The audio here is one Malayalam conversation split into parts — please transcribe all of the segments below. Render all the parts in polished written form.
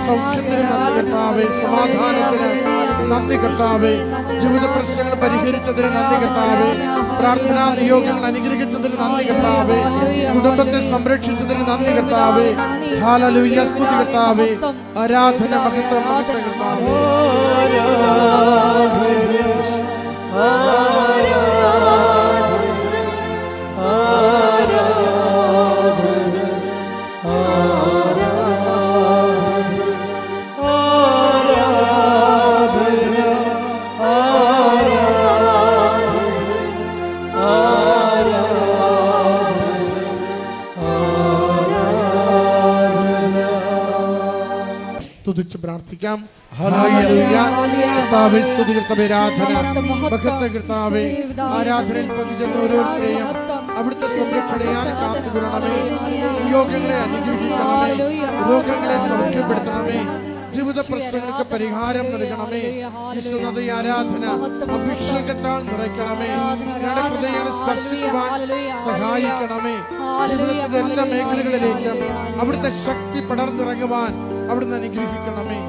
സൗഖ്യത്തിന് നന്ദി കർത്താവേ, സമാധാനത്തിന് നന്ദി കർത്താവേ, ജീവിത പ്രശ്നങ്ങൾ പരിഹരിച്ചതിന് നന്ദി കർത്താവേ, പ്രാർത്ഥനാ നിയോഗങ്ങൾ അനുഗ്രഹിച്ചതിന് നന്ദി കർത്താവേ, കുടുംബത്തെ സംരക്ഷിച്ചതിന് നന്ദി കർത്താവേ. ഹല്ലേലൂയ, സ്തുതി കർത്താവേ, ആരാധന മഹത്വം കർത്താവേ. സ്തുതിച്ച് പ്രാർത്ഥിക്കാം. കർത്താവേ, സ്തുതി കർത്താവേ, ആരാധന മഹത്വം കർത്താവേ. ആരാധനയിൽ പങ്കുചേർന്ന ഓരോരുത്തരെയും അവിടുത്തെ സംരക്ഷണയാൽ കാത്തുകൊള്ളണമേ. രോഗങ്ങളെ അനുഗ്രഹിക്കണമേ, രോഗങ്ങളെ സൗഖ്യപ്പെടുത്തണമേ, ജീവിത പ്രശ്നങ്ങൾക്ക് പരിഹാരം നൽകണമേ. ഈശ്വരനദി ആരാധന അഭിഷേകത്താൽ നിറയ്ക്കണമേ. ഞങ്ങളുടെ ഹൃദയങ്ങളെ സ്പർശിക്കുവാൻ സഹായിക്കണമേ. ജീവിതത്തിന്റെ എല്ലാ മേഖലകളിലേക്കും അവിടുത്തെ ശക്തി പടർന്നിറങ്ങുവാൻ അവിടുന്ന് അനുഗ്രഹിക്കണമേ.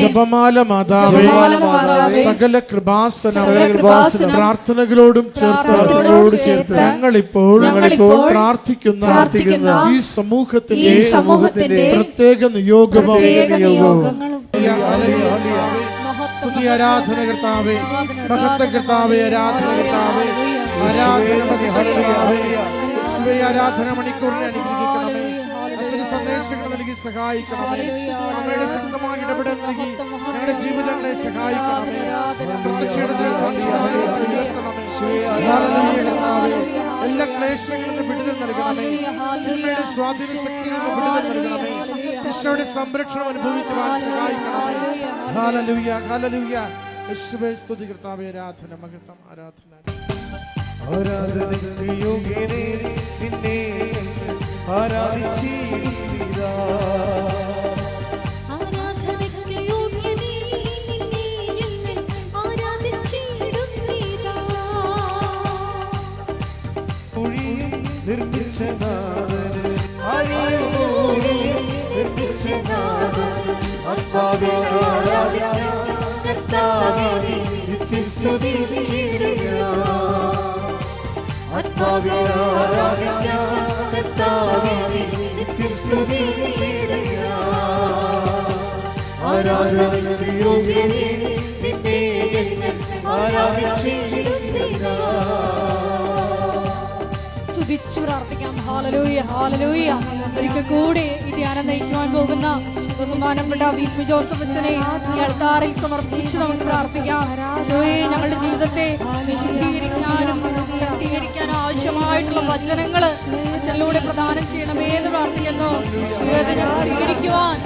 ജപമാല മാതാവേ, സകല കൃപാസനം പ്രാർത്ഥനകളോടും ചേർത്ത് ഞങ്ങളിപ്പോൾ പ്രാർത്ഥിക്കുന്ന ഈ സമൂഹത്തിന്റെ പ്രത്യേക നിയോഗവും സ്തുതി ആരാധന കർത്താവേ, മഹത്വ കർത്താവേ, ആരാധന കർത്താവേ, ആരാധന മണിക്കൂറിനെ അനുഗ്രഹിക്കണമേ. അച്ഛന് സന്ദേശങ്ങൾ നൽകി സഹായിക്കണമേ. അമ്മയുടെ ശക്തമായ ഇടപെടൽ നൽകി ഞങ്ങളുടെ ജീവിതങ്ങളെ സഹായിക്കണമേ. പ്രത്യക്ഷയുടെ സാക്ഷിയായി ഉയർത്തണമേ. എല്ലാ ക്ലേശങ്ങളിൽ നിന്ന് വിടുതൽ നൽകണമേ. അമ്മയുടെ സ്വാധീന ശക്തിയിൽ നിന്ന് വിടുതൽ നൽകണമേ. ഈശോയുടെ സംരക്ഷണം അനുഭവിക്കുവാൻ സഹായിക്കണമേ. ഹല്ലേലൂയ, ഹല്ലേലൂയ. യേശുവേ, സ്തുതി കർത്താവേ, ആരാധന മഹത്വം. ആരാധന ആരാധനയ്ക്ക് യോഗ്യനേ, നിന്നെ ആരാധിച്ചിടുന്നിതാ. ആരാധനയ്ക്ക് യോഗ്യനേ, നിന്നെ ഞങ്ങൾ ആരാധിച്ചിടുന്നിതാ. കുഴിയും നിർമ്മിച്ച നാഥന്, അഴിയും നിർമ്മിച്ച നാഥന്, ആത്മാവേ ആരാധിക്കാം കർത്താവേ, നിത്യം സ്തുതിച്ചിടുക. ആത്മാവേ ആരാധിക്കാം കർത്താവേ, നിത്യം സ്തുതിച്ചിടുക. ആരാധനയ്ക്ക് യോഗ്യനേ, നിന്നെ ഞങ്ങൾ ആരാധിച്ചിടുന്നിതാ. സ്തുതിച്ചു പ്രാർത്ഥിക്കാം. Hallelujah, hallelujah. ഒരിക്കൽ കൂടി ഈ ധ്യാനം നയിക്കുവാൻ പോകുന്ന ബഹുമാനപ്പെട്ട വി.പി. ജോസഫ് അച്ഛനെ ഈ അൾത്താറിൽ സമർപ്പിച്ച് നമുക്ക് പ്രാർത്ഥിക്കാം. ഈശോയെ, ഞങ്ങളുടെ ജീവിതത്തെ വിശുദ്ധീകരിക്കാനും ശക്തീകരിക്കാനും ആവശ്യമായിട്ടുള്ള വചനങ്ങൾ അച്ഛനിലൂടെ പ്രദാനം ചെയ്യണമേ എന്ന് പ്രാർത്ഥിക്കുന്നു. ജീവിതത്തെ സ്വീകരിക്കുവാൻ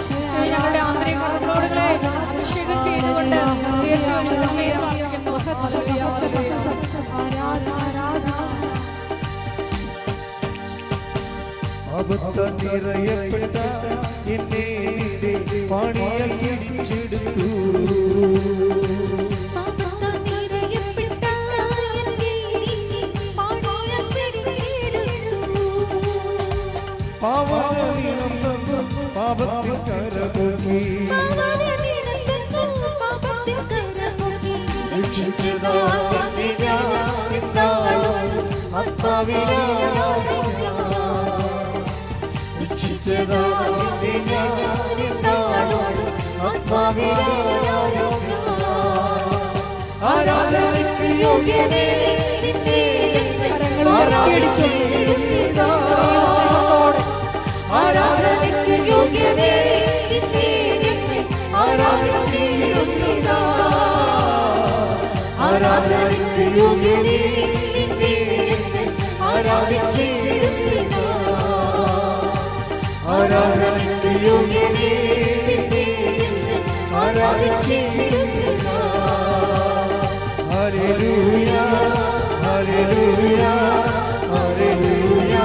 ഞങ്ങളുടെ ആന്തരിക കർമ്മങ്ങളെ അഭിഷേകം ചെയ്തുകൊണ്ട് ദൈവത്തെ ഒരുക്കണമേ എന്ന് പ്രാർത്ഥിക്കുന്നു. ഹല്ലേലൂയ, ഹല്ലേലൂയ. പാപത്താൽ നിറയപ്പെട്ട എന്നെ നിന്റെ പാണിയാൽ പിടിച്ചെടുത്തു. പാപത്താൽ നിറയപ്പെട്ട എന്നെ നിന്റെ പാണിയാൽ പിടിച്ചെടുത്തു. പാവനീളം തന്നു പാപത്തിൽ കരപൊക്കി പാപത്തിൽ കരപൊക്കി രക്ഷിച്ചതാൽ നിന്നെ ഞാൻ എന്നാളും ആത്മാവിലാരാധിക്കാം. രക്ഷിച്ചതാൽ നിന്നെ ഞാൻ എന്നാളും ആത്മാവിലാരാധിക്കാം. ആരാധനയ്ക്ക് യോഗ്യനേ നിന്നെ ആരാധിച്ചിടുന്നിതാ. ആരാധനയ്ക്ക് യോഗ്യനേ നിന്നെ ആരാധിച്ചിടുന്നിതാ. ആരാധനയ്ക്ക് യോഗ്യനേ നിന്നെ ആരാധിച്ചിടുന്നിതാ. ആരാധനയ്ക്ക് യോഗ്യനേ നിന്നെ ആരാധിച്ചിടുന്നിതാ. ഹല്ലേലൂയ ഹല്ലേലൂയ ഹല്ലേലൂയ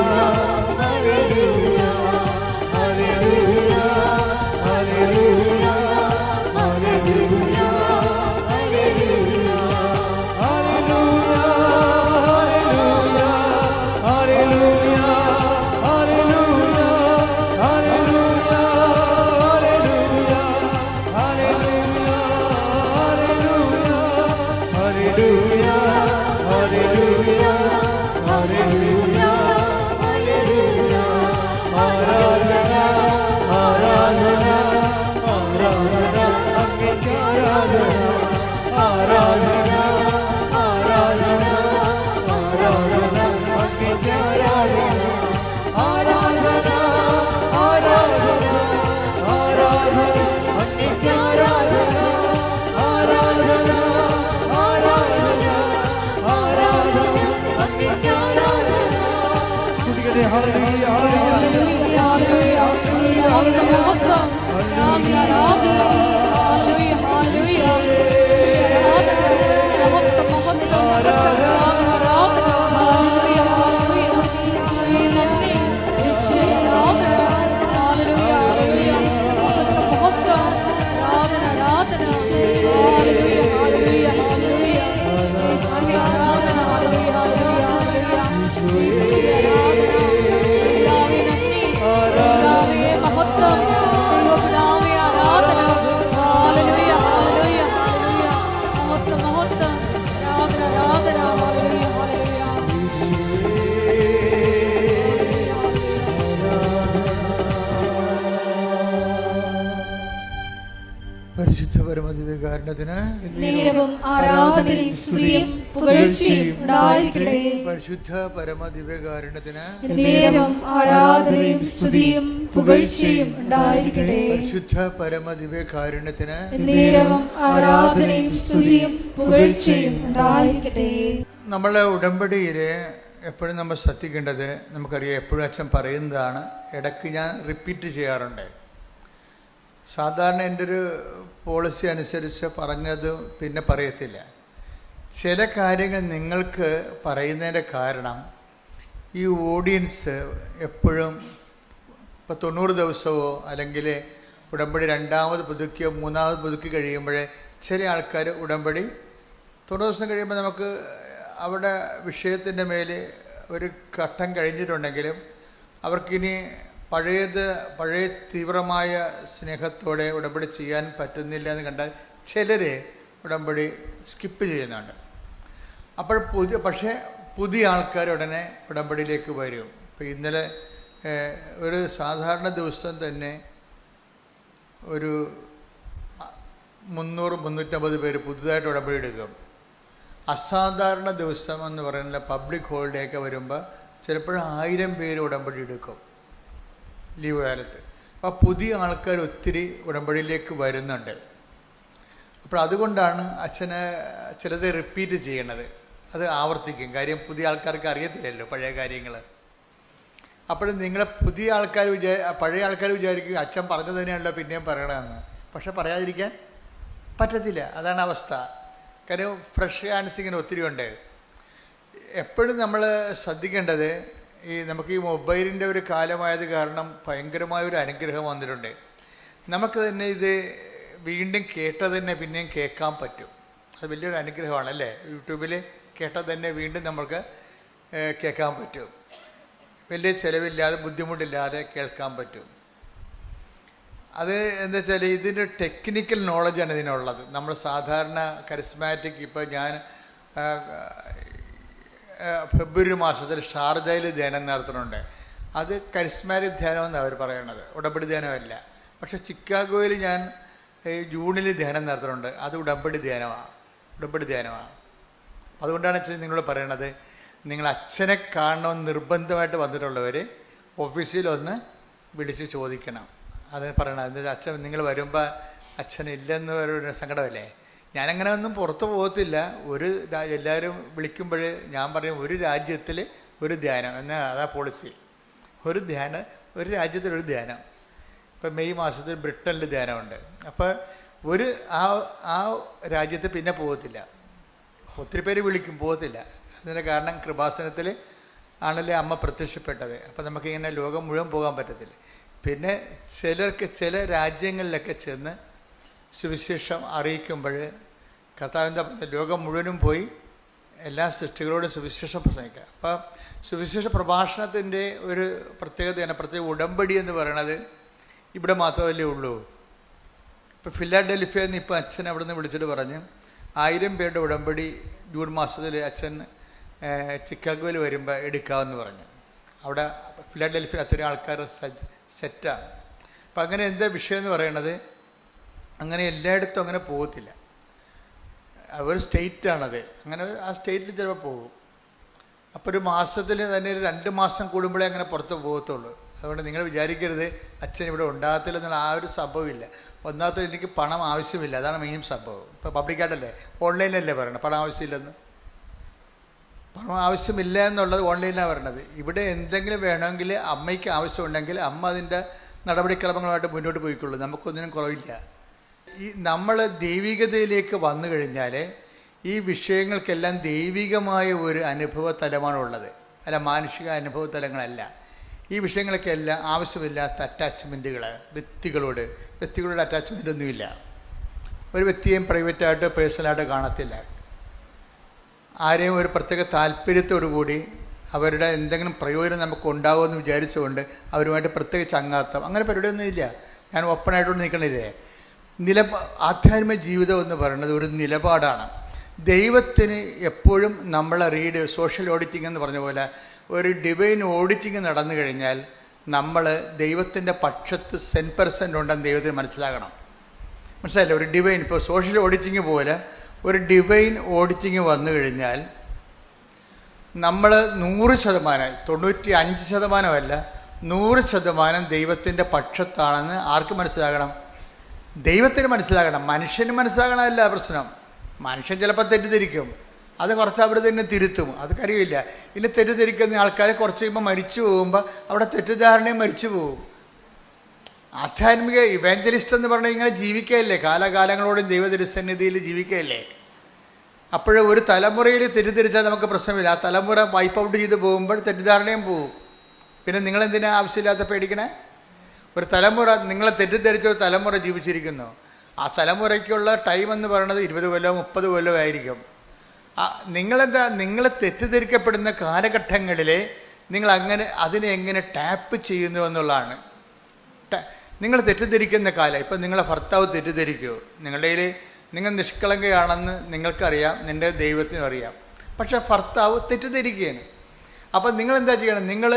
ഹല്ലേലൂയ ഹല്ലേലൂയ ഹല്ലേലൂയ ഹല്ലേലൂയ ഹല്ലേലൂയ ഹല്ലേലൂയ ഹല്ലേലൂയ ഹല്ലേലൂയ പരിശുദ്ധ പരമദിവ്യകാരുണ്യത്തിന് നേരവും ആരാധനയും സ്തുതിയും പുകഴ്ചയും ഉണ്ടായിരിക്കട്ടെ. പരിശുദ്ധ പരമദിവ്യകാരുണ്യത്തിന് നേരവും ആരാധനയും സ്തുതിയും പുകഴ്ചയും ഉണ്ടായിരിക്കട്ടെ. പരിശുദ്ധ പരമദിവ്യകാരുണ്യത്തിന് നേരവും ആരാധനയും സ്തുതിയും പുകഴ്ചയും ഉണ്ടായിരിക്കട്ടെ. നമ്മളെ ഉടമ്പടിയിൽ എപ്പോഴും നമ്മൾ ശ്രദ്ധിക്കേണ്ടത്, നമുക്കറിയാം എപ്പോഴും അച്ഛൻ പറയുന്നതാണ്, ഇടയ്ക്ക് ഞാൻ റിപ്പീറ്റ് ചെയ്യാറുണ്ട്. സാധാരണ എൻ്റെ ഒരു പോളിസി അനുസരിച്ച് പറഞ്ഞത് പിന്നെ പറയത്തില്ല. ചില കാര്യങ്ങൾ നിങ്ങൾക്ക് പറയുന്നതിൻ്റെ കാരണം ഈ ഓഡിയൻസ് എപ്പോഴും ഇപ്പോൾ 90 ദിവസമോ അല്ലെങ്കിൽ ഉടമ്പടി രണ്ടാമത് പുതുക്കിയോ മൂന്നാമത് പുതുക്കി കഴിയുമ്പോഴേ ചില ആൾക്കാർ ഉടമ്പടി 90 ദിവസം കഴിയുമ്പോൾ നമുക്ക് അവിടെ വിഷയത്തിൻ്റെ മേൽ ഒരു ഘട്ടം കഴിഞ്ഞിട്ടുണ്ടെങ്കിലും അവർക്കിനി പഴയ തീവ്രമായ സ്നേഹത്തോടെ ഉടമ്പടി ചെയ്യാൻ പറ്റുന്നില്ല എന്ന് കണ്ടാൽ ചിലർ ഉടമ്പടി സ്കിപ്പ് ചെയ്യുന്നുണ്ട്. അപ്പോൾ പുതിയ ആൾക്കാർ ഉടനെ ഉടമ്പടിയിലേക്ക് വരും. ഇപ്പോൾ ഇന്നലെ ഒരു സാധാരണ ദിവസം തന്നെ ഒരു 300-350 പേര് പുതുതായിട്ട് ഉടമ്പടി എടുക്കും. അസാധാരണ ദിവസം എന്ന് പറയുന്ന പബ്ലിക് ഹോളിഡേ ഒക്കെ വരുമ്പോൾ ചിലപ്പോൾ 1000 പേര് ഉടമ്പടി എടുക്കും ലീവ് കാലത്ത്. അപ്പോൾ പുതിയ ആൾക്കാർ ഒത്തിരി ഉടമ്പടിയിലേക്ക് വരുന്നുണ്ട്. അപ്പോൾ അതുകൊണ്ടാണ് അച്ഛന് ചിലത് റിപ്പീറ്റ് ചെയ്യണത്, അത് ആവർത്തിക്കും. കാര്യം പുതിയ ആൾക്കാർക്ക് അറിയത്തില്ലല്ലോ പഴയ കാര്യങ്ങൾ. അപ്പോൾ നിങ്ങളെ പഴയ ആൾക്കാർ വിചാരിക്കും അച്ഛൻ പറഞ്ഞത് തന്നെയാണല്ലോ പിന്നെയും പറയണമെന്ന്. പക്ഷെ പറയാതിരിക്കാൻ പറ്റത്തില്ല, അതാണ് അവസ്ഥ. കാര്യം ഫ്രഷ് ഹാൻഡ്സ് ഇങ്ങനെ ഒത്തിരി ഉണ്ട്. എപ്പോഴും നമ്മൾ ശ്രദ്ധിക്കേണ്ടത് നമുക്ക് ഈ മൊബൈലിൻ്റെ ഒരു കാലമായത് കാരണം ഭയങ്കരമായ ഒരു അനുഗ്രഹം വന്നിട്ടുണ്ട്. നമുക്ക് തന്നെ ഇത് വീണ്ടും കേട്ടത് തന്നെ പിന്നെയും കേൾക്കാൻ പറ്റും. അത് വലിയൊരു അനുഗ്രഹമാണ് അല്ലേ? യൂട്യൂബിൽ കേട്ടത് തന്നെ വീണ്ടും നമുക്ക് കേൾക്കാൻ പറ്റും. വലിയ ചിലവില്ലാതെ ബുദ്ധിമുട്ടില്ലാതെ കേൾക്കാൻ പറ്റും. അത് എന്താ വെച്ചാൽ ഇതിൻ്റെ ടെക്നിക്കൽ നോളജാണ് ഇതിനുള്ളത്. നമ്മൾ സാധാരണ കരിസ്മാറ്റിക്, ഇപ്പോൾ ഞാൻ ഫെബ്രുവരി മാസത്തിൽ ഷാർജയിൽ ധ്യാനം നടത്തുന്നുണ്ട്. അത് കരിസ്മാറ്റിക് ധ്യാനമെന്നാണ് അവർ പറയണത്, ഉടമ്പടി ധ്യാനമല്ല. പക്ഷേ ചിക്കാഗോയിൽ ഞാൻ ജൂണിൽ ധ്യാനം നടത്തുന്നുണ്ട്. അത് ഉടമ്പടി ധ്യാനമാണ്. അതുകൊണ്ടാണ് നിങ്ങളോട് പറയണത്, നിങ്ങൾ അച്ഛനെ കാണണമെന്ന് നിർബന്ധമായിട്ട് വന്നിട്ടുള്ളവർ ഓഫീസിലൊന്ന് വിളിച്ച് ചോദിക്കണം. അത് പറയണം. എന്താ അച്ഛൻ നിങ്ങൾ വരുമ്പോൾ അച്ഛനില്ലെന്ന് ഒരു സങ്കടമല്ലേ? ഞാനങ്ങനെ ഒന്നും പുറത്ത് പോകത്തില്ല. എല്ലാവരും വിളിക്കുമ്പോൾ ഞാൻ പറയും, ഒരു രാജ്യത്തിൽ ഒരു ധ്യാനം എന്നാൽ അതാ പോളിസി. ഒരു രാജ്യത്തിലൊരു ധ്യാനം. ഇപ്പം മെയ് മാസത്തിൽ ബ്രിട്ടനിൽ ധ്യാനമുണ്ട്. അപ്പോൾ ആ രാജ്യത്ത് പിന്നെ പോകത്തില്ല. ഒത്തിരി പേര് വിളിക്കും, പോകത്തില്ല. അതിൻ്റെ കാരണം കൃപാസനത്തിൽ ആണല്ലേ അമ്മ പ്രത്യക്ഷപ്പെട്ടത്. അപ്പം നമുക്കിങ്ങനെ ലോകം മുഴുവൻ പോകാൻ പറ്റത്തില്ല. പിന്നെ ചില രാജ്യങ്ങളിലൊക്കെ ചെന്ന് സുവിശേഷം അറിയിക്കുമ്പോൾ കർത്താവിൻ്റെ ലോകം മുഴുവനും പോയി എല്ലാ സൃഷ്ടികളോടും സുവിശേഷം പ്രസംഗിക്കുക. അപ്പം സുവിശേഷ പ്രഭാഷണത്തിൻ്റെ ഒരു പ്രത്യേകതയാണ്, പ്രത്യേക ഉടമ്പടി എന്ന് പറയണത് ഇവിടെ മാത്രമല്ലേ ഉള്ളൂ. ഇപ്പോൾ ഫിലാഡൽഫിയയിൽ നിന്ന് ഇപ്പോൾ അച്ഛൻ അവിടെ നിന്ന് വിളിച്ചിട്ട് പറഞ്ഞു 1000 പേരുടെ ഉടമ്പടി ജൂൺ മാസത്തിൽ അച്ഛൻ ചിക്കാഗോയിൽ വരുമ്പോൾ എടുക്കാമെന്ന് പറഞ്ഞു. അവിടെ ഫിലാഡൽഫിയ അത്രയും ആൾക്കാർ സെറ്റാണ്. അപ്പം അങ്ങനെ എന്താ വിഷയം എന്ന് പറയണത്, അങ്ങനെ എല്ലായിടത്തും അങ്ങനെ പോകത്തില്ല. ഒരു സ്റ്റേറ്റാണത്. അങ്ങനെ ആ സ്റ്റേറ്റിൽ ചിലപ്പോൾ പോകും. അപ്പോൾ ഒരു മാസത്തിൽ തന്നെ 2 മാസം കൂടുമ്പോഴേ അങ്ങനെ പുറത്ത് പോകത്തുള്ളൂ. അതുകൊണ്ട് നിങ്ങൾ വിചാരിക്കരുത് അച്ഛൻ ഇവിടെ ഉണ്ടാകത്തില്ല എന്നുള്ള ആ ഒരു സംഭവമില്ല. ഒന്നാമത്തെ എനിക്ക് പണം ആവശ്യമില്ല, അതാണ് മെയിൻ സംഭവം. ഇപ്പോൾ പബ്ലിക്കായിട്ടല്ലേ, ഓൺലൈനിലല്ലേ പറയണത് പണം ആവശ്യമില്ലെന്ന്. പണം ആവശ്യമില്ല എന്നുള്ളത് ഓൺലൈനിലാണ് പറയണത്. ഇവിടെ എന്തെങ്കിലും വേണമെങ്കിൽ അമ്മയ്ക്ക് ആവശ്യമുണ്ടെങ്കിൽ അമ്മ അതിൻ്റെ നടപടിക്രമങ്ങളുമായിട്ട് മുന്നോട്ട് പോയിക്കൊള്ളൂ. നമുക്കൊന്നിനും കുറവില്ല. നമ്മൾ ദൈവികതയിലേക്ക് വന്നു കഴിഞ്ഞാൽ ഈ വിഷയങ്ങൾക്കെല്ലാം ദൈവികമായ ഒരു അനുഭവ തലമാണുള്ളത്, അല്ല മാനുഷിക അനുഭവ തലങ്ങളല്ല. ഈ വിഷയങ്ങൾക്കെല്ലാം ആവശ്യമില്ലാത്ത അറ്റാച്ച്മെൻറ്റുകൾ, വ്യക്തികളോട് അറ്റാച്ച്മെൻ്റ് ഒന്നുമില്ല. ഒരു വ്യക്തിയെയും പ്രൈവറ്റായിട്ട് പേഴ്സണലായിട്ട് കാണത്തില്ല. ആരെയും ഒരു പ്രത്യേക താല്പര്യത്തോടു കൂടി അവരുടെ എന്തെങ്കിലും പ്രയോജനം നമുക്ക് ഉണ്ടാകുമെന്ന് വിചാരിച്ചുകൊണ്ട് അവരുമായിട്ട് പ്രത്യേകിച്ച് ചങ്ങാത്തം അങ്ങനെ പരിപാടിയൊന്നും ഇല്ല. ഞാൻ ഓപ്പണായിട്ടൊന്നും നിൽക്കണില്ലേ. ആധ്യാത്മിക ജീവിതം എന്ന് പറയുന്നത് ഒരു നിലപാടാണ്. ദൈവത്തിന് എപ്പോഴും നമ്മളെ സോഷ്യൽ ഓഡിറ്റിംഗ് എന്ന് പറഞ്ഞ പോലെ ഒരു ഡിവൈൻ ഓഡിറ്റിംഗ് നടന്നു കഴിഞ്ഞാൽ നമ്മൾ ദൈവത്തിൻ്റെ പക്ഷത്ത് 100% ഉണ്ടെന്ന് ദൈവത്തിന് മനസ്സിലാകണം. മനസ്സിലായില്ലേ? ഒരു ഡിവൈൻ, ഇപ്പോൾ സോഷ്യൽ ഓഡിറ്റിംഗ് പോലെ ഒരു ഡിവൈൻ ഓഡിറ്റിംഗ് വന്നു കഴിഞ്ഞാൽ നമ്മൾ 100%, 95%, 100% ദൈവത്തിൻ്റെ പക്ഷത്താണെന്ന് ആർക്ക് മനസ്സിലാകണം? ദൈവത്തിന് മനസ്സിലാകണം. മനുഷ്യന് മനസ്സിലാകണമല്ല പ്രശ്നം. മനുഷ്യൻ ചിലപ്പോൾ തെറ്റിദ്ധരിക്കും, അത് കുറച്ച് അവിടെ തന്നെ തിരുത്തും, അത് കാര്യമില്ല. ഇനി തെറ്റിദ്ധരിക്കുന്ന ആൾക്കാർ കുറച്ച് കഴിയുമ്പോൾ മരിച്ചു പോകുമ്പോൾ അവിടെ തെറ്റിദ്ധാരണയും മരിച്ചു പോകും. ആധ്യാത്മിക ഇവാഞ്ചലിസ്റ്റ് എന്ന് പറഞ്ഞാൽ ഇങ്ങനെ ജീവിക്കുകയല്ലേ, കാലാകാലങ്ങളോടും ദൈവതിരുസന്നിധിയിൽ ജീവിക്കുകയല്ലേ. അപ്പോഴേ ഒരു തലമുറയിൽ തെറ്റിദ്ധരിച്ചാൽ നമുക്ക് പ്രശ്നമില്ല. ആ തലമുറ വൈപ്പ് ഔട്ട് ചെയ്ത് പോകുമ്പോൾ തെറ്റിദ്ധാരണയും പോകും. പിന്നെ നിങ്ങളെന്തിനാ ആവശ്യമില്ലാത്ത പേടിക്കണേ? ഒരു തലമുറ, നിങ്ങളെ തെറ്റിദ്ധരിച്ച ഒരു തലമുറ ജീവിച്ചിരിക്കുന്നു. ആ തലമുറയ്ക്കുള്ള ടൈം എന്ന് പറയുന്നത് 20 കൊല്ലമോ 30 കൊല്ലമോ ആയിരിക്കും. നിങ്ങൾ തെറ്റിദ്ധരിക്കപ്പെടുന്ന കാലഘട്ടങ്ങളിൽ നിങ്ങൾ അതിനെ എങ്ങനെ ടാപ്പ് ചെയ്യുന്നു എന്നുള്ളതാണ്. നിങ്ങൾ തെറ്റിദ്ധരിക്കുന്ന കാലം, ഇപ്പം നിങ്ങളെ ഭർത്താവ് തെറ്റിദ്ധരിക്കുമോ? നിങ്ങൾ നിഷ്കളങ്കയാണെന്ന് നിങ്ങൾക്കറിയാം, നിൻ്റെ ദൈവത്തിനും അറിയാം. പക്ഷെ ഭർത്താവ് തെറ്റിദ്ധരിക്കുകയാണ്. അപ്പം നിങ്ങളെന്താ ചെയ്യണം? നിങ്ങൾ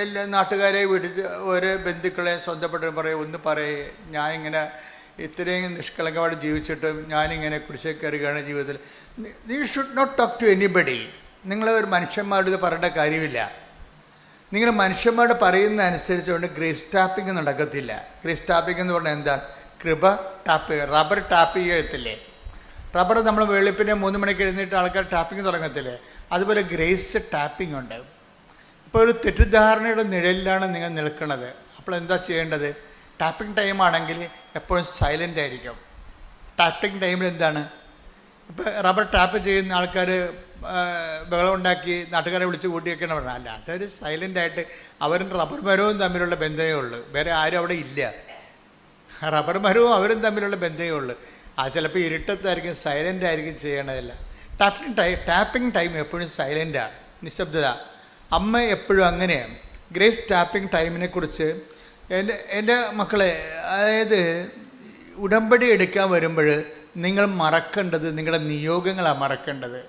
എല്ലാ നാട്ടുകാരെ വിളിച്ച് ഒരു ബന്ധുക്കളെ സ്വന്തപ്പെട്ട പറയേ ഞാനിങ്ങനെ ഇത്രയും നിഷ്കളങ്കമായിട്ട് ജീവിച്ചിട്ടും ഞാനിങ്ങനെ കുരിശേ കയറുകയാണ് ജീവിതത്തിൽ. You should not talk to anybody. നിങ്ങൾ ഒരു മനുഷ്യന്മാരോട് ഇത് പറയേണ്ട കാര്യമില്ല. നിങ്ങൾ മനുഷ്യന്മാരോട് പറയുന്ന അനുസരിച്ചുകൊണ്ട് ഗ്രേസ് ടാപ്പിംഗ് നടക്കത്തില്ല. ഗ്രേസ് ടാപ്പിംഗ് എന്ന് പറഞ്ഞാൽ എന്താണ്? കൃപ ടാപ്പ്, റബ്ബർ ടാപ്പ് ചെയ്യത്തില്ലേ? റബ്ബർ നമ്മൾ വെളുപ്പിനെ 3 മണിക്ക് എഴുന്നേറ്റ് ആൾക്കാർ ടാപ്പിംഗ് തുടങ്ങത്തില്ലേ? അതുപോലെ ഗ്രേസ് ടാപ്പിംഗ് ഉണ്ട്. ഇപ്പോൾ ഒരു തെറ്റിദ്ധാരണയുടെ നിഴലിലാണ് നിങ്ങൾ നിൽക്കുന്നത്. അപ്പോൾ എന്താ ചെയ്യേണ്ടത്? ടാപ്പിംഗ് ടൈമാണെങ്കിൽ എപ്പോഴും സൈലൻ്റ് ആയിരിക്കും. ടാപ്പിംഗ് ടൈമിൽ എന്താണ്? ഇപ്പോൾ റബ്ബർ ടാപ്പ് ചെയ്യുന്ന ആൾക്കാർ ബഹളം ഉണ്ടാക്കി നാട്ടുകാരെ വിളിച്ച് കൂട്ടിയൊക്കെയാണ് പറഞ്ഞത്. അല്ല, അതൊരു സൈലൻ്റായിട്ട് അവരും റബ്ബർ മരവും തമ്മിലുള്ള ബന്ധമേ ഉള്ളൂ, വേറെ ആരും അവിടെ ഇല്ല. റബ്ബർ മരവും അവരും തമ്മിലുള്ള ബന്ധമേ ഉള്ളൂ. ആ ചിലപ്പോൾ ഇരുട്ടത്തായിരിക്കും, സൈലൻ്റ് ആയിരിക്കും ചെയ്യണതല്ല. ടാപ്പിംഗ് ടൈം എപ്പോഴും സൈലൻ്റാണ്, നിശബ്ദത. അമ്മ എപ്പോഴും അങ്ങനെയാണ്. ഗ്രേസ് ടാപ്പിംഗ് ടൈമിനെ കുറിച്ച് എൻ്റെ മക്കളെ, അതായത് ഉടമ്പടി എടുക്കാൻ വരുമ്പോൾ നിങ്ങൾ മറക്കേണ്ടത് നിങ്ങളുടെ നിയോഗങ്ങളാണ് മറക്കേണ്ടത്.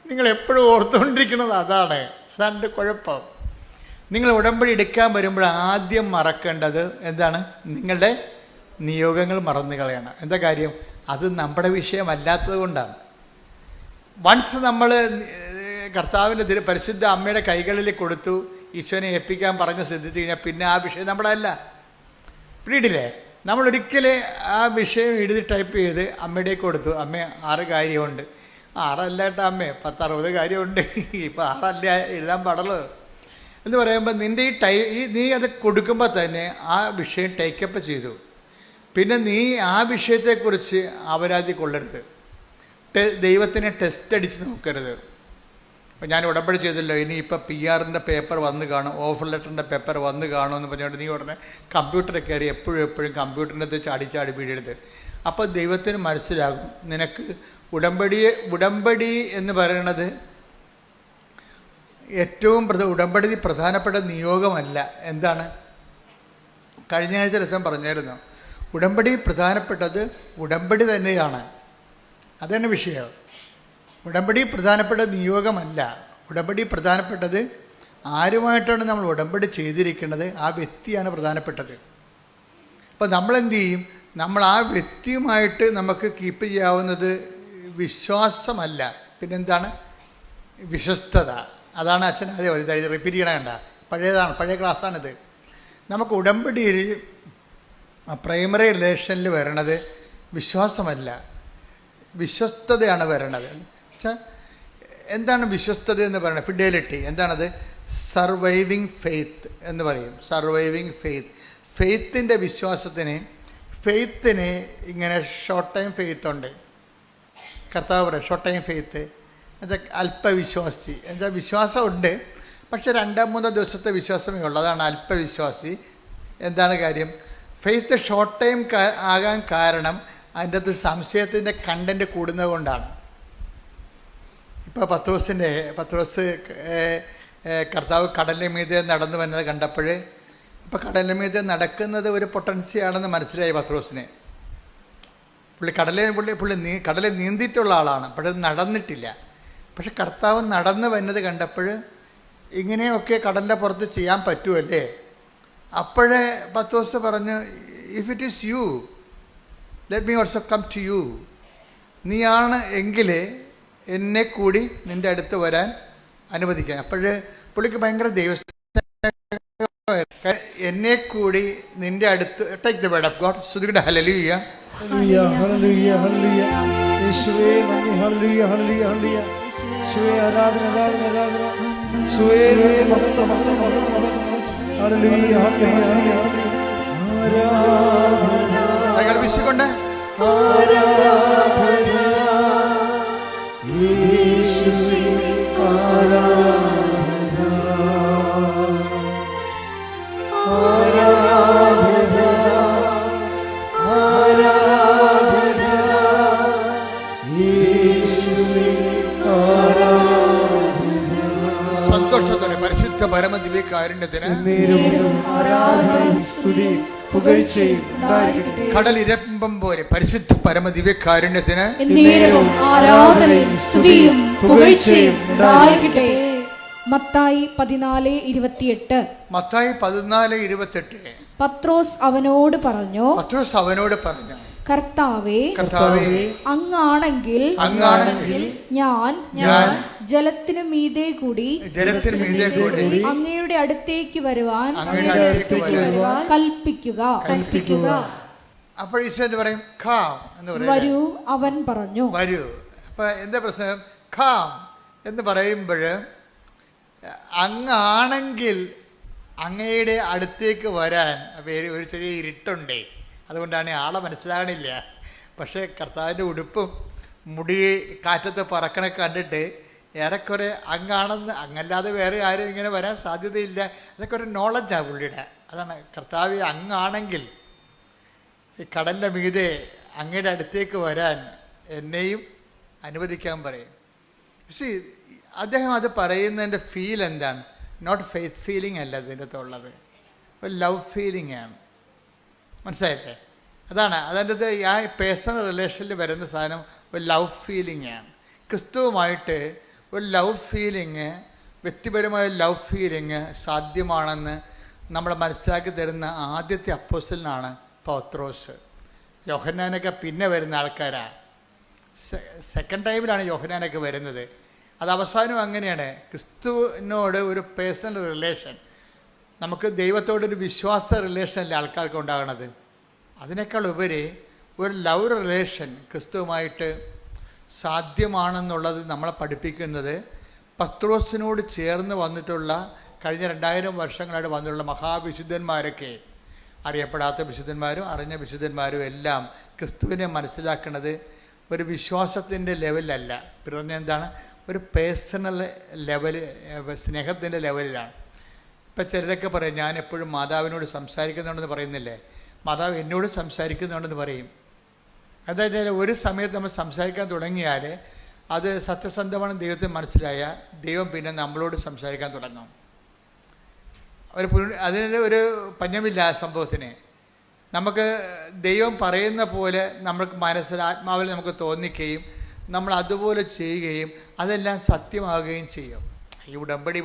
നിങ്ങൾ എപ്പോഴും ഓർത്തുകൊണ്ടിരിക്കുന്നത് അതാണ് എൻ്റെ കുഴപ്പം. നിങ്ങൾ ഉടമ്പടി എടുക്കാൻ വരുമ്പോൾ ആദ്യം മറക്കേണ്ടത് എന്താണ്? നിങ്ങളുടെ നിയോഗങ്ങൾ മറന്നു കളയണം. എന്താ കാര്യം? അത് നമ്മുടെ വിഷയമല്ലാത്തത് കൊണ്ടാണ്. വൺസ് നമ്മൾ കർത്താവിൻ്റെ പരിശുദ്ധ അമ്മയുടെ കൈകളിൽ കൊടുത്തു, ഈശോനെ ഏൽപ്പിക്കാൻ പറഞ്ഞ് ശ്രദ്ധിച്ചു കഴിഞ്ഞാൽ പിന്നെ ആ വിഷയം നമ്മുടെ അല്ല. പിടിയില്ലേ? നമ്മളൊരിക്കലും ആ വിഷയം എഴുതി ടൈപ്പ് ചെയ്ത് അമ്മയുടേക്ക് കൊടുത്തു. അമ്മ 6 കാര്യമുണ്ട്. 6 അല്ല കേട്ടോ അമ്മേ, 10-60 കാര്യമുണ്ട്. ഇപ്പം 6 അല്ല എഴുതാൻ പാടുള്ളൂ എന്ന് പറയുമ്പോൾ നിൻ്റെ നീ അത് കൊടുക്കുമ്പോൾ തന്നെ ആ വിഷയം ടേക്കപ്പ് ചെയ്തു. പിന്നെ നീ ആ വിഷയത്തെക്കുറിച്ച് അപരാധി കൊള്ളരുത്. ദൈവത്തിനെ ടെസ്റ്റ് അടിച്ച് നോക്കരുത്. അപ്പം ഞാൻ ഉടമ്പടി ചെയ്തല്ലോ, ഇനിയിപ്പോൾ PR-ൻ്റെ പേപ്പർ വന്ന് കാണും, ഓഫർ ലെറ്ററിൻ്റെ പേപ്പർ വന്ന് കാണുമെന്ന് പറഞ്ഞുകൊണ്ട് നീ ഉടനെ കമ്പ്യൂട്ടറിൽ കയറി എപ്പോഴും കമ്പ്യൂട്ടറിൻ്റെ അത് ചാടി വീഴരുത്. അപ്പോൾ ദൈവത്തിന് മനസ്സിലാകും നിനക്ക് ഉടമ്പടി എന്ന് പറയുന്നത് ഏറ്റവും ഉടമ്പടി പ്രധാനപ്പെട്ട നിയോഗമല്ല. എന്താണ്? കഴിഞ്ഞ ആഴ്ച രസം പറഞ്ഞായിരുന്നു, ഉടമ്പടി പ്രധാനപ്പെട്ടത് ഉടമ്പടി തന്നെയാണ്. അതാണ് വിഷയം. ഉടമ്പടി പ്രധാനപ്പെട്ട നിയോഗമല്ല. ഉടമ്പടി പ്രധാനപ്പെട്ടത് ആരുമായിട്ടാണ് നമ്മൾ ഉടമ്പടി ചെയ്തിരിക്കുന്നത്, ആ വ്യക്തിയാണ് പ്രധാനപ്പെട്ടത്. അപ്പോൾ നമ്മളെന്ത് ചെയ്യും? നമ്മൾ ആ വ്യക്തിയുമായിട്ട് നമുക്ക് കീപ്പ് ചെയ്യാവുന്നത് വിശ്വാസമല്ല, പിന്നെന്താണ്? വിശ്വസ്തത. അതാണ് അച്ഛൻ അതേ റിപ്പീറ്റ് ചെയ്യണ കണ്ട, പഴയ ക്ലാസ്സാണിത്. നമുക്ക് ഉടമ്പടിയിൽ പ്രൈമറി റിലേഷനിൽ വരണത് വിശ്വാസമല്ല, വിശ്വസ്തതയാണ് വരണത്. എന്താണ് വിശ്വസ്തത എന്ന് പറയുന്നത്? ഫിഡലിറ്റി. എന്താണത്? സർവൈവിങ് ഫെയ്ത്ത് എന്ന് പറയും. സർവൈവിങ് ഫെയ്ത്തിൻ്റെ ഫെയ്ത്തിന് ഇങ്ങനെ ഷോർട്ട് ടൈം ഫെയ്ത്ത് ഉണ്ട്. കർത്താവ് പറയും ഷോർട്ട് ടൈം ഫെയ്ത്ത് എന്താ? അല്പവിശ്വാസി. എന്താ? വിശ്വാസമുണ്ട്, പക്ഷെ 2-3 ദിവസത്തെ വിശ്വാസമേ ഉള്ളൂ. അതാണ് അല്പവിശ്വാസി. എന്താണ് കാര്യം? ഫെയ്ത്ത് ഷോർട്ട് ടൈം ആകാൻ കാരണം അതിൻ്റെ അകത്ത് സംശയത്തിൻ്റെ കണ്ടൻറ്റ് കൂടുന്നത് കൊണ്ടാണ്. ഇപ്പോൾ പത്രോസ് കർത്താവ് കടലിൻ്റെ മീതെ നടന്നു വന്നത് കണ്ടപ്പോൾ, ഇപ്പോൾ കടലിൻ്റെ മീതെ നടക്കുന്നത് ഒരു പൊട്ടൻസിയാണെന്ന് മനസ്സിലായി പത്രോസിന്. കടലിൽ നീന്തിയിട്ടുള്ള ആളാണ്, പക്ഷെ നടന്നിട്ടില്ല. പക്ഷെ കർത്താവ് നടന്നു വന്നത് കണ്ടപ്പോൾ ഇങ്ങനെയൊക്കെ കടലിൻ്റെ പുറത്ത് ചെയ്യാൻ പറ്റുമല്ലേ? അപ്പോഴേ പത്രോസ് പറഞ്ഞു, if it is you let me also come to you. നീയാണ് എങ്കിൽ എന്നെ കൂടി നിൻ്റെ അടുത്ത് വരാൻ അനുവദിക്കാൻ. അപ്പോഴ് പുള്ളിക്ക് ഭയങ്കര എന്നെ കൂടി നിൻ്റെ അടുത്ത്. Take the word of God. സ്തുതിക്കട്ടെ. ഹല്ലേലൂയ, ഹല്ലേലൂയ, ഹല്ലേലൂയ, ഹല്ലേലൂയ. യേശുവേ നന്ദി. ഹല്ലേലൂയ, ഹല്ലേലൂയ, ഹല്ലേലൂയ. യേശുവേ ആരാധന, ആരാധന, ആരാധന. യേശുവേ മഹത്വം, മഹത്വം, മഹത്വം. ഹല്ലേലൂയ, ഹല്ലേലൂയ, ഹല്ലേലൂയ. ആരാധന. ഞങ്ങൾ വിശ്വസിക്കൊണ്ട് ആരാധന യേശുവേ ആരാധന. ആരാധന ആരാധന യേശുവേ ആരാധന. സന്തോഷത്തോടെ പരിശുദ്ധ പരമദിവ്യകാരുണ്യത്തിന് ആരാധനയും സ്തുതിയും പുകഴ്ചയും ഉണ്ടായിരിക്കട്ടെ. കടലിരമ്പം പോലെ പരിശുദ്ധ പരമദിവ്യകാരുണ്യത്തിന് ആരാധനയും സ്തുതിയും പുകഴ്ചയും ഉണ്ടായിരിക്കട്ടെ. മത്തായി 14:28. മത്തായി 14:28. പത്രോസ് അവനോട് പറഞ്ഞു, കർത്താവേ, അങ്ങാണെങ്കിൽ ഞാൻ ജലത്തിനു മീതെ കൂടി അങ്ങയുടെ അടുത്തേക്ക് വരുവാൻ കൽപ്പിക്കുക. അപ്പോൾ ഈശോ എന്ത് പറയും? ഖാം എന്ന് പറയും. വരൂ, അവൻ പറഞ്ഞു. വരൂ. അപ്പൊ എന്താ പ്രശ്നം? ഖാം എന്ന് പറയുമ്പോൾ അങ്ങാണെങ്കിൽ അങ്ങയുടെ അടുത്തേക്ക് വരാൻ ഒരു ചെറിയ ഇരുട്ടുണ്ടേ, അതുകൊണ്ടാണ് ആളെ മനസ്സിലാകണില്ല. പക്ഷേ കർത്താവിൻ്റെ ഉടുപ്പും മുടി കാറ്റത്ത് പറക്കണ കണ്ടിട്ട് ഏറെക്കുറെ അങ്ങല്ലാതെ വേറെ ആരും ഇങ്ങനെ വരാൻ സാധ്യതയില്ല. അതൊക്കെ ഒരു നോളജാണ് പുള്ളിയുടെ. അതാണ് കർത്താവ് അങ്ങാണെങ്കിൽ ഈ കടലിൻ്റെ മീതെ അങ്ങയുടെ അടുത്തേക്ക് വരാൻ എന്നെയും അനുവദിക്കാൻ പറയും. പക്ഷേ അദ്ദേഹം അത് പറയുന്നതിൻ്റെ ഫീൽ എന്താണ്? നോട്ട് ഫെയ്ത്ത് ഫീലിംഗ് അല്ല ഇതിൻ്റെ അകത്തുള്ളത്, ഒരു ലവ് ഫീലിംഗ് ആണ്. മനസ്സിലായില്ലേ? അതാണ് അതിൻ്റെ ആ പേഴ്സണൽ റിലേഷനിൽ വരുന്ന സാധനം ഒരു ലവ് ഫീലിംഗ് ആണ്. ക്രിസ്തുവുമായിട്ട് ഒരു ലവ് ഫീലിംഗ്, വ്യക്തിപരമായ ലവ് ഫീലിംഗ് സാധ്യമാണെന്ന് നമ്മൾ മനസ്സിലാക്കി തരുന്ന ആദ്യത്തെ അപ്പോസ്തലനാണ് പത്രോസ്. യോഹന്നാനൊക്കെ പിന്നെ വരുന്ന ആൾക്കാരാണ്. സെക്കൻഡ് ടൈമിലാണ് യോഹന്നാനൊക്കെ വരുന്നത്. അത് അവസാനം അങ്ങനെയാണ്. ക്രിസ്തുവിനോട് ഒരു പേഴ്സണൽ റിലേഷൻ, നമുക്ക് ദൈവത്തോടൊരു വിശ്വാസ റിലേഷനല്ലേ ആൾക്കാർക്ക് ഉണ്ടാകണത്. അതിനേക്കാൾ ഉപരി ഒരു ലവ് റിലേഷൻ ക്രിസ്തുവുമായിട്ട് സാധ്യമാണെന്നുള്ളത് നമ്മളെ പഠിപ്പിക്കുന്നത് പത്രോസിനോട് ചേർന്ന് വന്നിട്ടുള്ള കഴിഞ്ഞ 2000 വർഷങ്ങളായിട്ട് വന്നിട്ടുള്ള മഹാവിശുദ്ധന്മാരൊക്കെ, അറിയപ്പെടാത്ത വിശുദ്ധന്മാരും അറിഞ്ഞ വിശുദ്ധന്മാരും എല്ലാം ക്രിസ്തുവിനെ മനസ്സിലാക്കുന്നത് ഒരു വിശ്വാസത്തിൻ്റെ ലെവലിലല്ല, പിന്നെ എന്താണ്, ഒരു പേഴ്സണൽ ലെവല്, സ്നേഹത്തിൻ്റെ ലെവലിലാണ്. ഇപ്പം ചിലരൊക്കെ പറയും ഞാൻ എപ്പോഴും മാതാവിനോട് സംസാരിക്കുന്നുണ്ടെന്ന് പറയുന്നില്ലേ, മാതാവ് എന്നോട് സംസാരിക്കുന്നുണ്ടെന്ന് പറയും. അതായത് ഒരു സമയത്ത് നമ്മൾ സംസാരിക്കാൻ തുടങ്ങിയാൽ അത് സത്യസന്ധമാണ് ദൈവത്തെ മനസ്സിലായ ദൈവം പിന്നെ നമ്മളോട് സംസാരിക്കാൻ തുടങ്ങും. അതിന് ഒരു പഞ്ഞമില്ല ആ സംഭവത്തിന്. നമുക്ക് ദൈവം പറയുന്ന പോലെ നമ്മൾക്ക് ആത്മാവിൽ നമുക്ക് തോന്നിക്കുകയും നമ്മൾ അതുപോലെ ചെയ്യുകയും അതെല്ലാം സത്യമാകുകയും ചെയ്യും. ഈ ഉടമ്പടി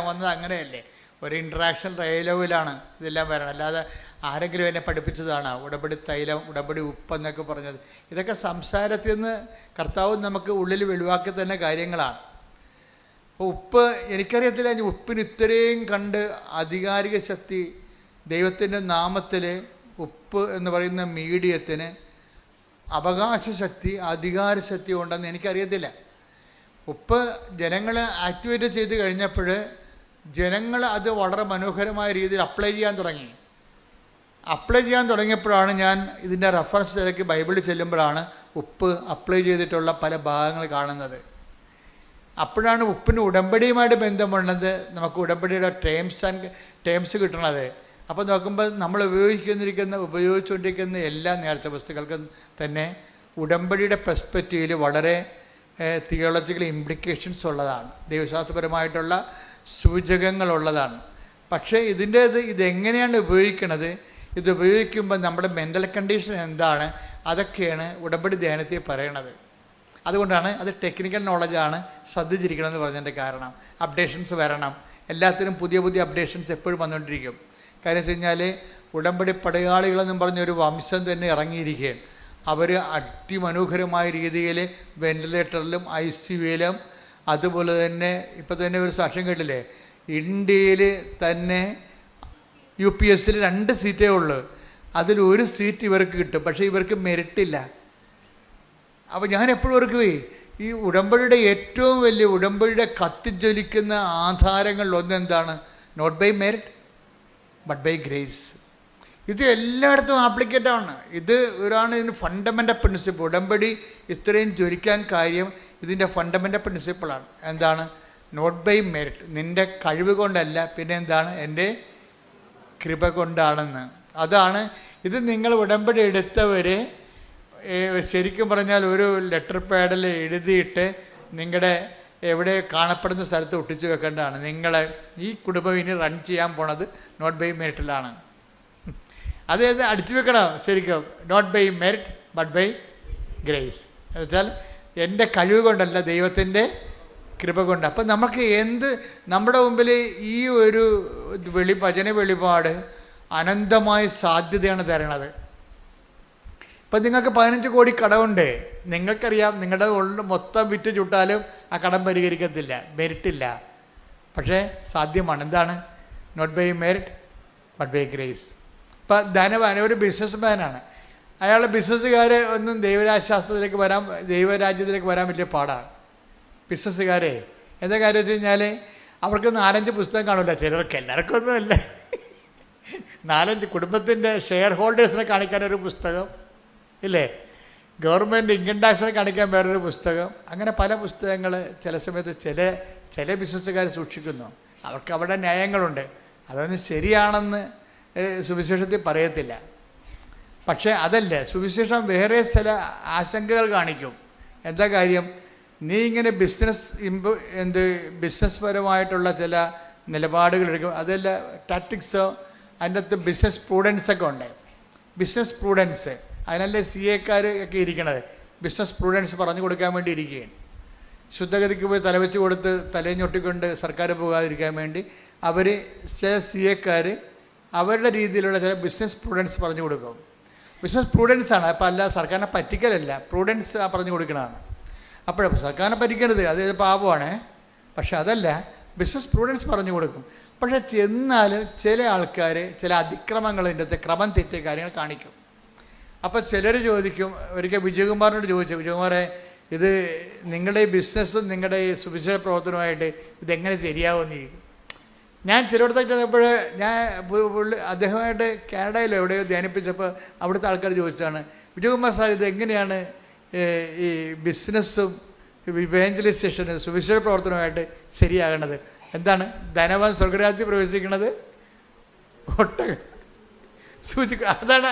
വന്നത് അങ്ങനെയല്ലേ, ഒരു ഇൻട്രാക്ഷൻ ഡയലോഗിലാണ് ഇതെല്ലാം വരണം. അല്ലാതെ ആരെങ്കിലും എന്നെ പഠിപ്പിച്ചതാണ് ഉടമ്പടി തൈലം, ഉടമ്പടി ഉപ്പെന്നൊക്കെ പറഞ്ഞത്. ഇതൊക്കെ സംസാരത്തിൽ നിന്ന് കർത്താവ് നമുക്ക് ഉള്ളിൽ വെളിവാക്കി തന്നെ കാര്യങ്ങളാണ്. അപ്പോൾ ഉപ്പ് എനിക്കറിയത്തില്ല, ഉപ്പിന് ഇത്രയും കണ്ട് ആധികാരിക ശക്തി ദൈവത്തിൻ്റെ നാമത്തിൽ ഉപ്പ് എന്ന് പറയുന്ന മീഡിയത്തിന് അവകാശ ശക്തി, അധികാര ശക്തി ഉണ്ടെന്ന് എനിക്കറിയത്തില്ല. ഉപ്പ് ജനങ്ങൾ ആക്ടിവേറ്റ് ചെയ്ത് കഴിഞ്ഞപ്പോൾ ജനങ്ങൾ അത് വളരെ മനോഹരമായ രീതിയിൽ അപ്ലൈ ചെയ്യാൻ തുടങ്ങിയപ്പോഴാണ് ഞാൻ ഇതിൻ്റെ റെഫറൻസിലേക്ക് ബൈബിളിൽ ചെല്ലുമ്പോഴാണ് ഉപ്പ് അപ്ലൈ ചെയ്തിട്ടുള്ള പല ഭാഗങ്ങൾ കാണുന്നത്. അപ്പോഴാണ് ഉപ്പിന് ഉടമ്പടിയുമായിട്ട് ബന്ധമുള്ളത്, നമുക്ക് ഉടമ്പടിയുടെ ടേംസ് കിട്ടണത്. അപ്പോൾ നോക്കുമ്പോൾ നമ്മൾ ഉപയോഗിച്ചുകൊണ്ടിരിക്കുന്ന എല്ലാ നേർച്ച വസ്തുക്കൾക്കും തന്നെ ഉടമ്പടിയുടെ പെർസ്പെക്റ്റീവിൽ വളരെ തിയോളജിക്കൽ ഇംപ്ലിക്കേഷൻസ് ഉള്ളതാണ്, ദൈവശാസ്ത്രപരമായിട്ടുള്ള സൂചകങ്ങളുള്ളതാണ്. പക്ഷേ ഇതെങ്ങനെയാണ് ഉപയോഗിക്കുന്നത്, ഇത് ഉപയോഗിക്കുമ്പോൾ നമ്മുടെ മെൻ്റൽ കണ്ടീഷൻ എന്താണ്, അതൊക്കെയാണ് ഉടമ്പടി ധ്യാനത്തിൽ പറയണത്. അതുകൊണ്ടാണ് അത് ടെക്നിക്കൽ നോളജാണ്, ശ്രദ്ധിച്ചിരിക്കണമെന്ന് പറഞ്ഞതിൻ്റെ കാരണം. അപ്ഡേഷൻസ് വരണം, എല്ലാത്തിനും പുതിയ പുതിയ അപ്ഡേഷൻസ് എപ്പോഴും വന്നുകൊണ്ടിരിക്കും. കാര്യം വെച്ച് കഴിഞ്ഞാൽ ഉടമ്പടി പടയാളികളെന്നും പറഞ്ഞൊരു വംശം തന്നെ ഇറങ്ങിയിരിക്കുകയാണ്. അവർ അതിമനോഹരമായ രീതിയിൽ വെന്റിലേറ്ററിലും ICUയിലും അതുപോലെ തന്നെ ഇപ്പം തന്നെ ഒരു സാക്ഷ്യം കേട്ടില്ലേ, ഇന്ത്യയിൽ തന്നെ UPSൽ 2 സീറ്റേ ഉള്ളൂ, അതിൽ1 സീറ്റ് ഇവർക്ക് കിട്ടും, പക്ഷേ ഇവർക്ക് മെറിറ്റില്ല. അപ്പോൾ ഞാൻ എപ്പോഴും ഓർക്കുവേ, ഈ ഉടമ്പടിയുടെ ഏറ്റവും വലിയ ഉടമ്പടിയുടെ കത്തിജ്വലിക്കുന്ന ആധാരങ്ങളിലൊന്ന് എന്താണ്? Not by merit but by grace. ഇത് എല്ലായിടത്തും ആപ്ലിക്കേറ്റാണ്. ഇതിന് ഫണ്ടമെൻ്റൽ പ്രിൻസിപ്പിൾ. ഉടമ്പടി ഇത്രയും ജ്വലിക്കാൻ കാര്യം ഇതിൻ്റെ ഫണ്ടമെൻ്റൽ പ്രിൻസിപ്പിളാണ്. എന്താണ്? നോട്ട് ബൈ മെറിറ്റ്, നിൻ്റെ കഴിവ് കൊണ്ടല്ല, പിന്നെ എന്താണ്? എൻ്റെ കൃപ കൊണ്ടാണെന്ന്. അതാണ് ഇത്. നിങ്ങൾ ഉടമ്പടി എടുത്തവരെ ശരിക്കും പറഞ്ഞാൽ ഒരു ലെറ്റർ പാഡിൽ എഴുതിയിട്ട് നിങ്ങളുടെ എവിടെ കാണപ്പെടുന്ന സ്ഥലത്ത് ഒട്ടിച്ച് വെക്കേണ്ടതാണ്. നിങ്ങളെ ഈ കുടുംബം ഇനി റൺ ചെയ്യാൻ പോണത് നോട്ട് ബൈ മെറിറ്റിലാണ്. അതായത് അടിച്ചു വെക്കണം ശരിക്കും, not by merit but by grace. എന്നുവെച്ചാൽ എൻ്റെ കഴിവ് കൊണ്ടല്ല, ദൈവത്തിൻ്റെ കൃപ കൊണ്ട്. അപ്പം നമുക്ക് നമ്മുടെ മുമ്പിൽ ഈ ഒരു വചന വെളിപാട് അനന്തമായ സാധ്യതയാണ് തരണത്. ഇപ്പം നിങ്ങൾക്ക് 15 കോടി കടമുണ്ട്, നിങ്ങൾക്കറിയാം നിങ്ങളുടെ മൊത്തം വിറ്റ് ചുട്ടാലും ആ കടം പരിഹരിക്കത്തില്ല, മെറിറ്റില്ല. പക്ഷേ സാധ്യമാണ്. എന്താണ്? Not by merit but by grace. ഇപ്പം ധനവാൻ ഒരു ബിസിനസ്മാനാണ്, അയാളുടെ ബിസിനസ്സുകാരെ ഒന്നും ദൈവരാജ്യത്തിലേക്ക് വരാൻ വലിയ പാടാണ്. ബിസിനസ്സുകാരെ എന്താ കാര്യം വെച്ച് കഴിഞ്ഞാൽ അവർക്ക് 4-5 പുസ്തകം കാണില്ല, ചിലർക്ക്, എല്ലാവർക്കും ഒന്നുമല്ല. 4-5 കുടുംബത്തിൻ്റെ ഷെയർ ഹോൾഡേഴ്സിനെ കാണിക്കാനൊരു പുസ്തകം ഇല്ലേ, ഗവൺമെൻറ് ഇൻകം ടാക്സ് കാണിക്കാൻ വേറൊരു പുസ്തകം. അങ്ങനെ പല പുസ്തകങ്ങൾ ചില സമയത്ത് ചില ബിസിനസ്സുകാർ സൂക്ഷിക്കുന്നു. അവർക്ക് അവിടെ ന്യായങ്ങളുണ്ട്. അതൊന്നും ശരിയാണെന്ന് സുവിശേഷത്തിൽ പറയത്തില്ല. പക്ഷേ അതല്ല, സുവിശേഷം വേറെ ചില ആശങ്കകൾ കാണിക്കും. എന്താ കാര്യം? നീ ഇങ്ങനെ ബിസിനസ് പരമായിട്ടുള്ള ചില നിലപാടുകൾ എടുക്കും. അതല്ല ടാക്ടിക്സോ അതിൻ്റെ അകത്ത് ബിസിനസ് പ്രൂഡൻസൊക്കെ ഉണ്ട്. ബിസിനസ് പ്രൂഡൻസ്, അതിനല്ലേ CA ഒക്കെ ഇരിക്കണത്. ബിസിനസ് പ്രൂഡൻസ് പറഞ്ഞു കൊടുക്കാൻ വേണ്ടി ഇരിക്കുകയാണ്. ശുദ്ധഗതിക്ക് പോയി തലവെച്ച് കൊടുത്ത് തലയും ഞൊട്ടിക്കൊണ്ട് സർക്കാർ പോകാതിരിക്കാൻ വേണ്ടി അവർ ചില CA അവരുടെ രീതിയിലുള്ള ചില ബിസിനസ് പ്രൂഡൻസ് പറഞ്ഞു കൊടുക്കും. ബിസിനസ് പ്രൂഡൻസാണ്. അപ്പം അല്ല സർക്കാരിനെ പറ്റിക്കലല്ല, പ്രൂഡൻസ് പറഞ്ഞു കൊടുക്കണതാണ്. അപ്പോഴും സർക്കാരിനെ പറ്റിക്കരുത്, അത് പാപമാണ്. പക്ഷെ അതല്ല, ബിസിനസ് പ്രൂഡൻസ് പറഞ്ഞു കൊടുക്കും. പക്ഷെ ചെന്നാലും ചില ആൾക്കാർ ചില അതിക്രമങ്ങൾ ഇതിൻ്റെ അകത്ത് ക്രമം തെറ്റിയ കാര്യങ്ങൾ കാണിക്കും. അപ്പോൾ ചിലർ ചോദിക്കും, ഒരിക്കൽ വിജയകുമാറിനോട് ചോദിച്ചു, വിജയകുമാറെ ഇത് നിങ്ങളുടെ ഈ ബിസിനസ്സും നിങ്ങളുടെ ഈ സുവിശേഷ പ്രവർത്തനവുമായിട്ട് ഇതെങ്ങനെ ശരിയാവുമെന്ന് ചോദിക്കും. ഞാൻ ചിലയിടത്തൊക്കെ ചെന്നപ്പോൾ ഞാൻ അദ്ദേഹമായിട്ട് കാനഡയിലോ എവിടെയോ ധ്യാനിപ്പിച്ചപ്പോൾ അവിടുത്തെ ആൾക്കാർ ചോദിച്ചാണ്, വിജയകുമാർ സാർ ഇത് എങ്ങനെയാണ് ഈ ബിസിനസ്സും ഇവാഞ്ചലൈസേഷനും സുവിശേഷ പ്രവർത്തനവുമായിട്ട് ശരിയാകണത്? എന്താണ് ധനവാൻ സ്വർഗരാജ്യത്തിൽ പ്രവേശിക്കുന്നത്? ഒട്ടകം സൂചിക്കുക. അതാണ്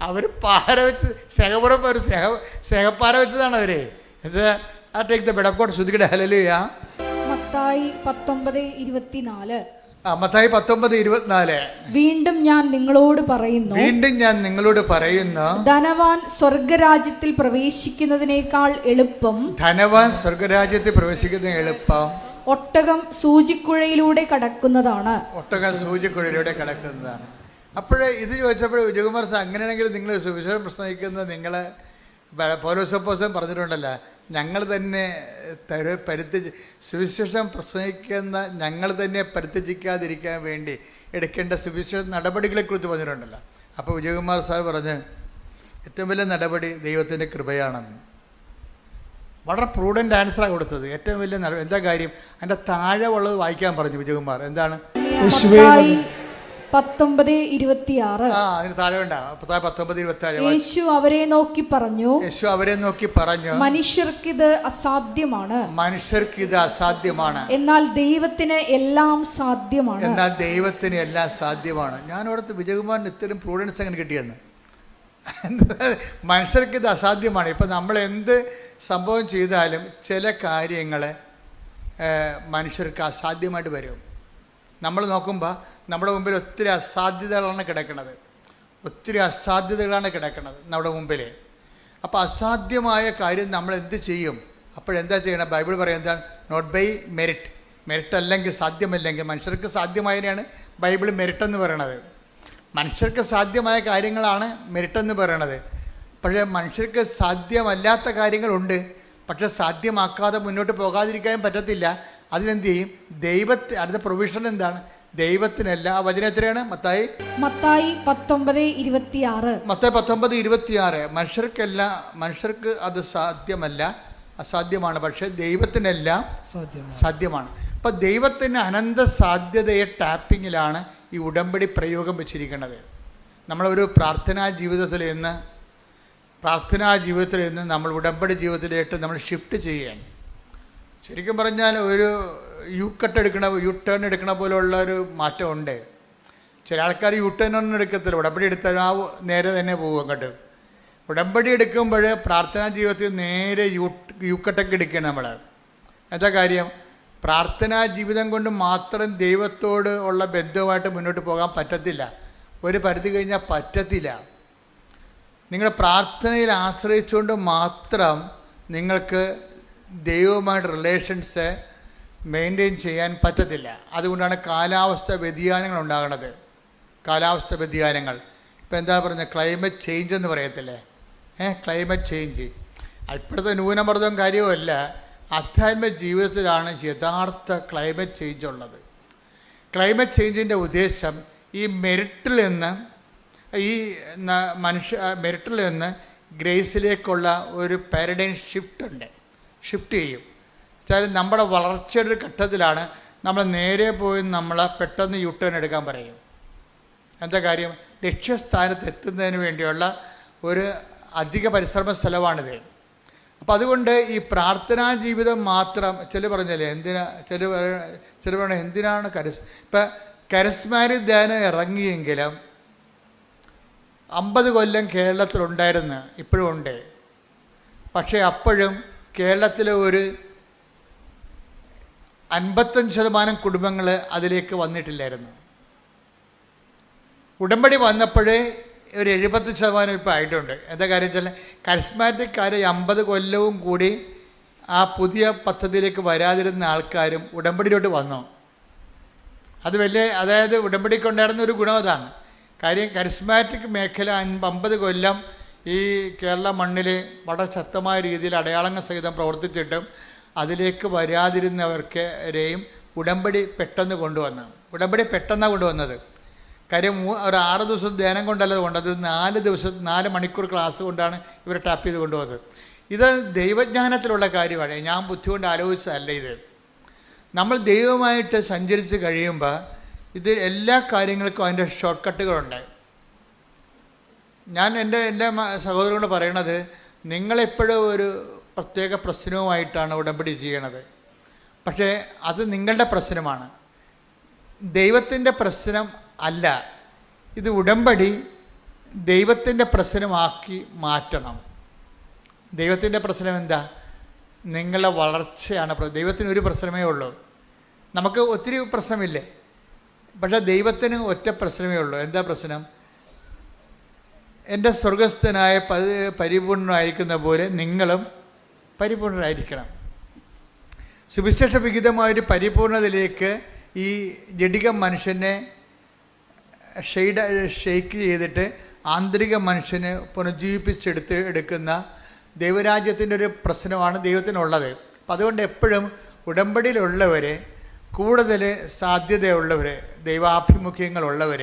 അവർ പാര വെച്ച് സ്നേഹപൂർവ്വം ഒരു സ്നേഹപ്പാര വെച്ചതാണ് അവരെ. Take the bed of God. ശ്രുതിക്കട്ടെ ഹല്ലേലൂയ. മത്തായി 19:24. മത്തായി 19:24. വീണ്ടും ഞാൻ നിങ്ങളോട് പറയുന്നു, ധനവാൻ സ്വർഗരാജ്യത്തിൽ പ്രവേശിക്കുന്നതിനേക്കാൾ എളുപ്പം ഒട്ടകം സൂചിക്കുഴയിലൂടെ കടക്കുന്നതാണ്. അപ്പോഴേ ഇത് ചോദിച്ചപ്പോൾ വിജയകുമാർ സാർ, അങ്ങനെയാണെങ്കിൽ നിങ്ങൾ സുവിശേഷം പ്രസംഗിക്കുന്ന നിങ്ങൾ പൗലോസപ്പോസ്തലൻ പറഞ്ഞിട്ടുണ്ടല്ലോ, ഞങ്ങൾ തന്നെ സുവിശേഷം പ്രസംഗിക്കുന്ന ഞങ്ങൾ തന്നെ പരിത്യജിക്കാതിരിക്കാൻ വേണ്ടി എടുക്കേണ്ട സുവിശേഷ നടപടികളെക്കുറിച്ച് പറഞ്ഞിട്ടുണ്ടല്ലോ. അപ്പോൾ വിജയകുമാർ സാർ പറഞ്ഞ് ഏറ്റവും വലിയ നടപടി ദൈവത്തിൻ്റെ കൃപയാണെന്ന്. വളരെ പ്രൂഡൻ്റ് ആൻസറാണ് കൊടുത്തത്. ഏറ്റവും വലിയ എന്താ കാര്യം? അതിൻ്റെ താഴെ ഉള്ളത് വായിക്കാൻ പറഞ്ഞു വിജയകുമാർ. എന്താണ്? 19:26. അതിന് താഴെ ഉണ്ടാവും. 19:26. യേശു അവരെ നോക്കി പറഞ്ഞു, മനുഷ്യർക്കിത് അസാധ്യമാണ്, എന്നാൽ ദൈവത്തിന് എല്ലാം സാധ്യമാണ്. ഞാൻ ഓർത്ത് വിജയകുമാറിന് ഇത്തരം പ്രൂഡൻസ് അങ്ങനെ കിട്ടിയെന്ന്. മനുഷ്യർക്കിത് അസാധ്യമാണ്. ഇപ്പം നമ്മൾ എന്ത് സംഭവം ചെയ്താലും ചില കാര്യങ്ങൾ മനുഷ്യർക്ക് അസാധ്യമായിട്ട് വരും. നമ്മൾ നോക്കുമ്പോൾ നമ്മുടെ മുമ്പിൽ ഒത്തിരി അസാധ്യതകളാണ് കിടക്കുന്നത് നമ്മുടെ മുമ്പിൽ. അപ്പോൾ അസാധ്യമായ കാര്യം നമ്മൾ എന്ത് ചെയ്യും? അപ്പോഴെന്താ ചെയ്യണം? ബൈബിൾ പറയും എന്താണ്? നോട്ട് ബൈ മെറിറ്റ് അല്ലെങ്കിൽ സാധ്യമല്ലെങ്കിൽ. മനുഷ്യർക്ക് സാധ്യമായതിനെയാണ് ബൈബിൾ മെറിറ്റ് എന്ന് പറയണത്. മനുഷ്യർക്ക് സാധ്യമായ കാര്യങ്ങളാണ് മെറിറ്റ് എന്ന് പറയണത്. പക്ഷേ മനുഷ്യർക്ക് സാധ്യമല്ലാത്ത കാര്യങ്ങളുണ്ട്. പക്ഷെ സാധ്യമാക്കാതെ മുന്നോട്ട് പോകാതിരിക്കാൻ പറ്റത്തില്ല. അതിനെന്ത് ചെയ്യും? അടുത്ത പ്രൊവിഷൻ എന്താണ്? ദൈവത്തിനല്ല. ആ വചനം എത്രയാണ്? മത്തായി 19:26. മനുഷ്യർക്ക് അത് അസാധ്യമാണ്. പക്ഷെ ദൈവത്തിനെല്ലാം സാധ്യമാണ്. അപ്പൊ ദൈവത്തിന് അനന്ത സാധ്യതയെ ടാപ്പിങ്ങിലാണ് ഈ ഉടമ്പടി പ്രയോഗം വെച്ചിരിക്കുന്നത്. നമ്മളൊരു പ്രാർത്ഥനാ ജീവിതത്തിൽ നിന്ന് നമ്മൾ ഉടമ്പടി ജീവിതത്തിലേക്ക് നമ്മൾ ഷിഫ്റ്റ് ചെയ്യാൻ, ശരിക്കും പറഞ്ഞാൽ ഒരു യു ടേൺ എടുക്കണ പോലെയുള്ള ഒരു മാറ്റമുണ്ട്. ചില ആൾക്കാർ യു ടേൺ ഒന്നും എടുക്കത്തില്ല. ഉടമ്പടി എടുത്താൽ നേരെ തന്നെ പോകും അങ്ങോട്ട്. ഉടമ്പടി എടുക്കുമ്പോൾ പ്രാർത്ഥനാ ജീവിതത്തിൽ നേരെ യു കട്ടൊക്കെ എടുക്കുകയാണ് നമ്മൾ. എന്താ കാര്യം? പ്രാർത്ഥനാ ജീവിതം കൊണ്ട് മാത്രം ദൈവത്തോട് ഉള്ള ബന്ധവുമായിട്ട് മുന്നോട്ട് പോകാൻ പറ്റത്തില്ല. ഒരു പരിധി കഴിഞ്ഞാൽ പറ്റത്തില്ല. നിങ്ങളുടെ പ്രാർത്ഥനയിൽ ആശ്രയിച്ചുകൊണ്ട് മാത്രം നിങ്ങൾക്ക് ദൈവവുമായിട്ട് റിലേഷൻസ് മെയിൻറ്റെയിൻ ചെയ്യാൻ പറ്റത്തില്ല. അതുകൊണ്ടാണ് കാലാവസ്ഥ വ്യതിയാനങ്ങൾ ഉണ്ടാകുന്നത്. ഇപ്പം എന്താ പറഞ്ഞത്? ക്ലൈമറ്റ് ചേഞ്ച് എന്ന് പറയത്തില്ലേ? ക്ലൈമറ്റ് ചേഞ്ച് ഇപ്പോഴത്തെ ന്യൂനമർദ്ദവും കാര്യവുമല്ല. അധ്യാത്മ ജീവിതത്തിലാണ് യഥാർത്ഥ ക്ലൈമറ്റ് ചേഞ്ച് ഉള്ളത്. ക്ലൈമറ്റ് ചേഞ്ചിൻ്റെ ഉദ്ദേശം ഈ മെറിറ്റിൽ നിന്ന് ഗ്രേസിലേക്കുള്ള ഒരു പാരഡൈം ഷിഫ്റ്റ് ചെയ്യും. വെച്ചാൽ നമ്മുടെ വളർച്ചയുടെ ഒരു ഘട്ടത്തിലാണ് നമ്മൾ നേരെ പോയി നമ്മളെ പെട്ടെന്ന് യു ടേൺ എടുക്കാൻ പറയും. എന്താ കാര്യം? ലക്ഷ്യസ്ഥാനത്ത് എത്തുന്നതിന് വേണ്ടിയുള്ള ഒരു അധിക പരിശ്രമ സ്ഥലമാണിത്. അപ്പം അതുകൊണ്ട് ഈ പ്രാർത്ഥനാ ജീവിതം മാത്രം ചില പറഞ്ഞല്ലേ ചില പറയണ എന്തിനാണ് ഇപ്പം കരസ്മാരിക് ധ്യാനം ഇറങ്ങിയെങ്കിലും 50 കൊല്ലം കേരളത്തിലുണ്ടായിരുന്നു, ഇപ്പോഴും ഉണ്ട്. പക്ഷേ അപ്പോഴും കേരളത്തിലെ ഒരു 55% കുടുംബങ്ങൾ അതിലേക്ക് വന്നിട്ടില്ലായിരുന്നു. ഉടമ്പടി വന്നപ്പോഴേ ഒരു 70% ഇപ്പോൾ ആയിട്ടുണ്ട്. എന്താ കാര്യം വെച്ചാൽ കരിസ്മാറ്റിക്കാർ 50 കൊല്ലവും കൂടി ആ പുതിയ പദ്ധതിയിലേക്ക് വരാതിരുന്ന ആൾക്കാരും ഉടമ്പടിയിലോട്ട് വന്നു. അത് അതായത് ഉടമ്പടിക്കുണ്ടായിരുന്ന ഒരു ഗുണം അതാണ്. കാര്യം കരിസ്മാറ്റിക് മേഖല 50 കൊല്ലം ഈ കേരള മണ്ണിൽ വളരെ ശക്തമായ രീതിയിൽ അടയാളങ്ങൾ സഹിതം പ്രവർത്തിച്ചിട്ടും അതിലേക്ക് വരാതിരുന്നവർക്കെയും ഉടമ്പടി പെട്ടെന്ന് കൊണ്ടുവന്നത്. കാര്യം ഒരു 6 ദിവസം ധ്യാനം കൊണ്ടല്ല കൊണ്ടത്, 4 മണിക്കൂർ ക്ലാസ് കൊണ്ടാണ് ഇവർ ടാപ്പ് ചെയ്ത് കൊണ്ടുവന്നത്. ഇത് ദൈവജ്ഞാനത്തിലുള്ള കാര്യമാണ്, ഞാൻ ബുദ്ധി കൊണ്ട് ആലോചിച്ചതല്ല. ഇത് നമ്മൾ ദൈവമായിട്ട് സഞ്ചരിച്ച് കഴിയുമ്പോൾ ഇത് എല്ലാ കാര്യങ്ങൾക്കും അതിൻ്റെ ഷോർട്ട് കട്ടുകളുണ്ട്. ഞാൻ എൻ്റെ സഹോദരനോട് പറയണത്, നിങ്ങളെപ്പോഴും ഒരു പ്രത്യേക പ്രശ്നവുമായിട്ടാണ് ഉടമ്പടി ചെയ്യണത്. പക്ഷേ അത് നിങ്ങളുടെ പ്രശ്നമാണ്, ദൈവത്തിൻ്റെ പ്രശ്നം അല്ല. ഇത് ഉടമ്പടി ദൈവത്തിൻ്റെ പ്രശ്നമാക്കി മാറ്റണം. ദൈവത്തിൻ്റെ പ്രശ്നം എന്താ? നിങ്ങളുടെ വളർച്ചയാണ്. ദൈവത്തിന് ഒരു പ്രശ്നമേ ഉള്ളൂ. നമുക്ക് ഒത്തിരി പ്രശ്നമില്ലേ, പക്ഷെ ദൈവത്തിന് ഒറ്റ പ്രശ്നമേ ഉള്ളൂ. എന്താ പ്രശ്നം? എൻ്റെ സ്വർഗസ്ഥനായ പരിപൂർണനായിരിക്കുന്ന പോലെ നിങ്ങളും പരിപൂർണരായിരിക്കണം. സുവിശേഷ വിഹിതമായൊരു പരിപൂർണതയിലേക്ക് ഈ ജഡിക മനുഷ്യനെ ഷെയ്ക്ക് ചെയ്തിട്ട് ആന്തരിക മനുഷ്യനെ പുനർജീവിപ്പിച്ചെടുക്കുന്ന ദൈവരാജ്യത്തിൻ്റെ ഒരു പ്രശ്നമാണ് ദൈവത്തിനുള്ളത്. അപ്പം അതുകൊണ്ട് എപ്പോഴും ഉടമ്പടിയിലുള്ളവർ, കൂടുതൽ സാധ്യതയുള്ളവർ, ദൈവാഭിമുഖ്യങ്ങളുള്ളവർ,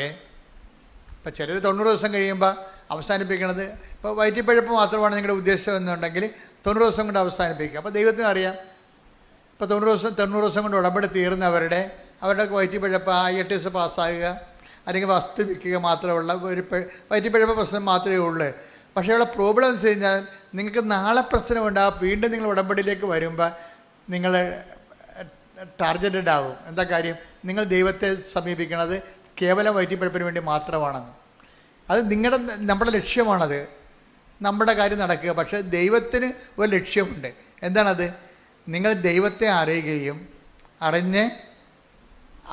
ഇപ്പം ചിലർ 90 ദിവസം കഴിയുമ്പോൾ അവസാനിപ്പിക്കണത്, ഇപ്പോൾ വയറ്റിപ്പഴപ്പ് മാത്രമാണ് നിങ്ങളുടെ ഉദ്ദേശം എന്നുണ്ടെങ്കിൽ 90 ദിവസം കൊണ്ട് അവസാനിപ്പിക്കുക. അപ്പോൾ ദൈവത്തിന് അറിയാം, ഇപ്പോൾ 90 ദിവസം കൊണ്ട് ഉടമ്പടി തീർന്നവരുടെ വയറ്റിപ്പഴപ്പ് IELTS പാസ്സാകുക അല്ലെങ്കിൽ വസ്തു വിൽക്കുക മാത്രമുള്ള ഒരു വയറ്റിപ്പഴപ്പ് പ്രശ്നം മാത്രമേ ഉള്ളൂ. പക്ഷേ ഉള്ള പ്രോബ്ലം എന്ന് വെച്ച് കഴിഞ്ഞാൽ നിങ്ങൾക്ക് നാളെ പ്രശ്നമുണ്ടാകും. വീണ്ടും നിങ്ങൾ ഉടമ്പടിയിലേക്ക് വരുമ്പോൾ നിങ്ങൾ ടാർഗറ്റഡ് ആവും. എന്താ കാര്യം? നിങ്ങൾ ദൈവത്തെ സമീപിക്കുന്നത് കേവലം വയറ്റിപ്പഴപ്പിന് വേണ്ടി മാത്രമാണെന്ന്. അത് നമ്മുടെ ലക്ഷ്യമാണത്, നമ്മുടെ കാര്യം നടക്കുക. പക്ഷേ ദൈവത്തിന് ഒരു ലക്ഷ്യമുണ്ട്. എന്താണത്? നിങ്ങൾ ദൈവത്തെ അറിയുകയും അറിഞ്ഞ്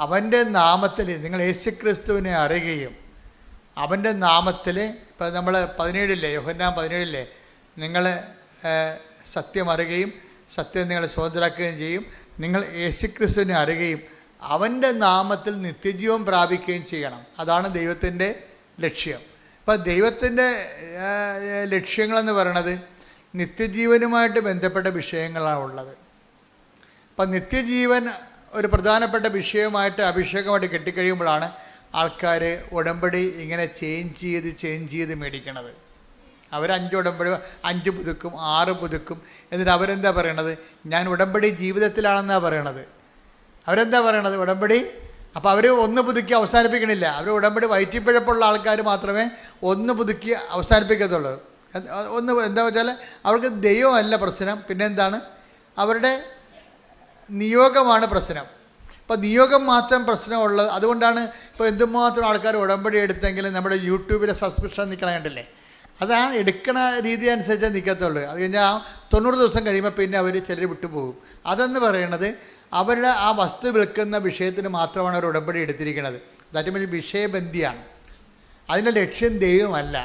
അവൻ്റെ നാമത്തിൽ നിങ്ങൾ യേശുക്രിസ്തുവിനെ അറിയുകയും അവൻ്റെ നാമത്തിൽ, ഇപ്പം നമ്മൾ 17 യോഹന്നാൻ 17 നിങ്ങൾ സത്യം അറിയുകയും സത്യം നിങ്ങൾ സ്വതന്ത്രരാക്കുകയും ചെയ്യും. നിങ്ങൾ യേശുക്രിസ്തുവിനെ അറിയുകയും അവൻ്റെ നാമത്തിൽ നിത്യജീവൻ പ്രാപിക്കുകയും ചെയ്യണം. അതാണ് ദൈവത്തിൻ്റെ ലക്ഷ്യം. അപ്പം ദൈവത്തിൻ്റെ ലക്ഷ്യങ്ങളെന്ന് പറയണത് നിത്യജീവനുമായിട്ട് ബന്ധപ്പെട്ട വിഷയങ്ങളാണ് ഉള്ളത്. അപ്പം നിത്യജീവൻ ഒരു പ്രധാനപ്പെട്ട വിഷയമായിട്ട് അഭിഷേകമായിട്ട് കെട്ടിക്കഴിയുമ്പോഴാണ് ആൾക്കാർ ഉടമ്പടി ഇങ്ങനെ ചേഞ്ച് ചെയ്ത് മേടിക്കണത്. അവർ 5 ഉടമ്പടി 5 പുതുക്കും 6 പുതുക്കും. എന്നിട്ട് അവരെന്താ പറയണത്? ഞാൻ ഉടമ്പടി ജീവിതത്തിലാണെന്നാണ് പറയണത്. അവരെന്താ പറയണത്? ഉടമ്പടി. അപ്പോൾ അവർ 1 പുതുക്കി അവസാനിപ്പിക്കണില്ല. അവർ ഉടമ്പടി വയറ്റിപ്പിഴപ്പുള്ള ആൾക്കാർ മാത്രമേ 1 പുതുക്കി അവസാനിപ്പിക്കത്തുള്ളൂ. എന്താ വെച്ചാൽ അവർക്ക് ദൈവമല്ല പ്രശ്നം, പിന്നെന്താണ്? അവരുടെ നിയോഗമാണ് പ്രശ്നം. അപ്പോൾ നിയോഗം മാത്രം പ്രശ്നമുള്ളത്. അതുകൊണ്ടാണ് ഇപ്പോൾ എന്തുമാത്രം ആൾക്കാർ ഉടമ്പടി എടുത്തെങ്കിലും നമ്മുടെ യൂട്യൂബിലെ സബ്സ്ക്രിപ്ഷൻ നിൽക്കണ കണ്ടില്ലേ? അതാ എടുക്കണ രീതി അനുസരിച്ചേ നിൽക്കത്തുള്ളൂ. അത് കഴിഞ്ഞാൽ 90 ദിവസം കഴിയുമ്പോൾ പിന്നെ അവർ ചിലർ വിട്ടുപോകും. അതെന്ന് പറയണത് അവരുടെ ആ വസ്തു വിൽക്കുന്ന വിഷയത്തിന് മാത്രമാണ് അവർ ഉടമ്പടി എടുത്തിരിക്കുന്നത്. ദാറ്റ് മീൻസ് വിഷയബന്ധിയാണ്. അതിൻ്റെ ലക്ഷ്യം ദൈവമല്ല.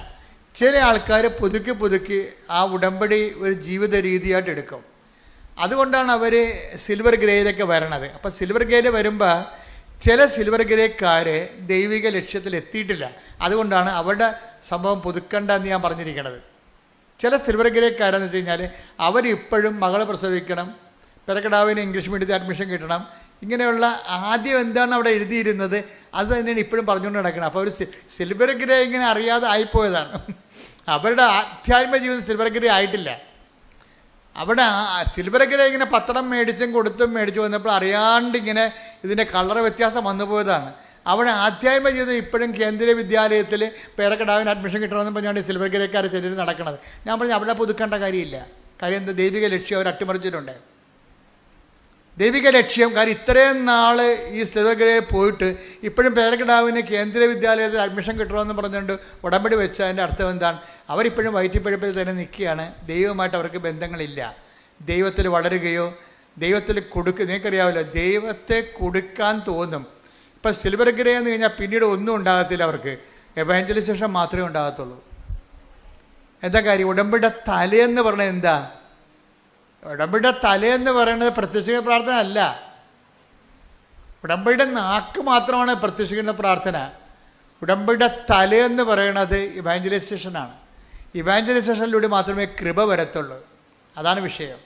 ചില ആൾക്കാർ പുതുക്കി ആ ഉടമ്പടി ഒരു ജീവിത രീതിയായിട്ട് എടുക്കും. അതുകൊണ്ടാണ് അവർ സിൽവർ ഗ്രേയിലൊക്കെ വരണത്. അപ്പോൾ സിൽവർ ഗ്രേയിൽ വരുമ്പോൾ ചില സിൽവർ ഗ്രേക്കാർ ദൈവിക ലക്ഷ്യത്തിൽ എത്തിയിട്ടില്ല. അതുകൊണ്ടാണ് അവരുടെ സംഭവം പുതുക്കണ്ടെന്ന് ഞാൻ പറഞ്ഞിരിക്കുന്നത്. ചില സിൽവർ ഗ്രേക്കാരെന്ന് വെച്ച് കഴിഞ്ഞാൽ അവരിപ്പോഴും മകളെ പ്രസവിക്കണം, പെരക്കടാവിന് ഇംഗ്ലീഷ് മീഡിയത്തിൽ അഡ്മിഷൻ കിട്ടണം, ഇങ്ങനെയുള്ള ആദ്യം എന്താണ് അവിടെ എഴുതിയിരുന്നത് അത് തന്നെയാണ് ഇപ്പോഴും പറഞ്ഞുകൊണ്ട് നടക്കണം. അപ്പോൾ അവർ സിൽവർ ഗ്രേ ഇങ്ങനെ അറിയാതെ ആയിപ്പോയതാണ്. അവരുടെ ആധ്യാത്മിക ജീവിതം സിൽവർ ഗ്രേ ആയിട്ടില്ല. അവിടെ സിൽവർ ഗ്രേ ഇങ്ങനെ പത്രം മേടിച്ചും കൊടുത്തും മേടിച്ചു വന്നപ്പോൾ അറിയാണ്ട് ഇങ്ങനെ ഇതിൻ്റെ കളർ വ്യത്യാസം വന്നു പോയതാണ്. അവിടെ ആധ്യാത്മ ജീവിതം ഇപ്പോഴും കേന്ദ്രീയ വിദ്യാലയത്തിൽ പേരക്കിടാവിന് അഡ്മിഷൻ കിട്ടണമെന്ന് പറഞ്ഞാണ് സിൽവർ ഗ്രേക്കാർ ശരീരം നടക്കുന്നത്. ഞാൻ പറഞ്ഞു അവിടെ പുതുക്കേണ്ട കാര്യമില്ല. കാര്യം എന്താ, ദൈവിക ലക്ഷ്യം അവർ അട്ടിമറിച്ചിട്ടുണ്ട്. ദൈവിക ലക്ഷ്യം. കാര്യം ഇത്രയും നാൾ ഈ സിൽവർ ഗ്രേയിൽ പോയിട്ട് ഇപ്പോഴും പേരക്കിടാവിന് കേന്ദ്രീയ വിദ്യാലയത്തിൽ അഡ്മിഷൻ കിട്ടണമെന്ന് പറഞ്ഞുകൊണ്ട് ഉടമ്പടി വെച്ച അതിൻ്റെ അർത്ഥം എന്താണ്? അവരിപ്പോഴും വയറ്റിപ്പഴപ്പിൽ തന്നെ നിൽക്കുകയാണ്. ദൈവവുമായിട്ട് അവർക്ക് ബന്ധങ്ങളില്ല. ദൈവത്തിൽ വളരുകയോ ദൈവത്തിൽ നിങ്ങൾക്കറിയാമല്ലോ, ദൈവത്തെ കൊടുക്കാൻ തോന്നും. ഇപ്പം സിൽവർ ഗ്രേ എന്ന് കഴിഞ്ഞാൽ പിന്നീട് ഒന്നും ഉണ്ടാകത്തില്ല അവർക്ക്. എവാഞ്ചലൈസേഷൻ മാത്രമേ ഉണ്ടാകത്തുള്ളൂ. എന്താ കാര്യം? ഉടമ്പടിയുടെ തലയെന്ന് പറഞ്ഞത് എന്താ? ഉടമ്പടിയുടെ തലയെന്ന് പറയുന്നത് പ്രത്യക്ഷീകരണ പ്രാർത്ഥന അല്ല. ഉടമ്പടിയുടെ നാക്ക് മാത്രമാണ് പ്രത്യക്ഷീകരണ പ്രാർത്ഥന. ഉടമ്പടിയുടെ തലയെന്ന് പറയുന്നത് ഇവാഞ്ചലൈസേഷനാണ്. ഇവാഞ്ചലൈസേഷനിലൂടെ മാത്രമേ കൃപ വരത്തുള്ളൂ. അതാണ് വിഷയം.